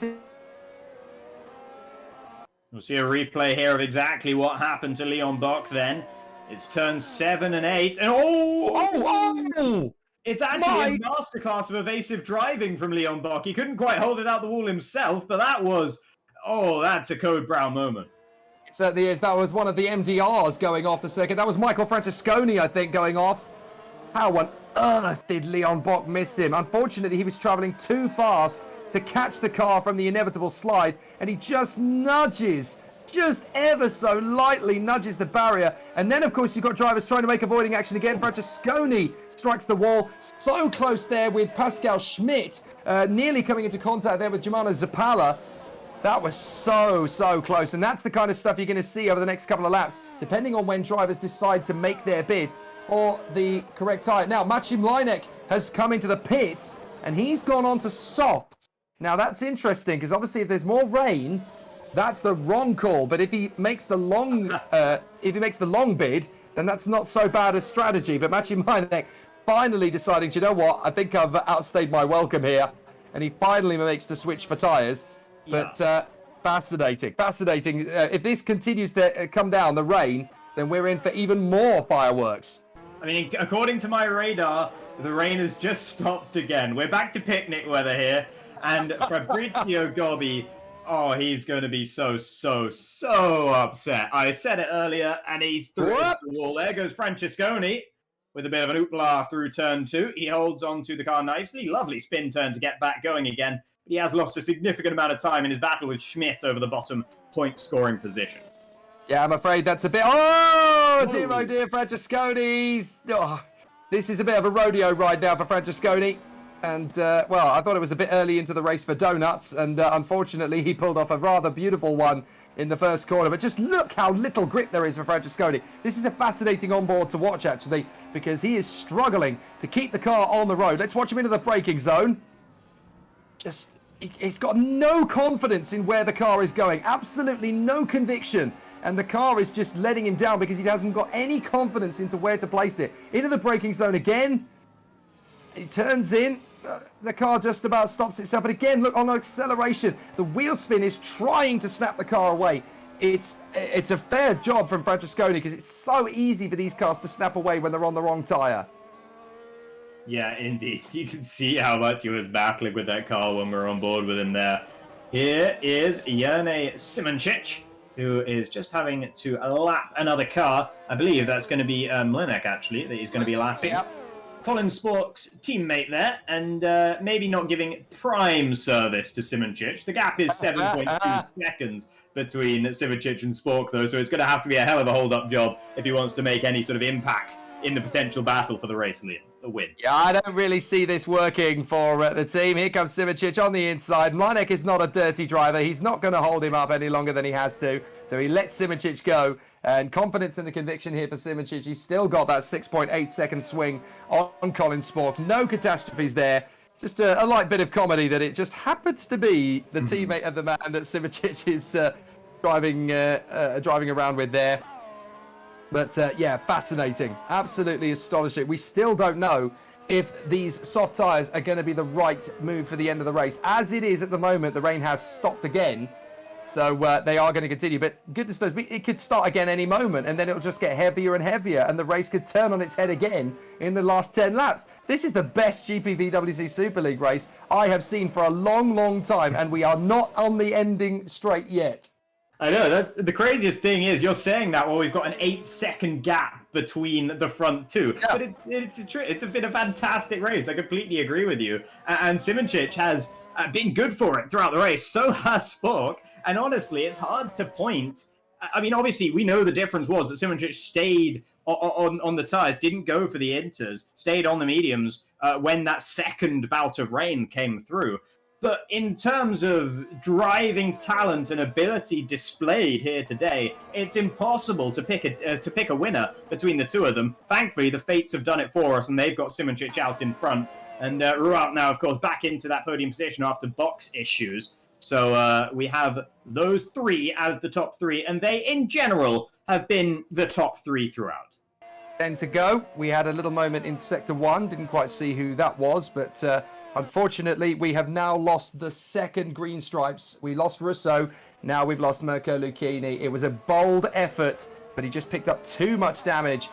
We'll see a replay here of exactly what happened to Leon Bock then. It's turns 7 and 8. And oh! It's actually a masterclass of evasive driving from Leon Bock. He couldn't quite hold it out the wall himself, but that was, that's a Code Brown moment. It certainly is. That was one of the MDRs going off the circuit. That was Michael Francesconi, I think, going off. How on earth did Leon Bock miss him? Unfortunately, he was traveling too fast to catch the car from the inevitable slide, and he just ever so lightly nudges the barrier. And then, of course, you've got drivers trying to make avoiding action again. Francesconi strikes the wall, so close there with Pascal Schmidt, nearly coming into contact there with Germano Zapala. That was so close, and that's the kind of stuff you're going to see over the next couple of laps, depending on when drivers decide to make their bid for the correct tyre. Now, Maciej Lanek has come into the pits, and he's gone on to soft. Now, that's interesting, because obviously if there's more rain, that's the wrong call. But if he makes the long, bid, then that's not so bad a strategy. But Maciej Lanek finally deciding, do you know what? I think I've outstayed my welcome here, and he finally makes the switch for tyres. But fascinating. If this continues to come down, the rain, then we're in for even more fireworks. I mean, according to my radar, the rain has just stopped again. We're back to picnic weather here. And Fabrizio Gobbi, he's going to be so upset. I said it earlier, and he's through the wall. There goes Francesconi with a bit of an oopla through turn 2. He holds onto the car nicely. Lovely spin turn to get back going again. But he has lost a significant amount of time in his battle with Schmidt over the bottom point-scoring position. Yeah, I'm afraid that's a bit... Oh, dear Francesconi's... This is a bit of a rodeo ride now for Francesconi. And, I thought it was a bit early into the race for Donuts. And, unfortunately, he pulled off a rather beautiful one in the first corner. But just look how little grip there is for Francesconi. This is a fascinating onboard to watch, actually, because he is struggling to keep the car on the road. Let's watch him into the braking zone. He's got no confidence in where the car is going. Absolutely no conviction. And the car is just letting him down because he hasn't got any confidence into where to place it. Into the braking zone again. He turns in. The car just about stops itself. But again, look, on acceleration, the wheel spin is trying to snap the car away. it's a fair job from Francesconi because it's so easy for these cars to snap away when they're on the wrong tyre. Yeah, indeed. You can see how much he was battling with that car when we were on board with him there. Here is Jene Simoncic, who is just having to lap another car. I believe that's going to be Mlinek, actually, that he's going to be lapping. Yep. Colin Spork's teammate there, and maybe not giving prime service to Simoncic. The gap is 7.2 seconds between Simoncic and Spork, though, so it's going to have to be a hell of a hold-up job if he wants to make any sort of impact in the potential battle for the race win. Yeah, I don't really see this working for the team. Here comes Simoncic on the inside. Mlinek is not a dirty driver. He's not going to hold him up any longer than he has to, so he lets Simoncic go. And confidence in the conviction here for Simoncic. He's still got that 6.8 second swing on Colin Spork. No catastrophes there. Just a light bit of comedy that it just happens to be the teammate of the man that Simoncic is driving around with there. But yeah, fascinating. Absolutely astonishing. We still don't know if these soft tyres are going to be the right move for the end of the race. As it is at the moment, the rain has stopped again. So they are going to continue. But goodness knows, it could start again any moment, and then it'll just get heavier and heavier, and the race could turn on its head again in the last 10 laps. This is the best GPVWC Super League race I have seen for a long, long time, and we are not on the ending straight yet. I know, that's the craziest thing is you're saying that while we've got an 8-second gap between the front two. Yeah. But it's been a fantastic race. I completely agree with you. And Simoncic has been good for it throughout the race. So has Spork. And honestly, it's hard to point. I mean, obviously, we know the difference was that Simoncic stayed on the tyres, didn't go for the inters, stayed on the mediums when that second bout of rain came through. But in terms of driving talent and ability displayed here today, it's impossible to pick a winner between the two of them. Thankfully, the fates have done it for us, and they've got Simoncic out in front. And Ruat now, of course, back into that podium position after box issues. So we have those three as the top three, and they, in general, have been the top three throughout. 10 to go. We had a little moment in Sector 1. Didn't quite see who that was, but unfortunately, we have now lost the second green stripes. We lost Russo. Now we've lost Mirko Lucchini. It was a bold effort, but he just picked up too much damage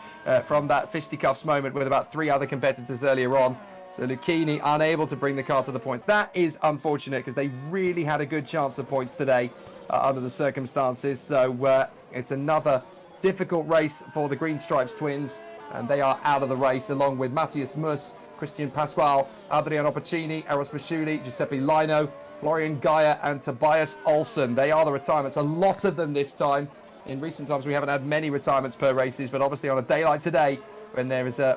from that fisticuffs moment with about 3 other competitors earlier on. So Lucchini unable to bring the car to the points. That is unfortunate because they really had a good chance of points today under the circumstances. So it's another difficult race for the Green Stripes twins. And they are out of the race along with Matthias Mus, Christian Pasquale, Adriano Pacini, Eros Mashuli, Giuseppe Lino, Florian Gaia and Tobias Olsen. They are the retirements. A lot of them this time. In recent times, we haven't had many retirements per races, but obviously on a day like today, when there is a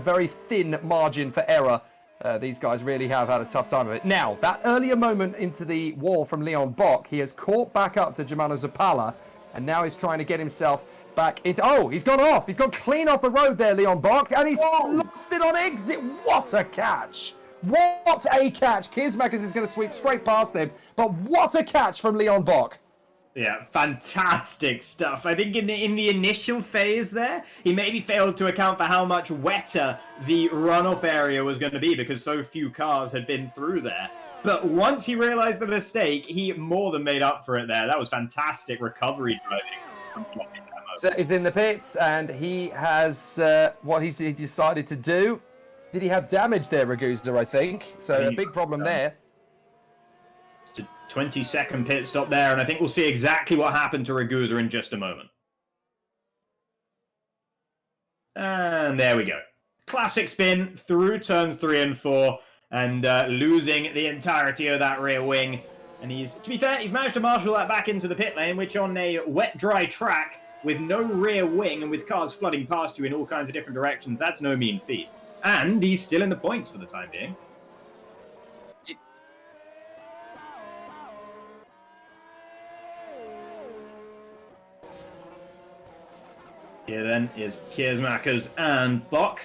very thin margin for error, these guys really have had a tough time of it. Now, that earlier moment into the wall from Leon Bock, he has caught back up to Germano Zappala, and now he's trying to get himself back into... Oh, he's gone off. He's gone clean off the road there, Leon Bock, and he's lost it on exit. What a catch. What a catch. Kismakis is going to sweep straight past him, but what a catch from Leon Bock. Yeah, fantastic stuff. I think in the initial phase there, he maybe failed to account for how much wetter the runoff area was going to be because so few cars had been through there. But once he realized the mistake, he more than made up for it there. That was fantastic recovery driving. So he's in the pits, and he has what he decided to do. Did he have damage there, Ragusa, I think? So a big problem there. 20-second pit stop there, and I think we'll see exactly what happened to Ragusa in just a moment. And there we go. Classic spin through turns 3 and 4, and losing the entirety of that rear wing. And to be fair, he's managed to marshal that back into the pit lane, which on a wet, dry track with no rear wing and with cars flooding past you in all kinds of different directions, that's no mean feat. And he's still in the points for the time being. Here then is Kiersmakers and Bock.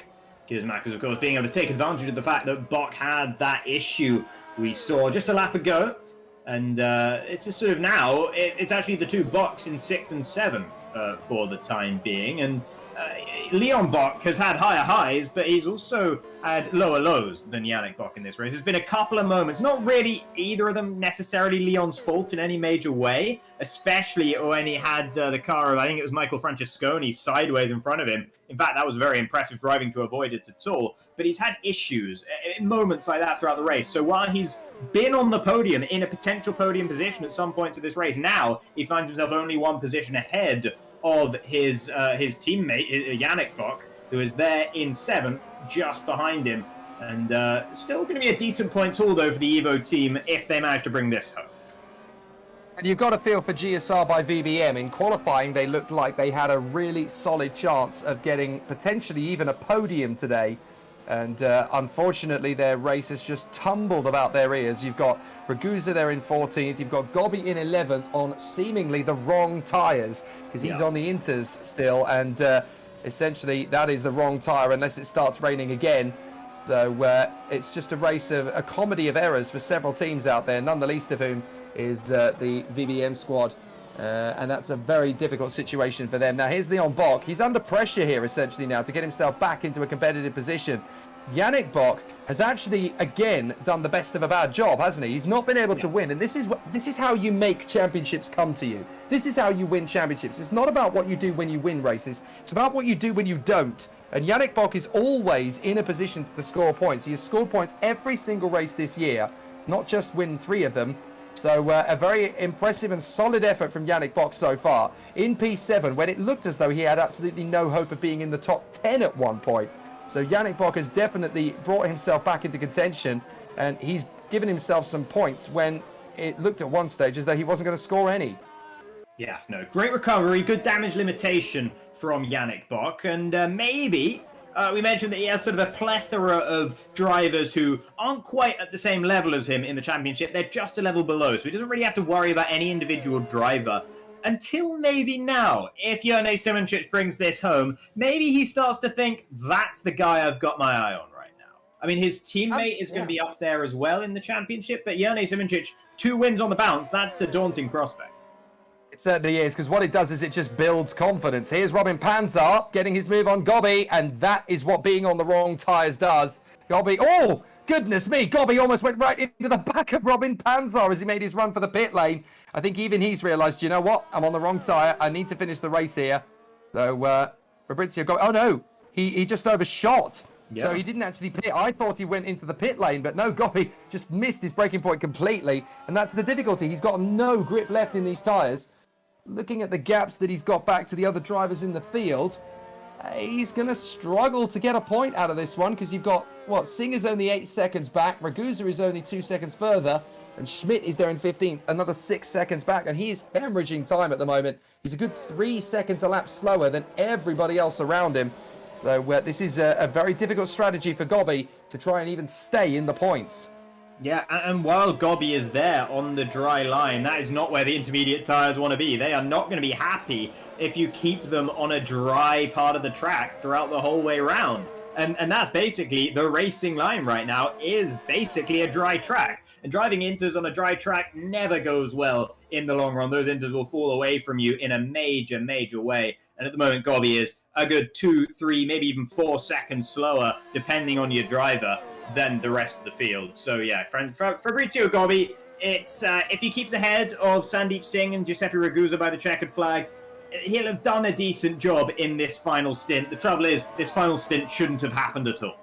Kiersmakers, of course, being able to take advantage of the fact that Bock had that issue we saw just a lap ago. And it's just sort of now, it's actually the two Bocks in 6th and 7th for the time being. And Leon Bok has had higher highs, but he's also had lower lows than Yannick Bok in this race. There's been a couple of moments, not really either of them necessarily Leon's fault in any major way, especially when he had the car of, I think it was Michael Francesconi, sideways in front of him. In fact, that was very impressive driving to avoid it at all. But he's had issues in moments like that throughout the race. So while he's been on the podium, in a potential podium position at some points of this race, now he finds himself only one position ahead of his teammate, Yannick Bok, who is there in 7th, just behind him. And still going to be a decent points haul, though, for the Evo team if they manage to bring this home. And you've got to feel for GSR by VBM. In qualifying, they looked like they had a really solid chance of getting potentially even a podium today. And unfortunately, their race has just tumbled about their ears. You've got Ragusa there in 14th. You've got Gobby in 11th on seemingly the wrong tyres, because he's on the Inters still. And essentially, that is the wrong tyre unless it starts raining again. So it's just a race of a comedy of errors for several teams out there, none the least of whom is the VBM squad. And that's a very difficult situation for them. Now, here's Leon Bok. He's under pressure here, essentially, now to get himself back into a competitive position. Yannick Bok has actually, again, done the best of a bad job, hasn't he? He's not been able to win. And this is how you make championships come to you. This is how you win championships. It's not about what you do when you win races. It's about what you do when you don't. And Yannick Bok is always in a position to score points. He has scored points every single race this year, not just win 3 of them. So a very impressive and solid effort from Yannick Bok so far. In P7, when it looked as though he had absolutely no hope of being in the top 10 at one point. So Yannick Bok has definitely brought himself back into contention, and he's given himself some points when it looked at one stage as though he wasn't going to score any. Yeah, no, great recovery, good damage limitation from Yannick Bok, and maybe we mentioned that he has sort of a plethora of drivers who aren't quite at the same level as him in the championship. They're just a level below, so he doesn't really have to worry about any individual driver. Until maybe now, if Jone Simoncic brings this home, maybe he starts to think, that's the guy I've got my eye on right now. I mean, his teammate is going to be up there as well in the championship, but Jone Simoncic, 2 wins on the bounce, that's a daunting prospect. It certainly is, because what it does is it just builds confidence. Here's Robin Panzer getting his move on Gobby, and that is what being on the wrong tyres does. Gobby, oh, goodness me, Gobby almost went right into the back of Robin Panzer as he made his run for the pit lane. I think even he's realised, you know what, I'm on the wrong tyre, I need to finish the race here. So Fabrizio Gobby, oh no, he just overshot. Yeah. So he didn't actually pit. I thought he went into the pit lane, but no, Gobby just missed his braking point completely. And that's the difficulty. He's got no grip left in these tyres. Looking at the gaps that he's got back to the other drivers in the field, he's going to struggle to get a point out of this one, because you've got, what, Singer's only 8 seconds back, Ragusa is only 2 seconds further, and Schmidt is there in 15th, another 6 seconds back, and he is hemorrhaging time at the moment. He's a good 3 seconds a lap slower than everybody else around him. So this is a very difficult strategy for Gobby to try and even stay in the points. Yeah, and while Gobby is there on the dry line, that is not where the intermediate tyres want to be. They are not going to be happy if you keep them on a dry part of the track throughout the whole way round. And that's basically the racing line right now, is basically a dry track. And driving Inters on a dry track never goes well in the long run. Those Inters will fall away from you in a major, major way. And at the moment, Gobby is a good 2, 3, maybe even 4 seconds slower, depending on your driver, than the rest of the field. So yeah, Fabrizio Gobby, it's if he keeps ahead of Sandeep Singh and Giuseppe Ragusa by the checkered flag, he'll have done a decent job in this final stint. The trouble is, this final stint shouldn't have happened at all.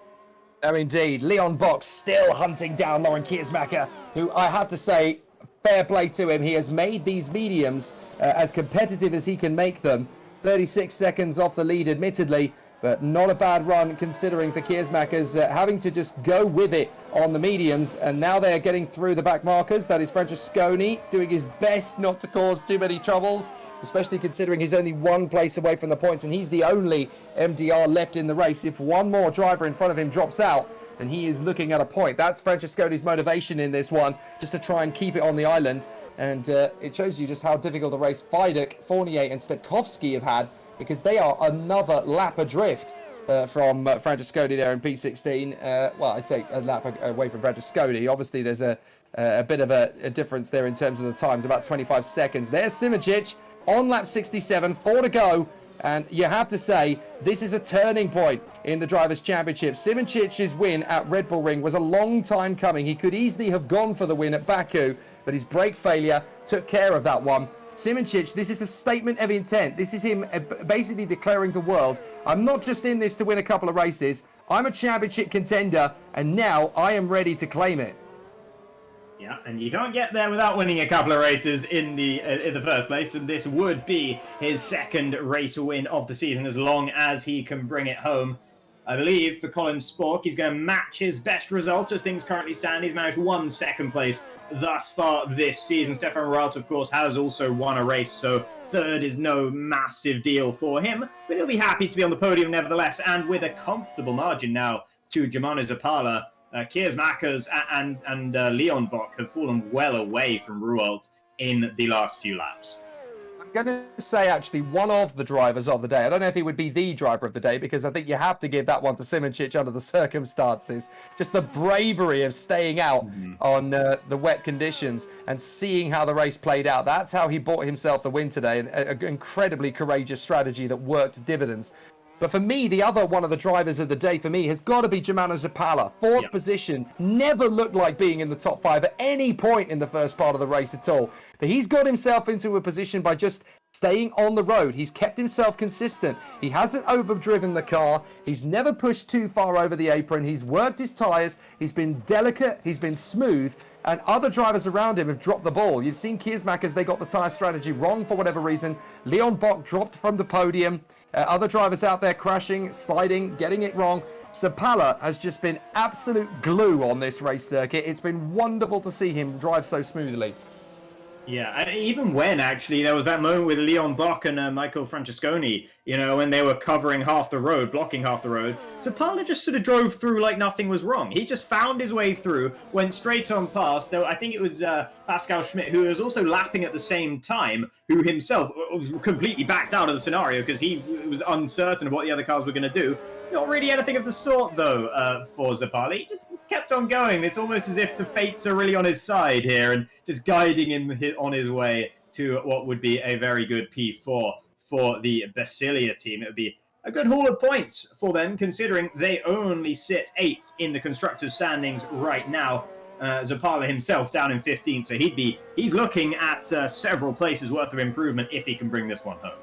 Oh, indeed. Leon Bok still hunting down Lauren Kiersmacher, who I have to say, fair play to him. He has made these mediums as competitive as he can make them. 36 seconds off the lead, admittedly, but not a bad run considering for Kiersmacher's having to just go with it on the mediums. And now they're getting through the back markers. That is Francesconi doing his best not to cause too many troubles, especially considering he's only 1 place away from the points and he's the only MDR left in the race. If one more driver in front of him drops out, then he is looking at a point. That's Francesconi's motivation in this one, just to try and keep it on the island. And it shows you just how difficult the race Fidek, Fournier and Stepkovsky have had, because they are another lap adrift from Francesconi there in P16. Well, I'd say a lap away from Francesconi. Obviously, there's a bit of a difference there in terms of the times, about 25 seconds. There's Simoncic on lap 67, 4 to go. And you have to say, this is a turning point in the Drivers' Championship. Simoncic's win at Red Bull Ring was a long time coming. He could easily have gone for the win at Baku, but his brake failure took care of that one. Simoncic, this is a statement of intent. This is him basically declaring to the world, I'm not just in this to win a couple of races. I'm a championship contender, and now I am ready to claim it. Yeah, and you can't get there without winning a couple of races in the first place, and this would be his second race win of the season as long as he can bring it home. I believe for Colin Spork, he's going to match his best results as things currently stand. He's managed 1 second place thus far this season. Stefan Ralt, of course, has also won a race, so third is no massive deal for him, but he'll be happy to be on the podium nevertheless, and with a comfortable margin now to Germano Zappala. Kiers Makers and Leon Bock have fallen well away from Rualt in the last few laps. I'm going to say, actually, one of the drivers of the day. I don't know if he would be the driver of the day, because I think you have to give that one to Simoncic under the circumstances. Just the bravery of staying out on the wet conditions and seeing how the race played out. That's how he bought himself the win today. An incredibly courageous strategy that worked dividends. But for me, the other one of the drivers of the day for me has got to be Germano Zappala. Fourth position, never looked like being in the top 5 at any point in the first part of the race at all. But he's got himself into a position by just staying on the road. He's kept himself consistent. He hasn't overdriven the car. He's never pushed too far over the apron. He's worked his tyres. He's been delicate. He's been smooth. And other drivers around him have dropped the ball. You've seen Kiersmak as they got the tyre strategy wrong for whatever reason. Leon Bock dropped from the podium. Other drivers out there crashing, sliding, getting it wrong. Zappala has just been absolute glue on this race circuit. It's been wonderful to see him drive so smoothly. Yeah, and even when, actually, there was that moment with Leon Bock and Michael Francesconi, you know, when they were covering half the road, blocking half the road, Zappala just sort of drove through like nothing was wrong. He just found his way through, went straight on past. Though I think it was Pascal Schmidt, who was also lapping at the same time, who himself was completely backed out of the scenario because he was uncertain of what the other cars were going to do. Not really anything of the sort, though, for Zappala. He just kept on going. It's almost as if the fates are really on his side here and just guiding him on his way to what would be a very good P4 for the Basilia team. It would be a good haul of points for them, considering they only sit 8th in the constructors' standings right now. Zappala himself down in 15th, so he's looking at several places worth of improvement if he can bring this one home.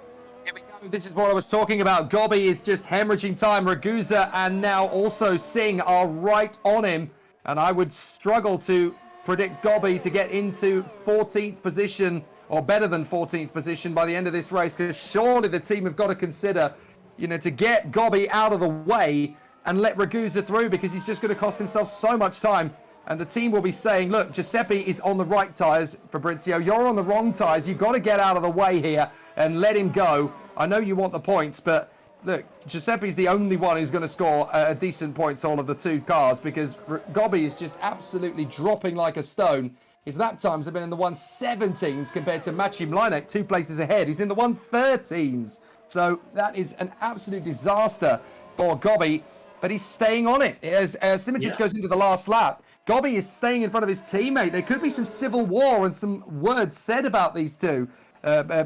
This is what I was talking about. Gobby is just hemorrhaging time. Ragusa and now also Singh are right on him. And I would struggle to predict Gobby to get into 14th position or better than 14th position by the end of this race. Because surely the team have got to consider, you know, to get Gobby out of the way and let Ragusa through, because he's just going to cost himself so much time. And the team will be saying, look, Giuseppe is on the right tyres, Fabrizio. You're on the wrong tyres. You've got to get out of the way here and let him go. I know you want the points, but look, Giuseppe's the only one who's going to score a decent points all of the 2 cars, because Gobby is just absolutely dropping like a stone. His lap times have been in the 1:17s compared to Maciej Mlinek, 2 places ahead. He's in the 1:13s. So that is an absolute disaster for Gobby, but he's staying on it. As Simoncic goes into the last lap, Gobby is staying in front of his teammate. There could be some civil war and some words said about these two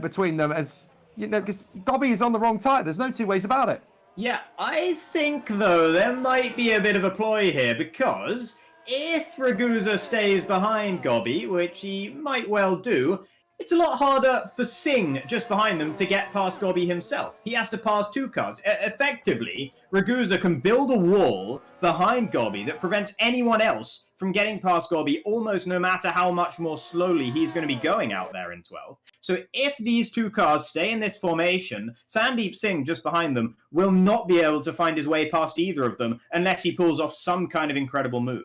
between them, as you know, because Gobby is on the wrong tyre. There's no 2 ways about it. Yeah, I think, though, there might be a bit of a ploy here, because if Ragusa stays behind Gobby, which he might well do, it's a lot harder for Singh just behind them to get past Gobby himself. He has to pass 2 cars. Effectively, Ragusa can build a wall behind Gobby that prevents anyone else from getting past Gobby almost no matter how much more slowly he's going to be going out there in 12th. So if these 2 cars stay in this formation, Sandeep Singh just behind them will not be able to find his way past either of them unless he pulls off some kind of incredible move.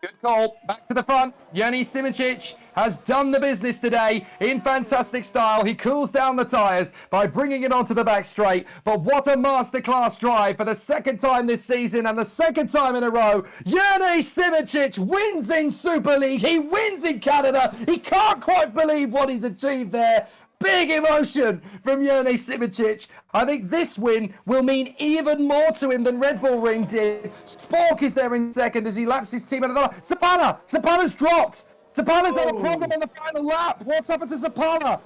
Good call. Back to the front. Yerny Simoncic has done the business today in fantastic style. He cools down the tyres by bringing it onto the back straight. But what a masterclass drive for the 2nd time this season and the 2nd time in a row. Yerny Simoncic wins in Super League. He wins in Canada. He can't quite believe what he's achieved there. Big emotion from Yerny Simoncic. I think this win will mean even more to him than Red Bull Ring did. Spork is there in 2nd as he laps his team out of the line. Zappala's dropped. Zappala's had a problem on the final lap. What's happened to Zappala?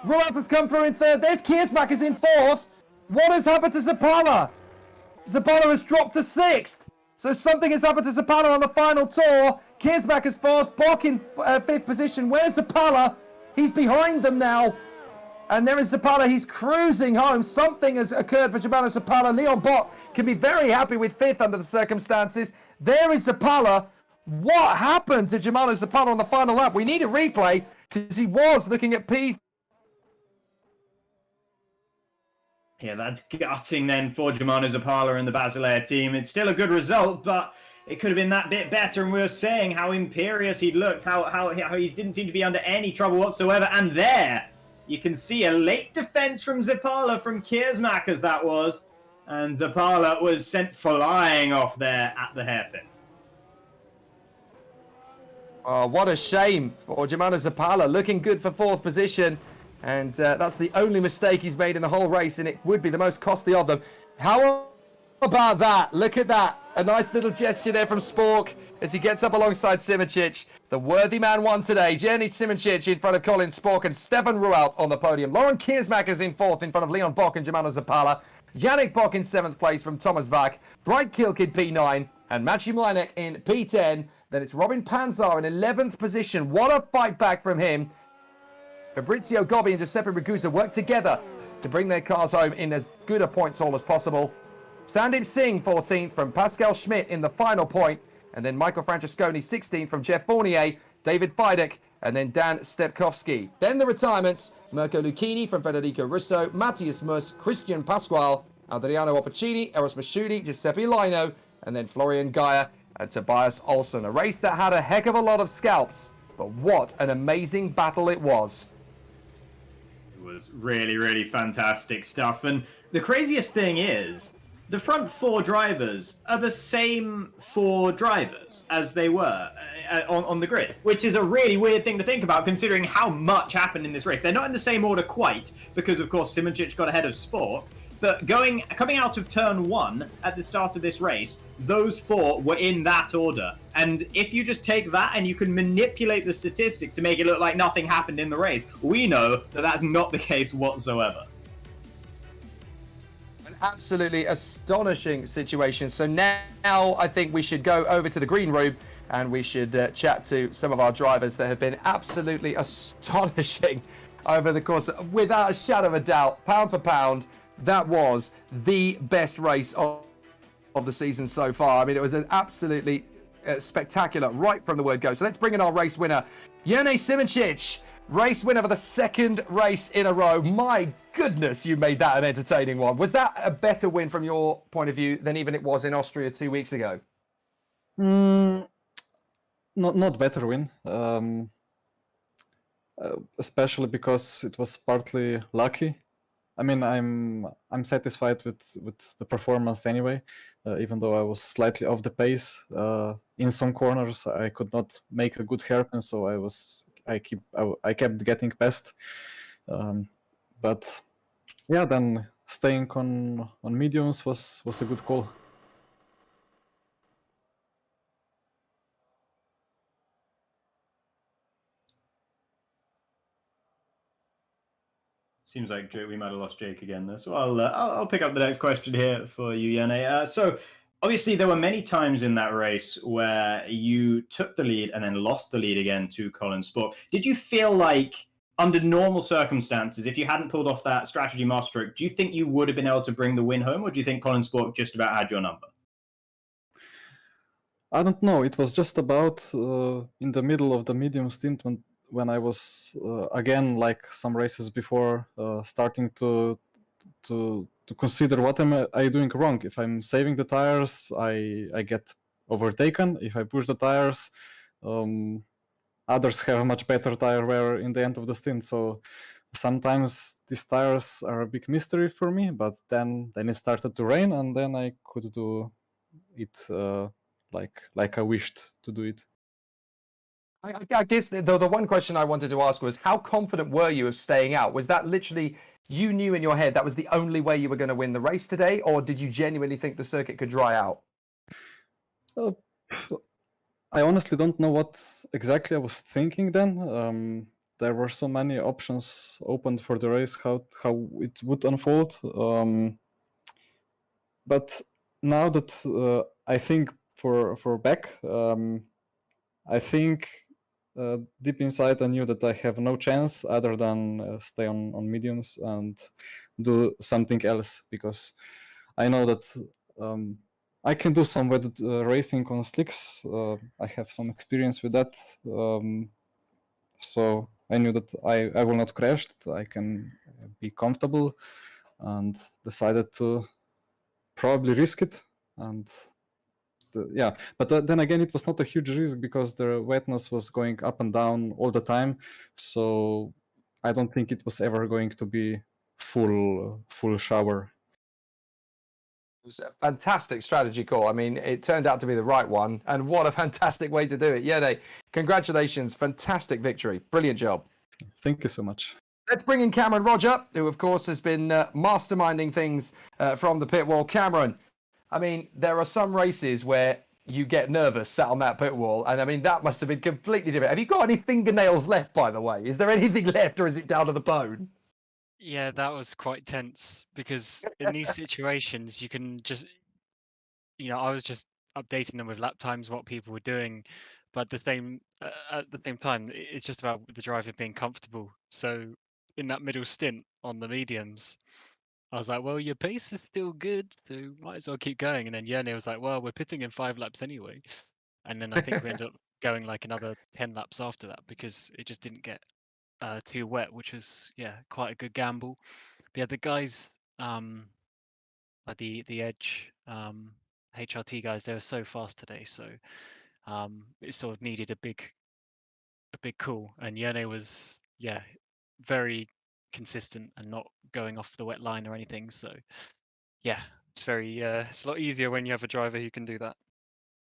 Rualt has come through in third. There's Kiersmack is in fourth. What has happened to Zapala? Zapala has dropped to sixth. So something has happened to Zapala on the final tour. Kiersmack is fourth. Bock in fifth position. Where's Zapala? He's behind them now. And there is Zapala. He's cruising home. Something has occurred for Germano Zapala. Leon Bock can be very happy with fifth under the circumstances. There is Zapala. What happened to Germano Zapala on the final lap? We need a replay because he was looking at P. Yeah, that's gutting then for Germano Zapala and the Basilea team. It's still a good result, but it could have been that bit better. And we were saying how imperious he'd looked, how he didn't seem to be under any trouble whatsoever. And there, you can see a late defense from Zapala, from Kiersmack as that was. And Zapala was sent flying off there at the hairpin. Oh, what a shame for Germano Zapala, looking good for fourth position. And that's the only mistake he's made in the whole race, and it would be the most costly of them. How about that? Look at that. A nice little gesture there from Spork as he gets up alongside Simoncic. The worthy man won today. Jenny Simoncic in front of Colin Spork and Stefan Rualt on the podium. Lauren Kiersmack is in fourth in front of Leon Bock and Germano Zapala. Yannick Bock in seventh place from Thomas Vac. Bright Kilkid P9 and Maciej Mlinek in P10. Then it's Robin Panzar in 11th position. What a fight back from him. Fabrizio Gobbi and Giuseppe Ragusa work together to bring their cars home in as good a points haul as possible. Sandeep Singh 14th from Pascal Schmidt in the final point. And then Michael Francesconi 16th from Jeff Fournier, David Fidek, and then Dan Stepkowski. Then the retirements, Mirko Lucchini from Federico Russo, Matthias Mus, Christian Pasquale, Adriano Opacini, Eros Masciudi, Giuseppe Lino, and then Florian Gaia and Tobias Olsen. A race that had a heck of a lot of scalps, but what an amazing battle it was. Was really, really fantastic stuff. And the craziest thing is, the front four drivers are the same four drivers as they were on the grid, which is a really weird thing to think about considering how much happened in this race. They're not in the same order quite, because of course Simoncic got ahead of Sport, but coming out of turn one at the start of this race, those four were in that order. And if you just take that and you can manipulate the statistics to make it look like nothing happened in the race, we know that that's not the case whatsoever. An absolutely astonishing situation. So now I think we should go over to the green room and we should chat to some of our drivers that have been absolutely astonishing over the course, without a shadow of a doubt, pound for pound. That was the best race of the season so far. I mean, it was an absolutely spectacular right from the word go. So let's bring in our race winner, Jene Simoncic, race winner for the second race in a row. My goodness, you made that an entertaining one. Was that a better win from your point of view than even it was in Austria 2 weeks ago? Not better win. Especially because it was partly lucky. I mean, I'm satisfied with the performance anyway, even though I was slightly off the pace. In some corners, I could not make a good hairpin, so I kept getting past. But yeah, then staying on mediums was a good call. Seems like we might have lost Jake again there. So I'll pick up the next question here for you, Jene. So obviously there were many times in that race where you took the lead and then lost the lead again to Colin Spork. Did you feel like under normal circumstances, if you hadn't pulled off that strategy masterstroke, do you think you would have been able to bring the win home, or do you think Colin Spork just about had your number? I don't know. It was just about in the middle of the medium stint when I was again, like some races before, starting to consider what am I doing wrong. If I'm saving the tires, I get overtaken. If I push the tires, others have a much better tire wear in the end of the stint. So sometimes these tires are a big mystery for me. But then it started to rain, and then I could do it like I wished to do it. I guess the one question I wanted to ask was, how confident were you of staying out? Was that literally, you knew in your head that was the only way you were going to win the race today, or did you genuinely think the circuit could dry out? I honestly don't know what exactly I was thinking then. there were so many options opened for the race, how it would unfold. But now that I think for back, I think deep inside I knew that I have no chance other than stay on mediums and do something else, because I know that I can do some wet racing on slicks. I have some experience with that. So I knew that I will not crash, that I can be comfortable, and decided to probably risk it. And yeah, but then again, it was not a huge risk because the wetness was going up and down all the time. So I don't think it was ever going to be full shower. It was a fantastic strategy call. I mean, it turned out to be the right one, and what a fantastic way to do it. Yene, congratulations. Fantastic victory. Brilliant job. Thank you so much. Let's bring in Cameron Roger, who, of course, has been masterminding things from the pit wall. Cameron, I mean, there are some races where you get nervous sat on that pit wall, and I mean, that must have been completely different. Have you got any fingernails left, by the way? Is there anything left, or is it down to the bone? Yeah, that was quite tense because in these situations, you can just, I was just updating them with lap times, what people were doing, but at the same time, it's just about the driver being comfortable. So in that middle stint on the mediums, I was like, well, your pace is still good, so might as well keep going. And then Yerne was like, well, we're pitting in 5 laps anyway. And then I think we ended up going like another 10 laps after that because it just didn't get too wet, which was quite a good gamble. But yeah, the guys like the Edge HRT guys, they were so fast today, so it sort of needed a big call, and Yone was very consistent and not going off the wet line or anything. So yeah, it's very it's a lot easier when you have a driver who can do that.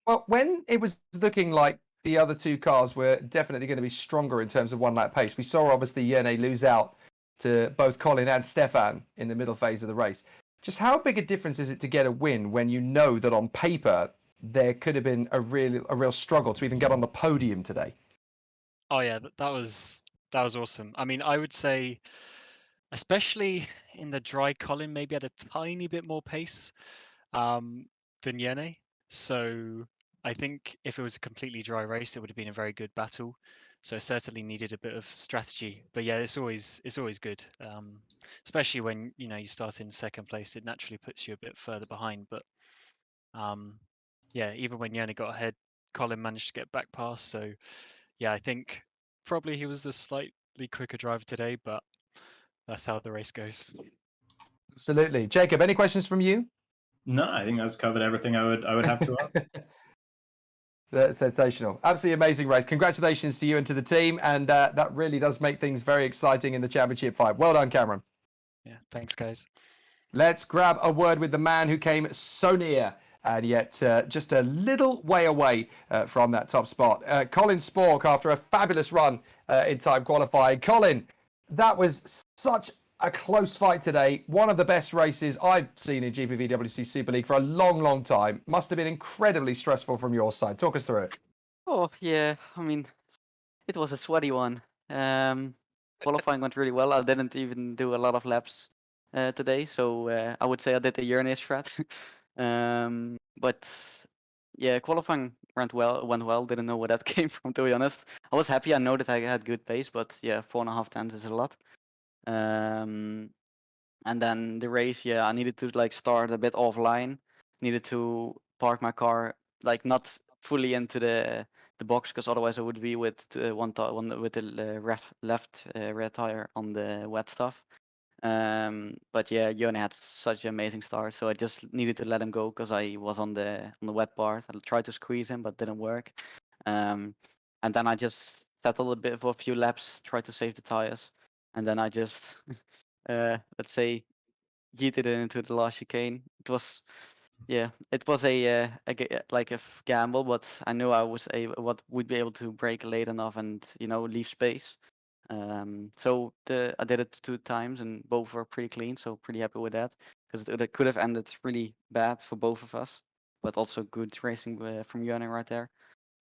Well, when it was looking like the other two cars were definitely going to be stronger in terms of one lap pace, we saw obviously Yene lose out to both Colin and Stefan in the middle phase of the race. Just how big a difference is it to get a win when you know that on paper there could have been a real struggle to even get on the podium today? Oh yeah, that was awesome. I mean, I would say, especially in the dry, Colin maybe had a tiny bit more pace than Yene. So I think if it was a completely dry race, it would have been a very good battle. So it certainly needed a bit of strategy. But yeah, it's always good, especially when you start in second place. It naturally puts you a bit further behind. But yeah, even when Yene got ahead, Colin managed to get back past. So yeah, I think probably he was the slightly quicker driver today, but that's how the race goes. Absolutely. Jacob, any questions from you? No, I think that's covered everything I would have to ask. That's sensational. Absolutely amazing race. Congratulations to you and to the team. And that really does make things very exciting in the championship fight. Well done, Cameron. Yeah, thanks, guys. Let's grab a word with the man who came so near and yet just a little way away from that top spot. Colin Spork, after a fabulous run in time qualifying. Colin, that was such a close fight today. One of the best races I've seen in GPVWC Super League for a long, long time. Must have been incredibly stressful from your side. Talk us through it. Oh, yeah. I mean, it was a sweaty one. Qualifying went really well. I didn't even do a lot of laps today, so I would say I did the Uranus strat. But yeah, qualifying went well. Didn't know where that came from, to be honest. I was happy. I know that I had good pace, but yeah, 4.5 tenths is a lot. And then the race, I needed to like start a bit offline. Needed to park my car like not fully into the box, because otherwise I would be with one with the left rear tire on the wet stuff. But yeah, Yone had such an amazing start, so I just needed to let him go because I was on the wet part. I tried to squeeze him, but didn't work. And then I just settled a bit for a few laps, tried to save the tires, and then I just let's say yeeted it into the last chicane. It was like a gamble, but I knew I was would be able to brake late enough and leave space. So I did it 2 times and both were pretty clean, so pretty happy with that, because it could have ended really bad for both of us, but also good racing from Jörn right there.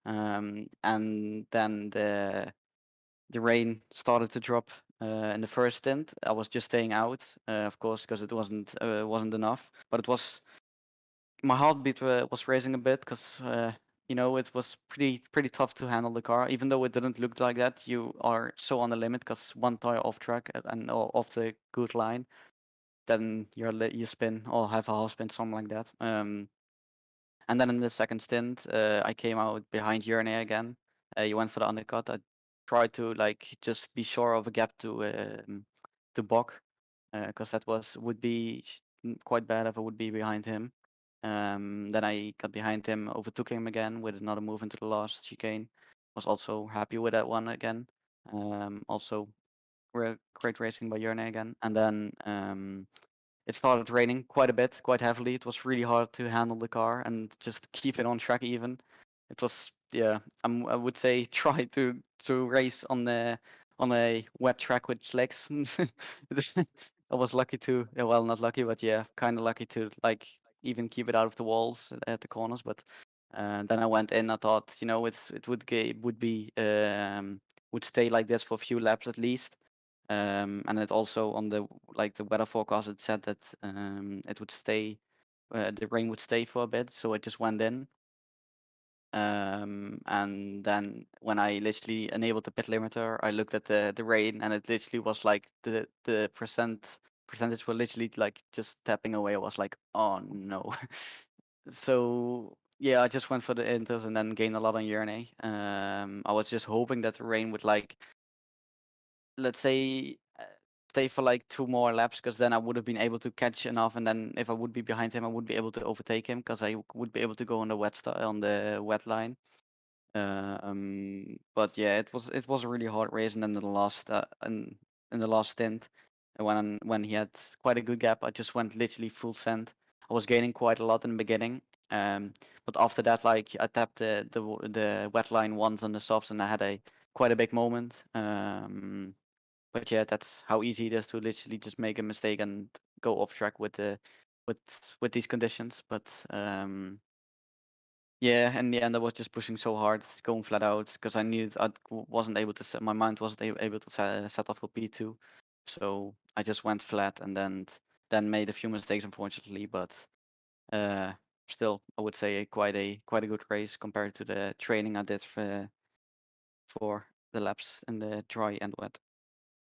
And then the the rain started to drop in the first stint. I was just staying out, of course, because it wasn't enough. But it was my heartbeat was racing a bit because it was pretty tough to handle the car. Even though it didn't look like that, you are so on the limit because one tire off track and off the good line, then you spin or have a half spin, something like that. And then in the second stint, I came out behind Jurne again. He went for the undercut. I tried to just be sure of a gap to Bok, because that would be quite bad if I would be behind him. Then I got behind him, overtook him again with another move into the last chicane. Was also happy with that one again. Also, great racing by Jurne again. And then it started raining quite a bit, quite heavily. It was really hard to handle the car and just keep it on track even. It was, yeah, I would say try to race on a wet track with slicks. I was lucky to, well, not lucky, but yeah, kind of lucky to even keep it out of the walls at the corners. But then I went in. I thought, it would stay like this for a few laps at least. And it also on the weather forecast, it said that it would stay, the rain would stay for a bit. So I just went in. And then when I literally enabled the pit limiter, I looked at the rain, and it literally was like the percentage were literally just tapping away. I was like, oh no. So yeah, I just went for the inters and then gained a lot on Jurne. I was just hoping that the rain would let's say stay for 2 more laps, because then I would have been able to catch enough, and then if I would be behind him, I would be able to overtake him because I would be able to go on the wet line. But yeah, it was a really hard race, and then in the last stint, when he had quite a good gap, I just went literally full send. I was gaining quite a lot in the beginning, but after that, I tapped the wet line once on the softs, and I had quite a big moment. But yeah, that's how easy it is to literally just make a mistake and go off track with these conditions. But yeah, in the end, I was just pushing so hard, going flat out, because I knew wasn't able to my mind wasn't able to set off for P2, so I just went flat and then made a few mistakes, unfortunately. But still, I would say quite a good race compared to the training I did for the laps in the dry and wet.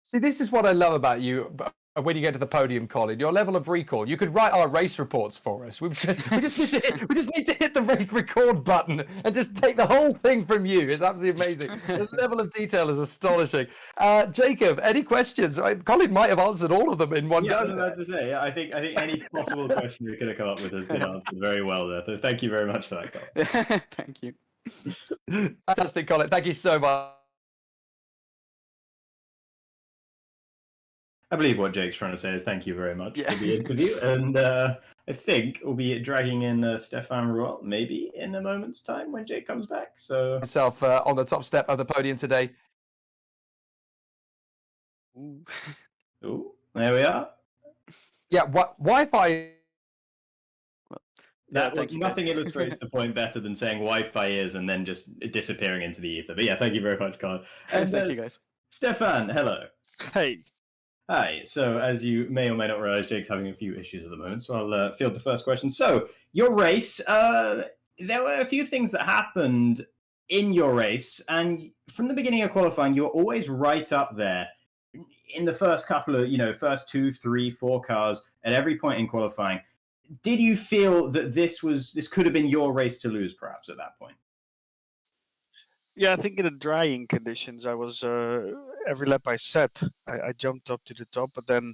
See, this is what I love about you when you get to the podium, Colin. Your level of recall. You could write our race reports for us. We just need to hit the race record button and just take the whole thing from you. It's absolutely amazing. The level of detail is astonishing. Jacob, any questions? Colin might have answered all of them in one go. I was about to say, I think any possible question we could have come up with has been answered very well there. So thank you very much for that, Colin. Thank you. Fantastic, Colin. Thank you so much. I believe what Jake's trying to say is thank you very much for the interview, and I think we'll be dragging in Stefan Roel maybe in a moment's time when Jake comes back. So Myself on the top step of the podium today. Ooh, there we are. Yeah, Wi-Fi. Nothing illustrates the point better than saying Wi-Fi is and then just disappearing into the ether. But yeah, thank you very much, Colin. And thank you, guys. Stefan, hello. Hey. Hi. So, as you may or may not realize, Jake's having a few issues at the moment, so I'll field the first question. So, your race, there were a few things that happened in your race, and from the beginning of qualifying, you were always right up there in the first couple of, first 2, 3, 4 cars at every point in qualifying. Did you feel that this could have been your race to lose, perhaps, at that point? Yeah, I think in the drying conditions, I was every lap I set, I jumped up to the top, but then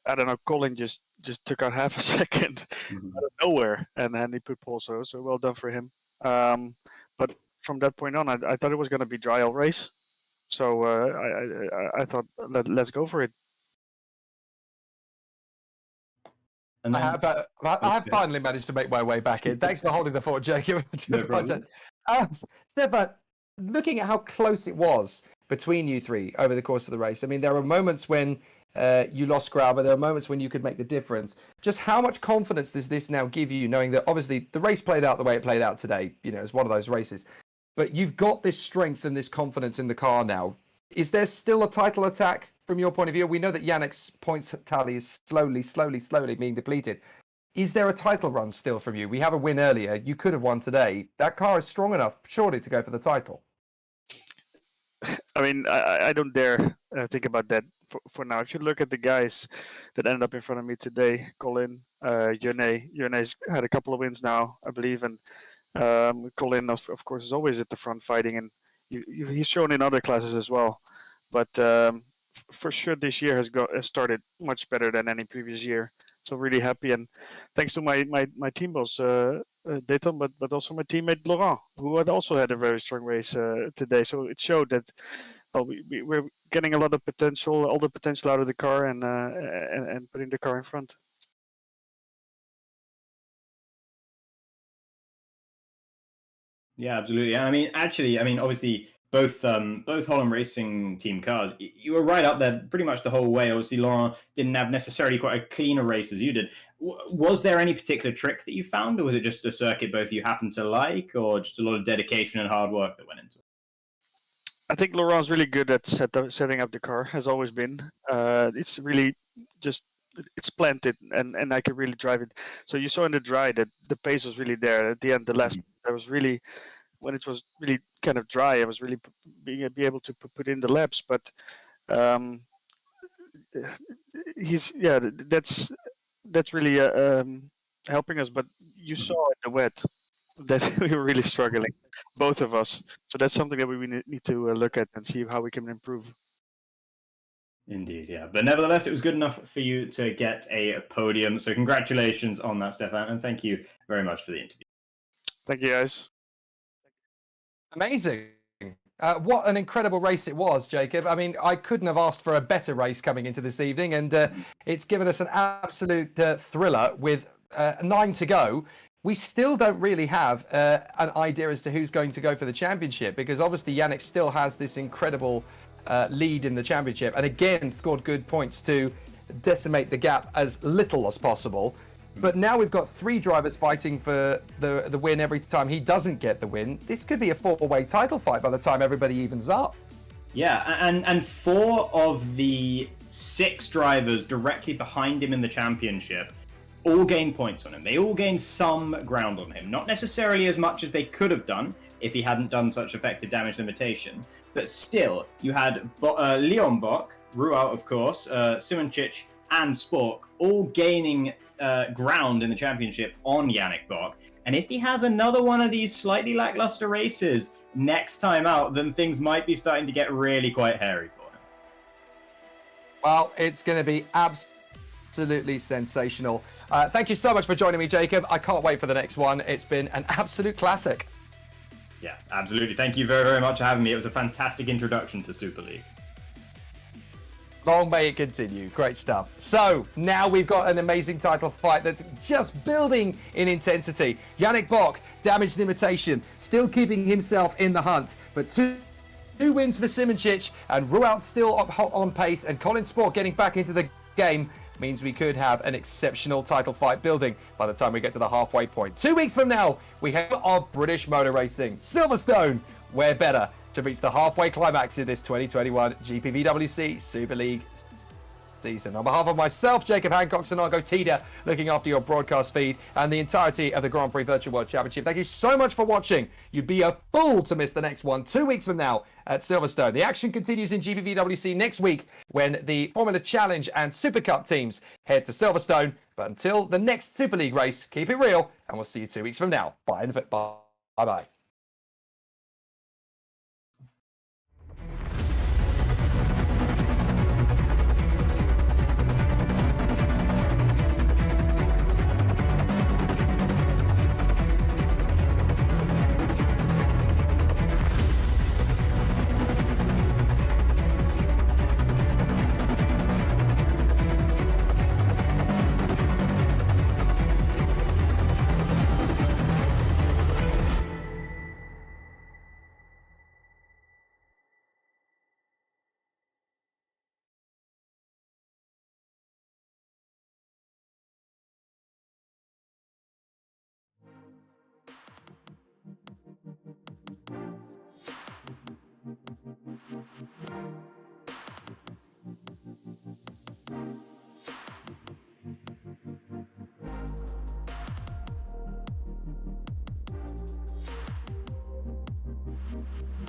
I don't know, Colin just took out half a second out of nowhere, and he put pole, so well done for him. But from that point on, I thought it was going to be dry all race, so I thought let's go for it. And then, I have finally managed to make my way back in. Thanks for holding the fort, Jacob. No problem. Stefan, looking at how close it was between you three over the course of the race, I mean, there were moments when you lost ground, but there were moments when you could make the difference. Just how much confidence does this now give you, knowing that obviously the race played out the way it played out today? It's one of those races. But you've got this strength and this confidence in the car now. is there still a title attack from your point of view? We know that Yannick's points tally is slowly being depleted. Is there a title run still from you? We have a win earlier. You could have won today. That car is strong enough, surely, to go for the title. I mean, I don't dare think about that for now. If you look at the guys that ended up in front of me today, Colin, Yone's had a couple of wins now, I believe, and Colin, of course, is always at the front fighting, and he's shown in other classes as well. But for sure, this year has started much better than any previous year. So really happy, and thanks to my team boss Dayton, but also my teammate Laurent, who had also had a very strong race today. So it showed that we're getting a lot of potential, all the potential out of the car, and putting the car in front. Yeah, absolutely. And I mean, actually, obviously, both Holland Racing team cars, you were right up there pretty much the whole way. Obviously, Laurent didn't have necessarily quite a cleaner race as you did. Was there any particular trick that you found, or was it just a circuit both of you happened to like, or just a lot of dedication and hard work that went into it? I think Laurent's really good at setting up the car, has always been. It's really just, it's planted, and I could really drive it. So you saw in the dry that the pace was really there. At the end, the last, there was really, when it was really kind of dry, I was really be able to put in the laps. But that's really helping us. But you saw in the wet that we were really struggling, both of us. So that's something that we need to look at and see how we can improve. Indeed, yeah. But nevertheless, it was good enough for you to get a podium. So congratulations on that, Stefan, and thank you very much for the interview. Thank you, guys. Amazing. What an incredible race it was, Jacob. I mean, I couldn't have asked for a better race coming into this evening, and it's given us an absolute thriller with 9 to go. We still don't really have an idea as to who's going to go for the championship, because obviously Yannick still has this incredible lead in the championship, and again scored good points to decimate the gap as little as possible. But now we've got 3 drivers fighting for the win every time he doesn't get the win. This could be a 4-way title fight by the time everybody evens up. Yeah, and 4 of the 6 drivers directly behind him in the championship all gained points on him. They all gained some ground on him. Not necessarily as much as they could have done if he hadn't done such effective damage limitation. But still, you had Leon Bock, Ruau, of course, Simoncic, and Spork all gaining ground in the championship on Yannick Bock. And if he has another one of these slightly lackluster races next time out, then things might be starting to get really quite hairy for him. Well, it's going to be absolutely sensational. Thank you so much for joining me, Jacob. I can't wait for the next one. It's been an absolute classic. Yeah, absolutely. Thank you very, very much for having me. It was a fantastic introduction to Super League. Long may it continue. Great stuff. So now we've got an amazing title fight that's just building in intensity. Yannick Bock, damage limitation, still keeping himself in the hunt. But two wins for Simoncic, and Ruau still on pace, and Colin Sport getting back into the game means we could have an exceptional title fight building by the time we get to the halfway point. 2 weeks from now, we have our British motor racing. Silverstone, where better to reach the halfway climax in this 2021 GPVWC Super League season. On behalf of myself, Jacob Hancox, and Argo Tida, looking after your broadcast feed and the entirety of the Grand Prix Virtual World Championship, thank you so much for watching. You'd be a fool to miss the next one 2 weeks from now at Silverstone. The action continues in GPVWC next week when the Formula Challenge and Super Cup teams head to Silverstone. But until the next Super League race, keep it real, and we'll see you 2 weeks from now. Bye-bye.